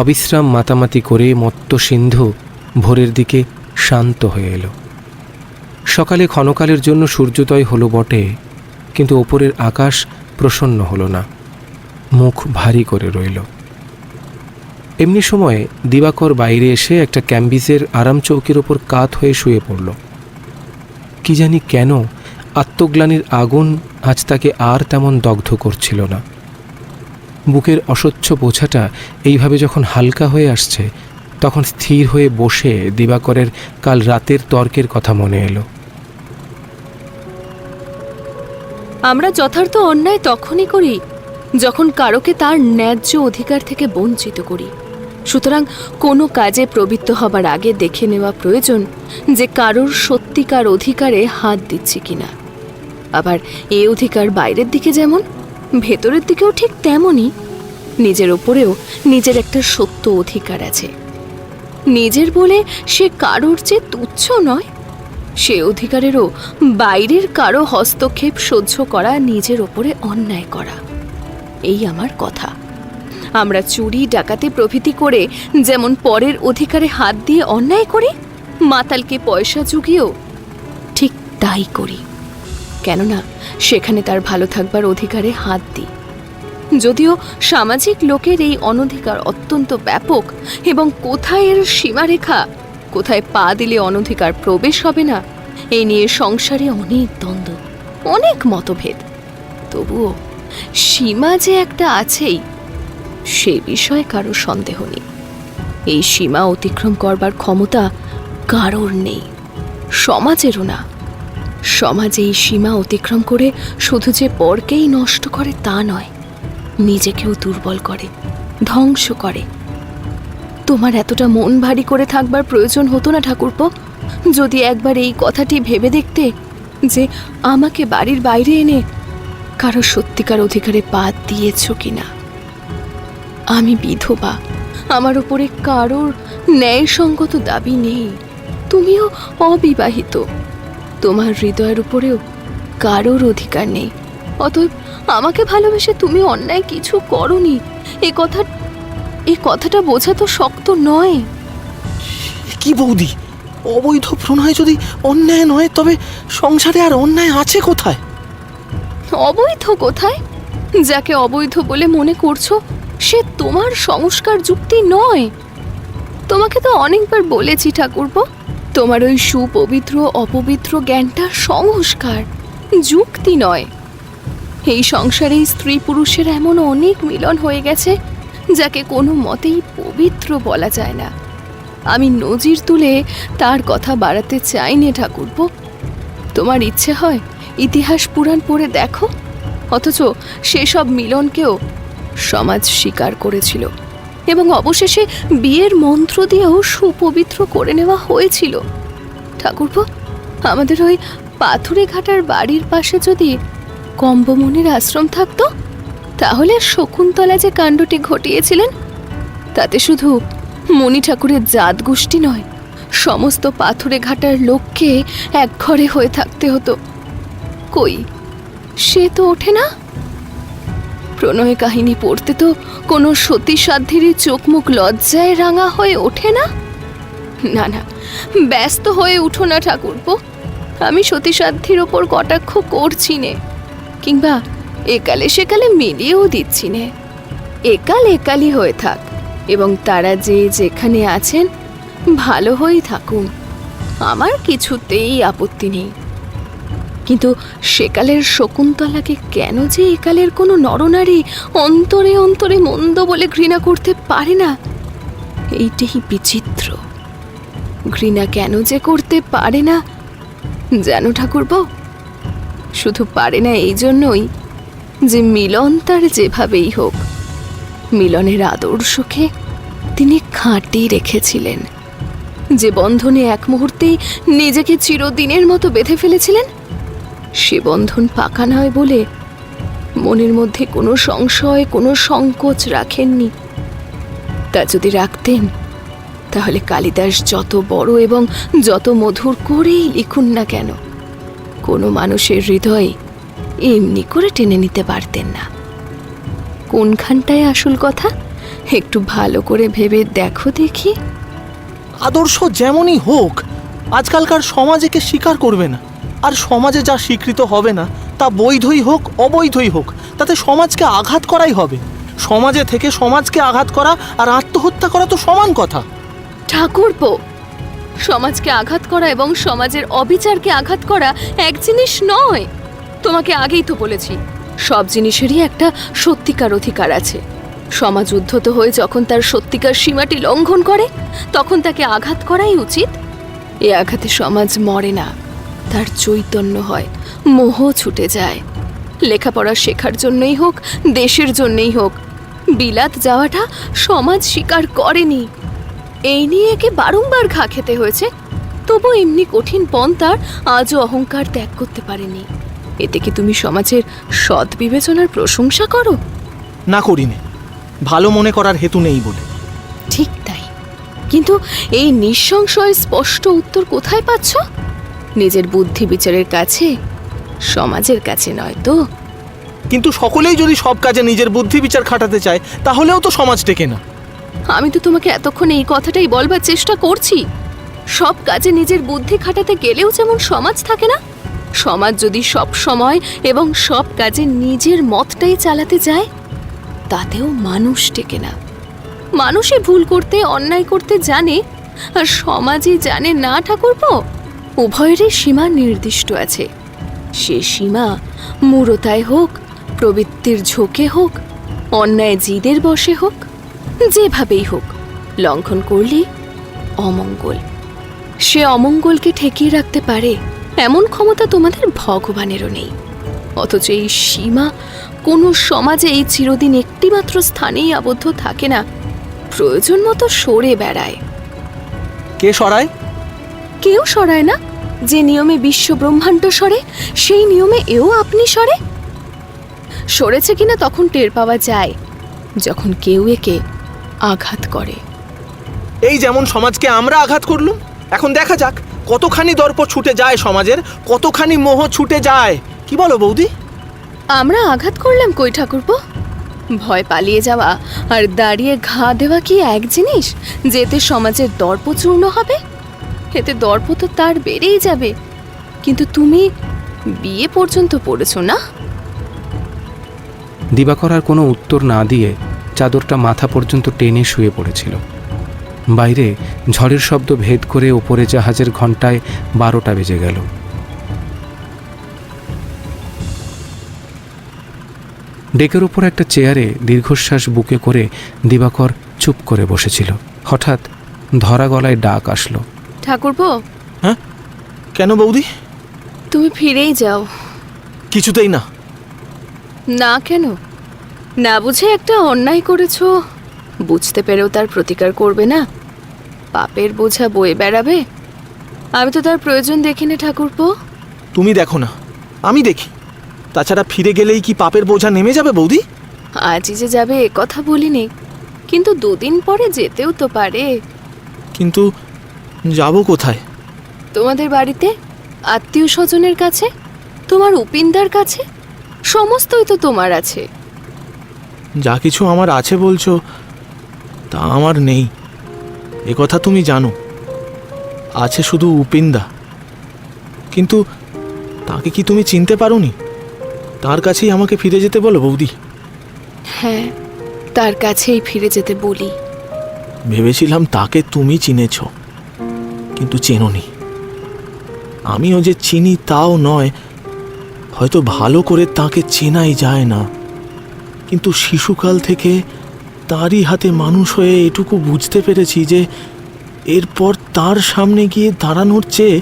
অবিশ্রাম মাতামাতি করে মত্ত সিন্ধু ভোরের দিকে শান্ত হয়ে এলো। সকালে ক্ষণকালের জন্য সূর্যোদয় হলো বটে, কিন্তু ওপরের আকাশ প্রসন্ন হলো না, মুখ ভারী করে রইল। এমনি সময়ে দিবাকর বাইরে এসে একটা ক্যাম্বিসের আরাম চৌকির ওপর কাত হয়ে শুয়ে পড়ল। কি জানি কেন আত্মগ্লানির আগুন আজ তাকে আর তেমন দগ্ধ করছিল না। বুকের অস্বচ্ছ বোঝাটা এইভাবে যখন হালকা হয়ে আসছে, তখন স্থির হয়ে বসে দিবাকরের কাল রাতের তর্কের কথা মনে এলো। আমরা যথার্থ অন্যায় তখনই করি যখন কারোকে তার ন্যায্য অধিকার থেকে বঞ্চিত করি। সুতরাং কোনো কাজে প্রবৃত্ত হবার আগে দেখে নেওয়া প্রয়োজন যে কারোর সত্যিকার অধিকারে হাত দিচ্ছে কিনা। আবার এই অধিকার বাইরের দিকে যেমন, ভেতরের দিকেও ঠিক তেমনই। নিজের ওপরেও নিজের একটা সত্য অধিকার আছে। নিজের বলে সে কারোর যে তুচ্ছ নয়, সে অধিকারেরও বাইরের কারো হস্তক্ষেপ সহ্য করা নিজের ওপরে অন্যায় করা। এই আমার কথা। আমরা চুরি ডাকাতি প্রভৃতি করে যেমন পরের অধিকারে হাত দিয়ে অন্যায় করি, মাতালকে পয়সা জুগিয়েও ঠিক তাই করি। কেননা সেখানে তার ভালো থাকবার অধিকারে হাত দিই। যদিও সামাজিক লোকের এই অনধিকার অত্যন্ত ব্যাপক এবং কোথায় এর সীমারেখা, কোথায় পা দিলে অনধিকার প্রবেশ হবে না, এই নিয়ে সংসারে অনেক দ্বন্দ্ব, অনেক মতভেদ। তবুও সীমা যে একটা আছেই, সে বিষয়ে কারো সন্দেহ নেই। এই সীমা অতিক্রম করবার ক্ষমতা কারোর নেই, সমাজেরও না। সমাজ এই সীমা অতিক্রম করে শুধু যে পরকেই নষ্ট করে তা নয়, নিজেকেও দুর্বল করে, ধ্বংস করে। তোমার এতটা মন ভারী করে থাকবার প্রয়োজন হতো না ঠাকুরপো, যদি একবার এই কথাটি ভেবে দেখতে যে আমাকে বাড়ির বাইরে এনে কারো সত্যিকার অধিকারে পা দিয়েছ কিনা। আমি বিধবা, আমার উপরে কারোর ন্যায়সঙ্গত দাবি নেই। তুমিও অবিবাহিত, তোমার হৃদয়ের উপরেও কারোর অধিকার নেই। অতএব আমাকে ভালোবেসে তুমি অন্যায় কিছু করনি, এই কথাটা বোঝা তো শক্ত নয়। কি বৌদি, অবৈধ প্রণয় যদি অন্যায় নয়, তবে সংসারে আর অন্যায় আছে কোথায়? অবৈধ কোথায়? যাকে অবৈধ বলে মনে করছো সে তোমার সংস্কার যুক্তি নয়। তোমাকে তো অনেকবার বলেছি ঠাকুরপো, তোমার ওই সুপবিত্র অপবিত্র জ্ঞানটা সংস্কার, যুক্তি নয়। এই সংসারে স্ত্রী পুরুষের এমন অনেক মিলন হয়ে গেছে যাকে কোনো মতেই পবিত্র বলা যায় না। আমি নজির তুলে তার কথা বাড়াতে চাইনি ঠাকুরপো। তোমার ইচ্ছে হয় ইতিহাস পুরাণ পড়ে দেখো, অথচ সেসব মিলনকেও সমাজ স্বীকার করেছিল এবং অবশেষে বিয়ের মন্ত্র দিয়েও সুপবিত্র করে নেওয়া হয়েছিল। ঠাকুরপো, আমাদের ওই পাথুরে ঘাটার বাড়ির পাশে যদি কম্বমণির আশ্রম থাকতো, তাহলে শকুন্তলা যে কাণ্ডটি ঘটিয়েছিলেন তাতে শুধু মণি ঠাকুরের জাত গোষ্ঠী নয়, সমস্ত পাথুরে ঘাটার লোককে এক ঘরে হয়ে থাকতে হতো। কই, সে তো ওঠে না। প্রণয় কাহিনী পড়তে তো কোনো সতী সাধ্যেরই চোখ মুখ লজ্জায় রাঙা হয়ে ওঠে না। না না, ব্যস্ত হয়ে উঠো না ঠাকুরপো। আমি সতী সাধ্যের ওপর কটাক্ষ করছি নে, কিংবা একালে সেকালে মিলিয়েও দিচ্ছি নে। একাল একালই হয়ে থাক এবং তারা যে যেখানে আছেন ভালো হয়েই থাকুন, আমার কিছুতেই আপত্তি নেই। কিন্তু সেকালের শকুন্তলাকে কেন যে একালের কোনো নরনারী অন্তরে অন্তরে মন্দ বলে ঘৃণা করতে পারে না, এইটাই বিচিত্র। ঘৃণা কেন যে করতে পারে না জানো ঠাকুরপো? শুধু পারে না এই জন্যই যে মিলন তার যেভাবেই হোক, মিলনের আদর্শকে তিনি খাঁটি রেখেছিলেন। যে বন্ধনে এক মুহূর্তেই নিজেকে চিরদিনের মতো বেঁধে ফেলেছিলেন, সে বন্ধন পাকা নয় বলে মনের মধ্যে কোনো সংশয়, কোনো সংকোচ রাখেননি। তা যদি রাখতেন, তাহলে কালিদাস যত বড় এবং যত মধুর করেই লিখুন না কেন, কোনো মানুষের হৃদয় এমনি করে টেনে নিতে পারতেন না। কোনখানটায় আসল কথা একটু ভালো করে ভেবে দেখো দেখি। আদর্শ যেমনই হোক, আজকালকার সমাজ একে স্বীকার করবে না। আর সমাজে যা স্বীকৃত হবে না, তা বৈধই হোক অবৈধই হোক, তাতে সমাজকে আঘাত করাই হবে। সমাজে থেকে সমাজকে আঘাত করা আর আত্মহত্যা করা তো সমান কথা। ঠাকুরপো, সমাজকে আঘাত করা এবং সমাজের অবিচারকে আঘাত করা এক জিনিস নয়। তোমাকে আগেই তো বলেছি, সব জিনিসেরই একটা সত্যিকার অধিকার আছে। সমাজ উদ্ধত হয়ে যখন তার সত্যিকার সীমাটি লঙ্ঘন করে তখন তাকে আঘাত করাই উচিত। এ আঘাতে সমাজ মরে না, তার চৈতন্য হয়, মোহ ছুটে যায়। লেখাপড়া শেখার জন্যই হোক, দেশের জন্যই হোক, বিলাত যাওয়াটা সমাজ স্বীকার করেনি। এই নিয়ে একে বারংবার ঘা খেতে হয়েছে, তবু এমনি কঠিন পন্থার আজও অহংকার ত্যাগ করতে পারেনি। এতে কি তুমি সমাজের সৎ বিবেচনার প্রশংসা করো? না করিনি, ভালো মনে করার হেতু নেই বলে। ঠিক তাই, কিন্তু এই নিঃসংশয় স্পষ্ট উত্তর কোথায় পাচ্ছ? নিজের বুদ্ধি বিচারের কাছে, সমাজের কাছে নয় তো। কিন্তু সকলেই যদি সব কাজে নিজের বুদ্ধি বিচার খাটাতে চায় তাহলেও তো সমাজ টেকে না। আমি তো তোমাকে এতক্ষণ এই কথাটাই বলবার চেষ্টা করছি। সব কাজে নিজের বুদ্ধি খাটাতে গেলেও যেমন সমাজ থাকে না, সমাজ যদি সব সময় এবং সব কাজে নিজের মতটাই চালাতে যায় তাতেও মানুষ টেকে না। মানুষই ভুল করতে, অন্যায় করতে জানে, আর সমাজই জানে না ঠাকুরপো। উভয়েরই সীমা নির্দিষ্ট আছে। সে সীমা মূঢ়তায় হোক, প্রবৃত্তির ঝোঁকে হোক, অন্যায় জিদের বশে হোক, যেভাবেই হোক, লঙ্ঘন করলে অমঙ্গল। সে অমঙ্গলকে ঠেকিয়ে রাখতে পারে এমন ক্ষমতা তোমাদের ভগবানেরও নেই। অথচ এই সীমা কোনো সমাজে এই চিরদিন একটিমাত্র স্থানেই আবদ্ধ থাকে না, প্রয়োজন মতো সরে বেড়ায়। কে সরায়? কেউ সরায় না। যে নিয়মে বিশ্ব ব্রহ্মাণ্ড সরে, সেই নিয়মে এও আপনি সরে। সরেছে কিনা তখন টের পাওয়া যায় যখন কেউ একে আঘাত করে। এই যেমন সমাজকে আমরা আঘাত করলুম, এখন দেখা যাক কতখানি দর্প ছুটে যায় সমাজের, কতখানি মোহ ছুটে যায়। কি বলো বৌদি? আমরা আঘাত করলাম কই ঠাকুরপো? ভয় পালিয়ে যাওয়া আর দাঁড়িয়ে ঘা দেওয়া কি এক জিনিস যেতে সমাজের দর্প চূর্ণ হবে? এতে দর্প তো তার বেড়েই যাবে। কিন্তু তুমি বিয়ে পর্যন্ত পড়েছ না? দিবাকর আর কোনো উত্তর না দিয়ে চাদরটা মাথা পর্যন্ত টেনে শুয়ে পড়েছিল। বাইরে ঝড়ের শব্দ ভেদ করে ওপরে জাহাজের ঘণ্টায় 12টা বেজে গেল। ডেকের ওপর একটা চেয়ারে দীর্ঘশ্বাস বুকে করে দিবাকর চুপ করে বসেছিল। হঠাৎ ধরা গলায় ডাক আসলো, ঠাকুরপো। হ্যাঁ, কেন বৌদি? তুমি ফিরেই যাও। কিছুতেই না। না কেন? না বুঝে একটা অন্যায় করেছো, বুঝতে পেরেও তার প্রতিকার করবে না? পাপের বোঝা বয়ে বেড়াবে? আমি তো তার প্রয়োজন দেখি না ঠাকুরপো। তুমি দেখো না, আমি দেখি। তাছাড়া ফিরে গেলেই কি পাপের বোঝা নেমে যাবে বৌদি? আজই যে যাবে এ কথা বলিনি, কিন্তু দুদিন পরে যেতেও তো পারে। কিন্তু যাব কোথায়? তোমাদের বাড়িতে, আত্মীয় স্বজনের কাছে, তোমার উপিনদার কাছে, সমস্তই তো তোমার আছে। যা কিছু আমার আছে বলছো তা আমার নেই, এ কথা তুমি জানো। আছে শুধু উপিন্দা। কিন্তু তাকে কি তুমি চিনতে পারোনি? তার কাছেই আমাকে ফিরে যেতে বলো বৌদি। হ্যাঁ, তার কাছেই ফিরে যেতে বলি। ভেবেছিলাম তাকে তুমি চিনেছ, কিন্তু চেনোনি। আমিও যে চিনি তাও নয়, হয়তো ভালো করে তাকে চেনাই যায় না। কিন্তু শিশুকাল থেকে তারই হাতে মানুষ হয়ে এটুকু বুঝতে পেরেছি যে এরপর তার সামনে গিয়ে দাঁড়ানোর চেয়ে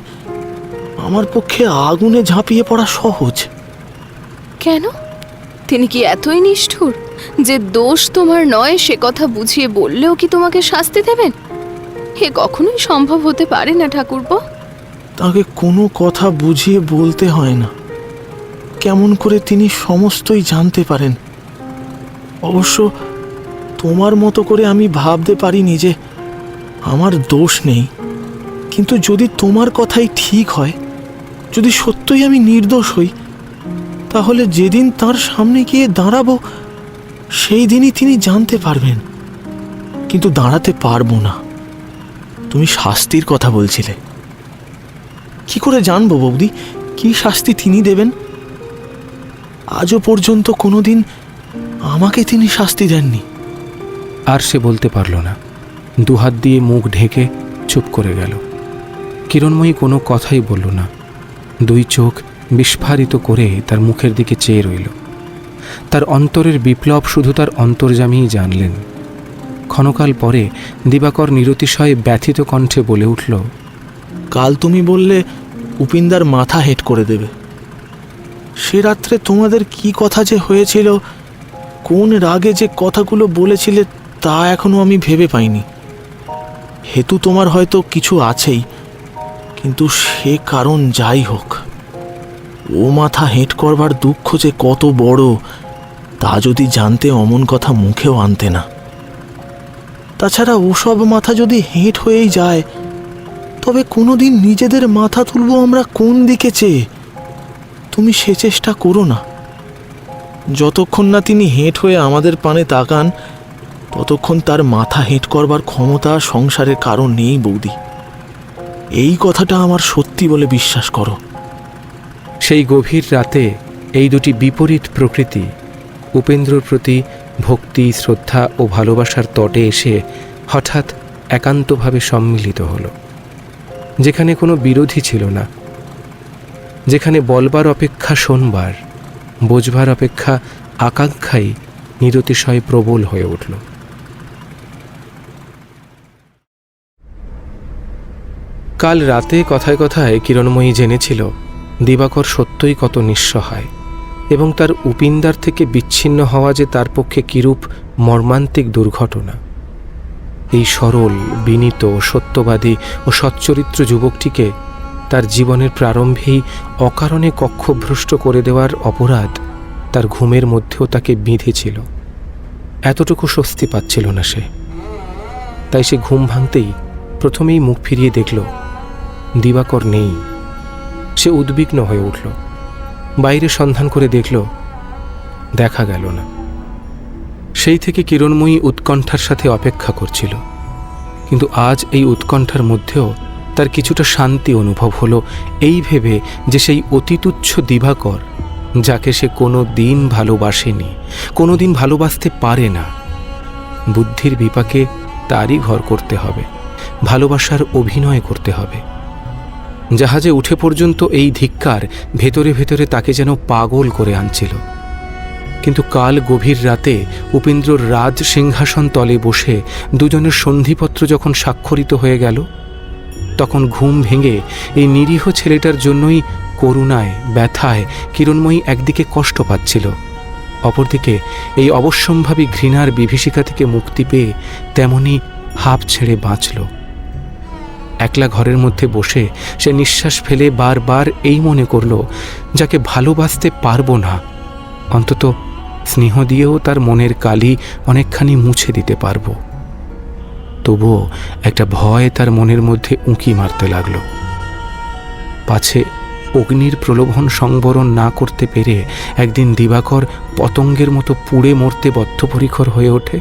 আমার পক্ষে আগুনে ঝাঁপিয়ে পড়া সহজ। কেন? তিনি কি এতই নিষ্ঠুর যে দোষ তোমার নয় সে কথা বুঝিয়ে বললেও কি তোমাকে শাস্তি দেবেন? এ কখনোই সম্ভব হতে পারে না ঠাকুরপো। তাকে কোনো কথা বুঝিয়ে বলতে হয় না, কেমন করে তিনি সমস্তই জানতে পারেন। অবশ্য তোমার মতো করে আমি ভাবতে পারিনি যে আমার দোষ নেই। কিন্তু যদি তোমার কথাই ঠিক হয়, যদি সত্যই আমি নির্দোষ হই, তাহলে যেদিন তার সামনে গিয়ে দাঁড়াবো সেই দিনই তিনি জানতে পারবেন। কিন্তু দাঁড়াতে পারবো না। তুমি শাস্তির কথা বলছিলে, কি করে জানবো বৌদি কি শাস্তি তিনি দেবেন? আজও পর্যন্ত কোনোদিন আমাকে তিনি শাস্তি দেননি। আর সে বলতে পারল না। দুহাত দিয়ে মুখ ঢেকে চুপ করে গেল। কিরণময়ী কোনো কথাই বলল না। দুই চোখ বিস্ফারিত করে তার মুখের দিকে চেয়ে রইল। তার অন্তরের বিপ্লব শুধু তার অন্তর্যামীই জানলেন। ক্ষণকাল পরে দিবাকর নিরতিশয় ব্যথিত কণ্ঠে বলে উঠল, কাল তুমি বললে উপিনদার মাথা হেট করে দেবে। সে রাত্রে তোমাদের কি কথা যে হয়েছিল, কোন রাগে যে কথাগুলো বলেছিলে, তা এখনো আমি ভেবে পাইনি। হেতু তোমার হয়তো কিছু আছেই, কিন্তু সে কারণ যাই হোক, ও মাথা হেঁট করবার দুঃখ যে কত বড়, তা যদি জানতে অমন কথা মুখেও আনতে না। তাছাড়া ওসব মাথা যদি হেঁট হয়েই যায়, তবে কোনোদিন নিজেদের মাথা তুলব আমরা কোন দিকে চেয়ে? তুমি সে চেষ্টা করো না। যতক্ষণ না তিনি হেঁট হয়ে আমাদের পানে তাকান, ততক্ষণ তার মাথা হেঁট করবার ক্ষমতা সংসারের কারো নেই বৌদি। এই কথাটা আমার সত্যি বলে বিশ্বাস করো। সেই গভীর রাতে এই দুটি বিপরীত প্রকৃতি উপেন্দ্রর প্রতি ভক্তি, শ্রদ্ধা ও ভালোবাসার তটে এসে হঠাৎ একান্তভাবে সম্মিলিত হল। যেখানে কোনো বিরোধী ছিল না, যেখানে বলবার অপেক্ষা শোনবার, বোঝবার অপেক্ষা আকাঙ্ক্ষাই নিরতিশয় প্রবল হয়ে উঠল। কাল রাতে কথায় কথায় কিরণময়ী জেনেছিল দিবাকর সত্যই কত নিঃসহায়, এবং তার উপিনদার থেকে বিচ্ছিন্ন হওয়া যে তার পক্ষে কিরূপ মর্মান্তিক দুর্ঘটনা। এই সরল, বিনীত, সত্যবাদী ও সচ্চরিত্র যুবকটিকে তার জীবনের প্রারম্ভেই অকারণে কক্ষভ্রষ্ট করে দেওয়ার অপরাধ তার ঘুমের মধ্যেও তাকে বিঁধেছিল। এতটুকু স্বস্তি পাচ্ছিল না সে। তাই সে ঘুম ভাঙতেই প্রথমেই মুখ ফিরিয়ে দেখল দিবাকর নেই। সে উদ্বিগ্ন হয়ে উঠল। বাইরে সন্ধান করে দেখল, দেখা গেল না। সেই থেকে কিরণময়ী উৎকণ্ঠার সাথে অপেক্ষা করছিল, কিন্তু আজ এই উৎকণ্ঠার মধ্যেও তার কিছুটা শান্তি অনুভব হলো, এই ভেবে যে সেই অতি তুচ্ছ দিবাকর, যাকে সে কোনো দিন ভালোবাসেনি, কোনো দিন ভালোবাসতে পারে না, বুদ্ধির বিপাকে তারই ঘর করতে হবে, ভালোবাসার অভিনয় করতে হবে। জাহাজে উঠে পর্যন্ত এই ধিক্কার ভেতরে ভেতরে তাকে যেন পাগল করে আনছিল। কিন্তু কাল গভীর রাতে উপেন্দ্রর রাজ সিংহাসন তলে বসে দুজনের সন্ধিপত্র যখন স্বাক্ষরিত হয়ে গেল, তখন ঘুম ভেঙে এই নিরীহ ছেলেটার জন্যই করুণায়, ব্যথায় কিরণময়ী একদিকে কষ্ট পাচ্ছিল, অপরদিকে এই অবশ্যম্ভাবী ঘৃণার বিভীষিকা থেকে মুক্তি পেয়ে তেমনি হাঁপ ছেড়ে বাঁচল। একলা ঘরের মধ্যে বসে সে নিঃশ্বাস ফেলে বারবার এই মনে করল, যাকে ভালোবাসতে পারবো না, অন্তত স্নেহ দিয়েও তার মনের কালি অনেকখানি মুছে দিতে পারব। তবুও একটা ভয় তার মনের মধ্যে উঁকি মারতে লাগল। পাছে অগ্নির প্রলোভন সংবরণ না করতে পেরে একদিন দিবাকর পতঙ্গের মতো পুড়ে মরতে বদ্ধপরিকর হয়ে ওঠে।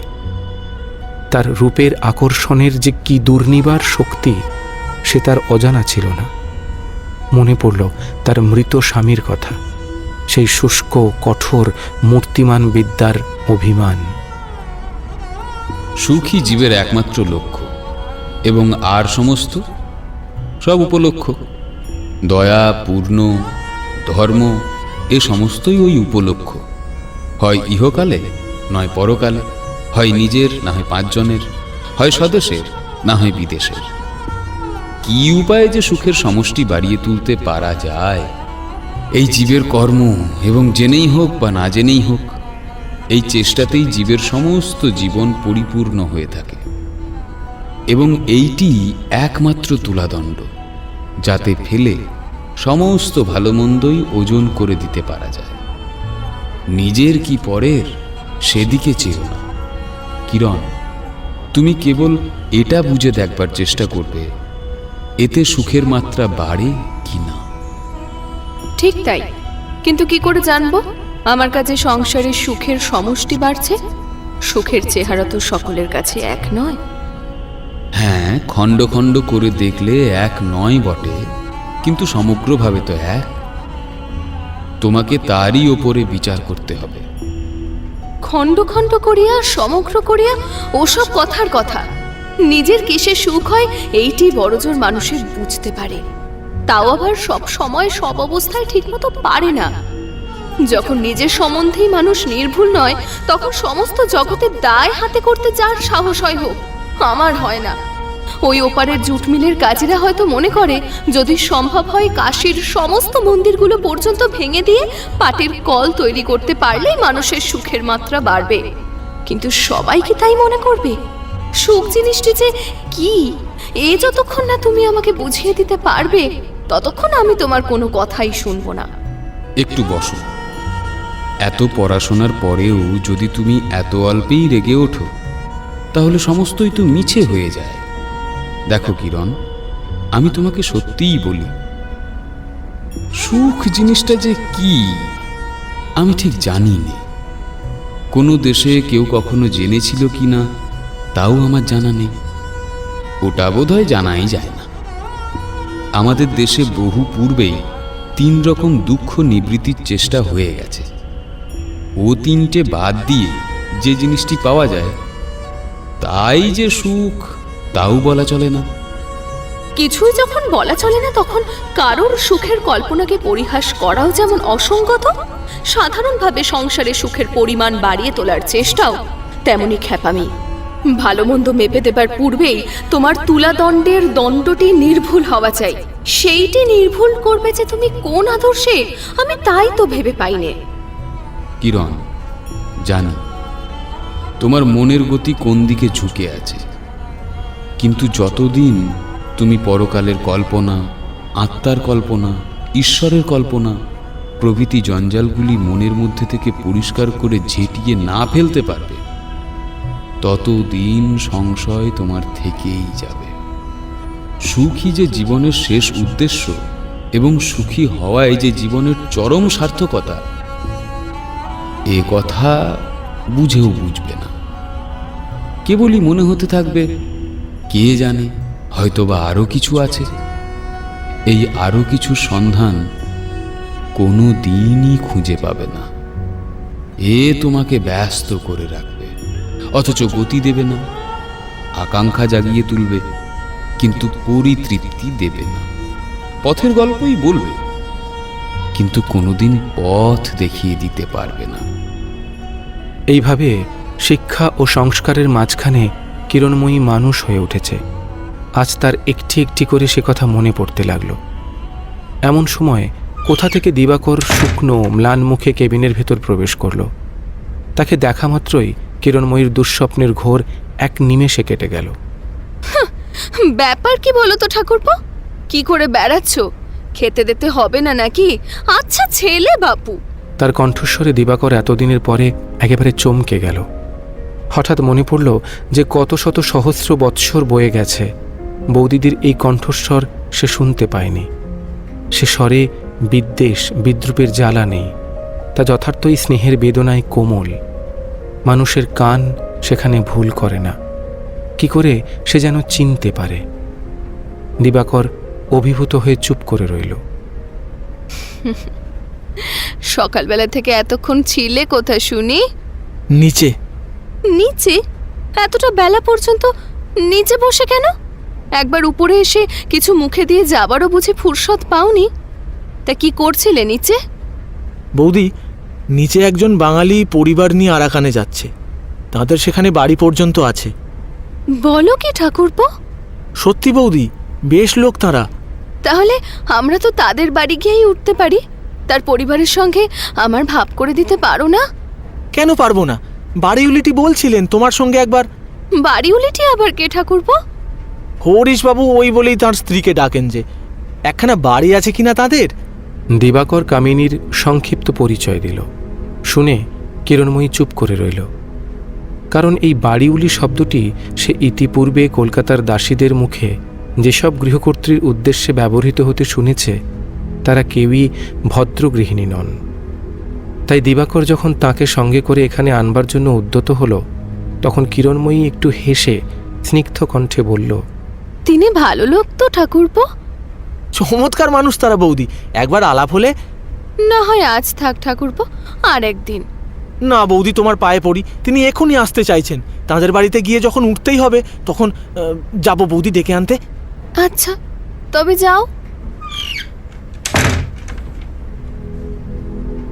তার রূপের আকর্ষণের যে কি দুর্নিবার শক্তি, সে তার অজানা ছিল না। মনে পড়ল তার মৃত স্বামীর কথা, সেই শুষ্ক, কঠোর, মূর্তিমান বিদ্যার অভিমান। সুখী জীবের একমাত্র লক্ষ্য, এবং আর সমস্ত সব উপলক্ষ। দয়া, পূর্ণ, ধর্ম, এ সমস্তই ওই উপলক্ষ। হয় ইহকালে, নয় পরকালে, হয় নিজের, না হয় পাঁচজনের, হয় স্বদেশের, না হয় বিদেশের। কি উপায়ে যে সুখের সমষ্টি বাড়িয়ে তুলতে পারা যায়, এই জীবের কর্ম, এবং জেনেই হোক বা না জেনেই হোক, এই চেষ্টাতেই জীবের সমস্ত জীবন পরিপূর্ণ হয়ে থাকে। এবং এইটি একমাত্র তুলাদণ্ড, যাতে ফেলে সমস্ত ভালো মন্দই ওজন করে দিতে পারা যায়। নিজের কি পরের, সেদিকে চেয়েও না। কিরণ, তুমি কেবল এটা বুঝে দেখবার চেষ্টা করবে, এতে সুখের মাত্রা বাড়ে কি না। ঠিক তাই, কিন্তু কি করে জানবো আমার কাছে সংসারে সুখের সমষ্টি বাড়ছে? সুখের চেহারা তো সকলের কাছে এক নয়। হ্যাঁ, খণ্ড খণ্ড করে দেখলে এক নয় বটে, কিন্তু সমগ্রভাবে তো এক। তোমাকে তারই ওপরে বিচার করতে হবে। খণ্ড খণ্ড করিয়া, সমগ্র করিয়া, ওসব কথার কথা। নিজের কিসে সুখ হয় এইটি বড়জোর মানুষের বুঝতে পারে, তাও আবার সব সময় সব অবস্থায় ঠিকমতো পারে না। যখন নিজের সম্বন্ধেই মানুষ নির্ভুল নয়, তখন সমস্ত জগতের দায় হাতে করতে যার সাহস হয় হোক, আমার হয় না। ওই ওপারের জুট মিলের কাজীরা হয়তো মনে করে যদি সম্ভব হয় কাশীর সমস্ত মন্দিরগুলো পর্যন্ত ভেঙে দিয়ে পাটের কল তৈরি করতে পারলেই মানুষের সুখের মাত্রা বাড়বে। কিন্তু সবাই কি তাই মনে করবে? সুখ জিনিসটি যে কি, এ যতক্ষণ না তুমি আমাকে বুঝিয়ে দিতে পারবে, ততক্ষণ আমি তোমার কোনো কথাই শুনবো না। একটু বসো। এত পড়াশোনার পরেও যদি তুমি এত অল্পেই রেগে ওঠো, তাহলে সমস্তই তো মিছে হয়ে যায়। দেখো কিরণ, আমি তোমাকে সত্যিই বলি, সুখ জিনিসটা যে কি আমি ঠিক জানি না। কোনো দেশে কেউ কখনো জেনেছিল কি না তাও আমার জানা নেই, ওটা বোধহয় জানাই যায় না। আমাদের দেশে বহু পূর্বেই 3 রকম দুঃখ নিবৃত্তির চেষ্টা হয়ে গেছে। ও 3টে বাদ দিয়ে যে জিনিসটি পাওয়া যায় তাই যে সুখ, তাও বলা চলে না। কিছুই যখন বলা চলে না, তখন কারোর সুখের কল্পনাকে পরিহাস করাও যেমন অসঙ্গত, সাধারণভাবে সংসারে সুখের পরিমাণ বাড়িয়ে তোলার চেষ্টাও তেমনি খ্যাপামি। ভালো মন্দ মেপে দেবার পূর্বেই তোমার তুলাদণ্ডের দণ্ডটি নির্ভুল হওয়া চাই। সেইটি নির্ভুল করবে যে তুমি কোন আদর্শে, আমি তাই তো ভেবে পাইনে। কিরণ, জানি তোমার মনের গতি কোন দিকে ঝুঁকে আছে, কিন্তু যতদিন তুমি পরকালের কল্পনা, আত্মার কল্পনা, ঈশ্বরের কল্পনা প্রভৃতি জঞ্জালগুলি মনের মধ্যে থেকে পরিষ্কার করে ঝেঁটিয়ে না ফেলতে পারবে, ততদিন সংশয় তোমার থেকেই যাবে। সুখী যে জীবনের শেষ উদ্দেশ্য এবং সুখী হওয়ায় যে জীবনের চরম সার্থকতা, এ কথা বুঝেও বুঝবে না। কেবলই মনে হতে থাকবে কে জানে হয়তোবা আরো কিছু আছে। এই আরো কিছু সন্ধান কোনো দিনই খুঁজে পাবে না। এ তোমাকে ব্যস্ত করে রাখবে, অথচ গতি দেবে না। আকাঙ্ক্ষা জাগিয়ে তুলবে, কিন্তু পরিতৃপ্তি দেবে না। পথের গল্পই বলবে, কিন্তু কোনোদিন পথ দেখিয়ে দিতে পারবে না। এইভাবে শিক্ষা ও সংস্কারের মাঝখানে কিরণময়ী মানুষ হয়ে উঠেছে। আজ তার একটি একটি করে সে কথা মনে পড়তে লাগলো। এমন সময় কোথা থেকে দিবাকর শুকনো ম্লান মুখে কেবিনের ভেতর প্রবেশ করল। তাকে দেখা মাত্রই কিরণময়ীর দুঃস্বপ্নের ঘোর এক নিমেষে কেটে গেল। ব্যাপার কি বলো তো ঠাকুরপো, কি করে বেড়াচ্ছ? খেতে দিতে হবে না নাকি? আচ্ছা ছেলে বাপু। তার কণ্ঠস্বরে দিবাকর এতদিনের পরে একেবারে চমকে গেল। হঠাৎ মনে পড়ল যে কত শত সহস্র বৎসর বয়ে গেছে বৌদিদির এই কণ্ঠস্বর সে শুনতে পায়নি। সে স্বরে বিদ্বেষ বিদ্রুপের জ্বালা নেই, তা যথার্থই স্নেহের বেদনায় কোমল। মানুষের কান সেখানে ভুল করে না। কি করে সে যেন চিনতে পারে। দিবাকর অভিভূত হয়ে চুপ করে রইল। সকালবেলা থেকে এতক্ষণ ছিলে কোথায় শুনি? নিচে। নিচে? এতটা বেলা পর্যন্ত নিচে বসে কেন? একবার উপরে এসে কিছু মুখে দিয়ে যাবারও বুঝি ফুরসত পাওনি? তা কি করছিলে নিচে? বৌদি, নিচে একজন বাঙালি পরিবার নিয়ে আরাকানে যাচ্ছে। তাদের সেখানে বাড়ি পর্যন্ত আছে। বলো কি ঠাকুরপো? সত্যি বৌদি, বেশ লোক তারা। তাহলে আমরা তো তাদের বাড়ি গিয়েই উঠতে পারি। তার পরিবারের সঙ্গে আমার ভাব করে দিতে পারো না? কেন পারবো না? বাড়ি উলিটি বলছিলেন তোমার সঙ্গে একবার। বাড়ি উলিটি আবার কে ঠাকুরপো? হরিশবাবু ওই বলেই তার স্ত্রীকে ডাকেন যে একখানা বাড়ি আছে কিনা তাদের। দিবাকর কামিনীর সংক্ষিপ্ত পরিচয় দিল। শুনে কিরণময়ী চুপ করে রইল। কারণ এই বাড়িউলি শব্দটি সে ইতিপূর্বে কলকাতার দাসীদের মুখে যেসব গৃহকর্ত্রীর উদ্দেশ্যে ব্যবহৃত হতে শুনেছে, তারা কেউই ভদ্র গৃহিণী নন। তাই দিবাকর যখন তাকে সঙ্গে করে এখানে আনবার জন্য উদ্যত হল, তখন কিরণময়ী একটু হেসে স্নিগ্ধ কণ্ঠে বলল, তিনি ভালো লোক তো ঠাকুরপো? চমৎকার মানুষ তারা বৌদি। একবার আলাপ হলে। না হয় আজ থাক ঠাকুরপো, আর একদিন। না বৌদি, তোমার পায়ে পড়ি। তিনি এখনই আসতে চাইছেন। তাদের বাড়িতে গিয়ে যখন উঠতেই হবে তখন যাব বৌদি ডেকে আনতে। আচ্ছা, তবে যাও।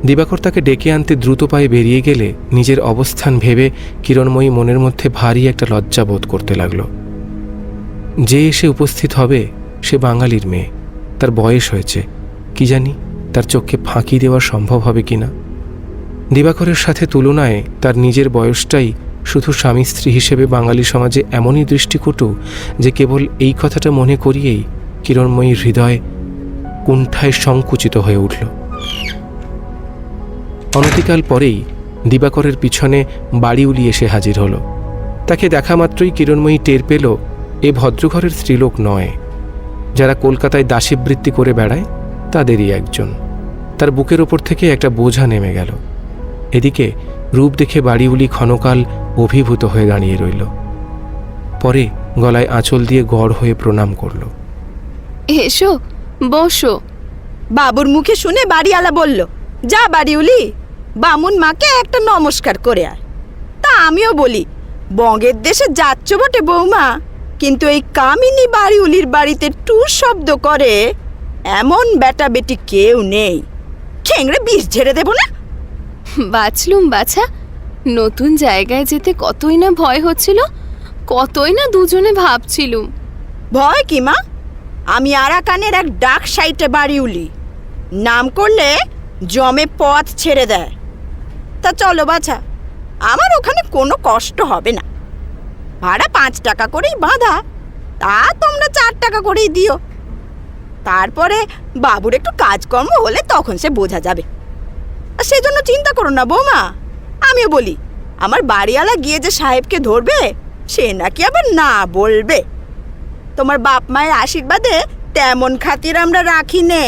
দিবাকর তাকে ডেকে আনতে দ্রুত পায়ে বেরিয়ে গেলে নিজের অবস্থান ভেবে কিরণময়ী মনের মধ্যে ভারী একটা লজ্জা বোধ করতে লাগল। যে এসে উপস্থিত হবে সে বাঙালির মেয়ে, তার বয়স হয়েছে, কি জানি তার চোখকে ফাঁকি দেওয়া সম্ভব হবে কিনা। দিবাকরের সাথে তুলনায় তার নিজের বয়সটাই শুধু স্বামী স্ত্রী হিসেবে বাঙালি সমাজে এমনই দৃষ্টিকটু যে কেবল এই কথাটা মনে করিয়েই কিরণময়ীর হৃদয় কুণ্ঠায় সংকুচিত হয়ে উঠল। অনতিকাল পরেই দিবাকরের পিছনে বাড়িউলি এসে হাজির হলো। তাকে দেখা মাত্রই কিরণময়ী টের পেল এ ভদ্রঘরের স্ত্রীলোক নয়। যারা কলকাতায় দাসীবৃত্তি করে বেড়ায় তাদেরই একজন। তার বুকের ওপর থেকে একটা বোঝা নেমে গেল। এদিকে রূপ দেখে বাড়িউলি ক্ষণকাল অভিভূত হয়ে দাঁড়িয়ে রইল। পরে গলায় আঁচল দিয়ে গড় হয়ে প্রণাম করল। এসো, বসো। বাবুর মুখে শুনে বাড়িওয়ালা বলল, যা বাড়িউলি, বামুন মাকে একটা নমস্কার করে আয়। তা আমিও বলি, বঙ্গের দেশে যাচ্ছ বটে বৌমা, কিন্তু এই কামিনী বাড়িউলির বাড়িতে টুর শব্দ করে এমন বেটা বেটি কেউ নেই। ঠেংড়ে বিষ ঝেড়ে দেব না। বাঁচলুম বাছা, নতুন জায়গায় যেতে কতই না ভয় হচ্ছিল, কতই না দুজনে ভাবছিলুম। ভয় কি মা? আমি আরাকানের এক ডাক সাইটে বাড়িউলি, নাম করলে জমে পথ ছেড়ে দেয়। তা চলো বাছা, আমার ওখানে কোনো কষ্ট হবে না। ভাড়া 5 টাকা করেই বাঁধা, তা তোমরা 4 টাকা করেই দিও। তারপরে বাবুর একটু কাজকর্ম হলে তখন সে বোঝা যাবে। আর সেজন্য চিন্তা করো না বৌমা। আমিও বলি, আমার বাড়িওয়ালা গিয়ে যে সাহেবকে ধরবে সে নাকি আবার না বলবে। তোমার বাপ মায়ের আশীর্বাদে তেমন খাতির আমরা রাখি নে।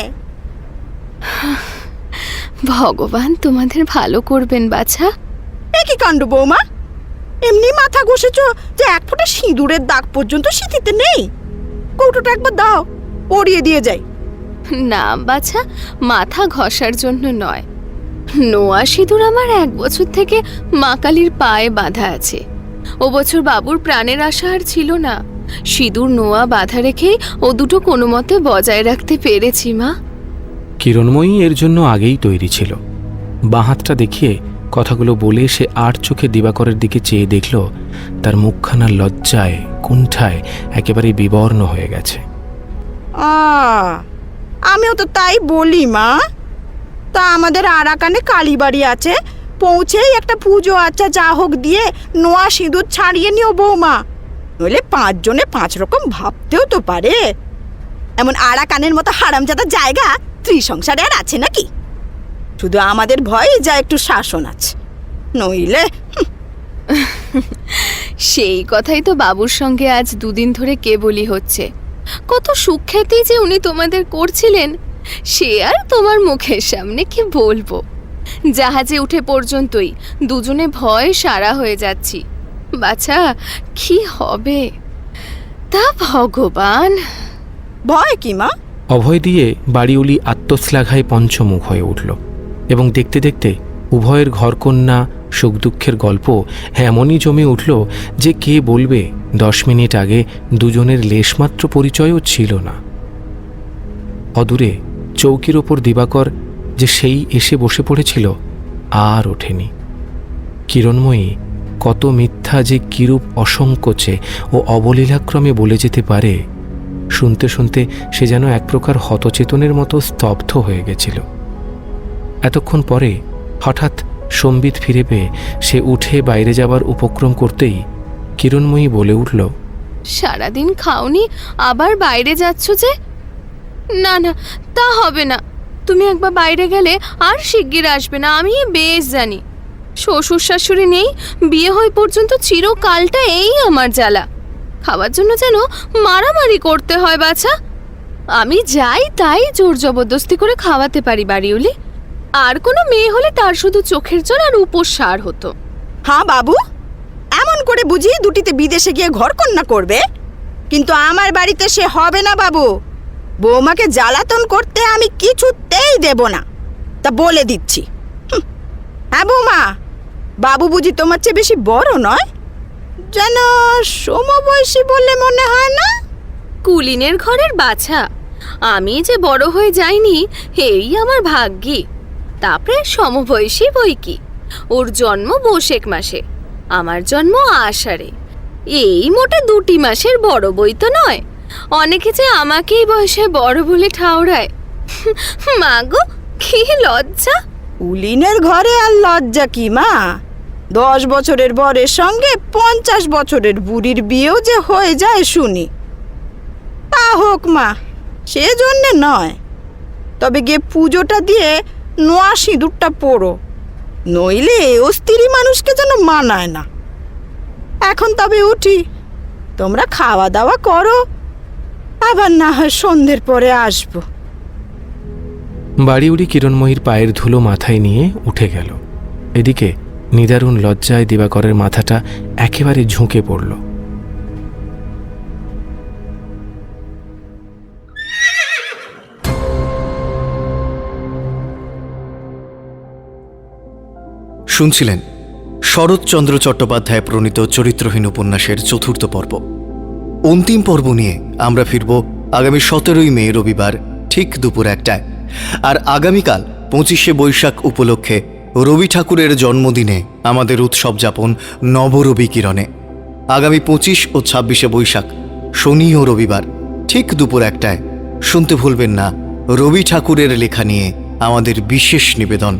ভগবান তোমাদের ভালো করবেন বাছা। এ কি কাণ্ড বৌমা, এমনি মাথা ঘষেছ যে এক ফোঁটা সিঁদুরের দাগ পর্যন্ত সিঁথিতে নেই। কৌটোটা একবার দাও, পরিয়ে দিয়ে যাই। না বাছা, মাথা ঘষার জন্য নয়। নোয়া সিঁদুর আমার 1 বছর থেকে মা কালীর পায়ে বাঁধা আছে। ও বছর বাবুর প্রাণের আশা আর ছিল না। সিঁদুর নোয়া বাঁধা রেখেই ও দুটো কোনো মতে বজায় রাখতে পেরেছি মা। কিরণময়ী এর জন্য আগেই তৈরি ছিল। বাঁ হাতটা দেখিয়ে কথাগুলো বলে সে আর চোখে দিবাকরের দিকে চেয়ে দেখল তার মুখখানা লজ্জায় কুণ্ঠায় একেবারে বিবর্ণ হয়ে গেছে। আমিও তো তাই বলি মা। তা আমাদের আরাকানে কালীবাড়ি আছে, পৌঁছেই একটা পুজো আচ্ছা যা হোক দিয়ে নোয়া সিঁদুর ছাড়িয়ে নিও বৌমা। নইলে 5 জনে 5 রকম ভাবতেও তো পারে। এমন আরাকানের মতো হারামজাদা জায়গা ত্রিসংসারে আর আছে নাকি? শুধু আমাদের ভয়ে যা একটু শাসন আছে, নইলে সেই কথাই তো বাবুর সঙ্গে আজ 2 দিন ধরে কেবলই হচ্ছে। কত সুখ্যাতি যে উনি তোমাদের করছিলেন সে আর তোমার মুখের সামনে কি বলবো। জাহাজে উঠে পর্যন্তই দুজনে ভয়ে সারা হয়ে যাচ্ছি। বাছা, কি হবে তা ভগবান। ভয় কি মা? অভয় দিয়ে বাড়িউলি আত্মশ্লাঘায় পঞ্চমুখ হয়ে উঠল এবং দেখতে দেখতে উভয়ের ঘরকন্যা সুখ দুঃখের গল্প এমনই জমে উঠল যে কে বলবে 10 মিনিট আগে দুজনের লেশমাত্র পরিচয়ও ছিল না। অদূরে চৌকির ওপর দিবাকর যে সেই এসে বসে পড়েছিল আর ওঠেনি। কিরণময়ী কত মিথ্যা যে কিরূপ অসংকোচে ও অবলীলাক্রমে বলে যেতে পারে, শুনতে শুনতে সে যেন এক প্রকার হতচেতনের মতো স্তব্ধ হয়ে গেছিল। এতক্ষণ পরে হঠাৎ সম্বিত ফিরে পেয়ে সে উঠে বাইরে যাবার উপক্রম করতেই কিরণময়ী বলে উঠল, সারাদিন খাওনি, আবার বাইরে যাচ্ছ যে? না না, তা হবে না। তুমি একবার বাইরে গেলে আর শিগগির আসবে না, আমি বেশ জানি। শ্বশুর শাশুড়ি নেই, বিয়ে হয়ে পর্যন্ত চিরকালটা এই আমার জ্বালা। খাওয়ার জন্য যেন মারামারি করতে হয় বাছা। আমি যাই তাই জোর জবরদস্তি করে খাওয়াতে পারি বাড়িউলি। আর কোনো মেয়ে হলে তার শুধু চোখের জল আর উপসার হতো। হ্যাঁ বাবু, এমন করে বুঝি দুটিতে বিদেশে গিয়ে ঘর কন্যা করবে, কিন্তু আমার বাড়িতে সে হবে না বাবু। বৌমাকে জ্বালাতন করতে আমি কিছুতেই দেব না, তা বলে দিচ্ছি। হ্যাঁ বৌমা, বাবু বুঝি তোমার চেয়ে বেশি বড় নয়, যেন সমবয়সী বলে মনে হয় না? কুলিনের ঘরের বাছা, আমি যে বড় হয়ে যাইনি এই আমার ভাগ্যি। তারপরে সমবয়সী বই কি, ওর জন্ম বৈশাখ মাসে, আমার জন্ম আষাঢ়ে। এই মোটে 2 মাসের বড় বই তো নয়। অনেকে যে আমাকেই বয়সে বড় বলে ঠাউরায়। মা গো, কি লজ্জা! উলিনের ঘরে আর লজ্জা কি মা? 10 বছরের বরের সঙ্গে 50 বছরের বুড়ির বিয়েও যে হয়ে যায় শুনি। তা হোক মা, সেজন্যে নয়, তবে গিয়ে পুজোটা দিয়ে নোয়া সিঁদুরটা পড়ো, নইলে ও স্ত্রী মানুষকে যেন মানায় না। এখন তবে উঠি, তোমরা খাওয়া দাওয়া করো, আবার না হয় সন্ধ্যের পরে আসবো। বাড়ি উড়ি কিরণময়ীর পায়ের ধুলো মাথায় নিয়ে উঠে গেল। এদিকে নিদারুণ লজ্জায় দিবাকরের মাথাটা একেবারে ঝুঁকে পড়ল। শুনছিলেন শরৎচন্দ্র চট্টোপাধ্যায় প্রণীত চরিত্রহীন উপন্যাসের 4র্থ পর্ব। অন্তিম পর্ব নিয়ে আমরা ফিরব আগামী 17ই মে রবিবার ঠিক দুপুর 1টায়। আর আগামীকাল 25শে বৈশাখ উপলক্ষে রবি ঠাকুরের জন্মদিনে আমাদের উৎসব যাপন নবরবি কিরণে। আগামী 25 ও 26শে বৈশাখ শনি ও রবিবার ঠিক দুপুর 1টায় শুনতে ভুলবেন না রবি ঠাকুরের লেখা নিয়ে আমাদের বিশেষ নিবেদন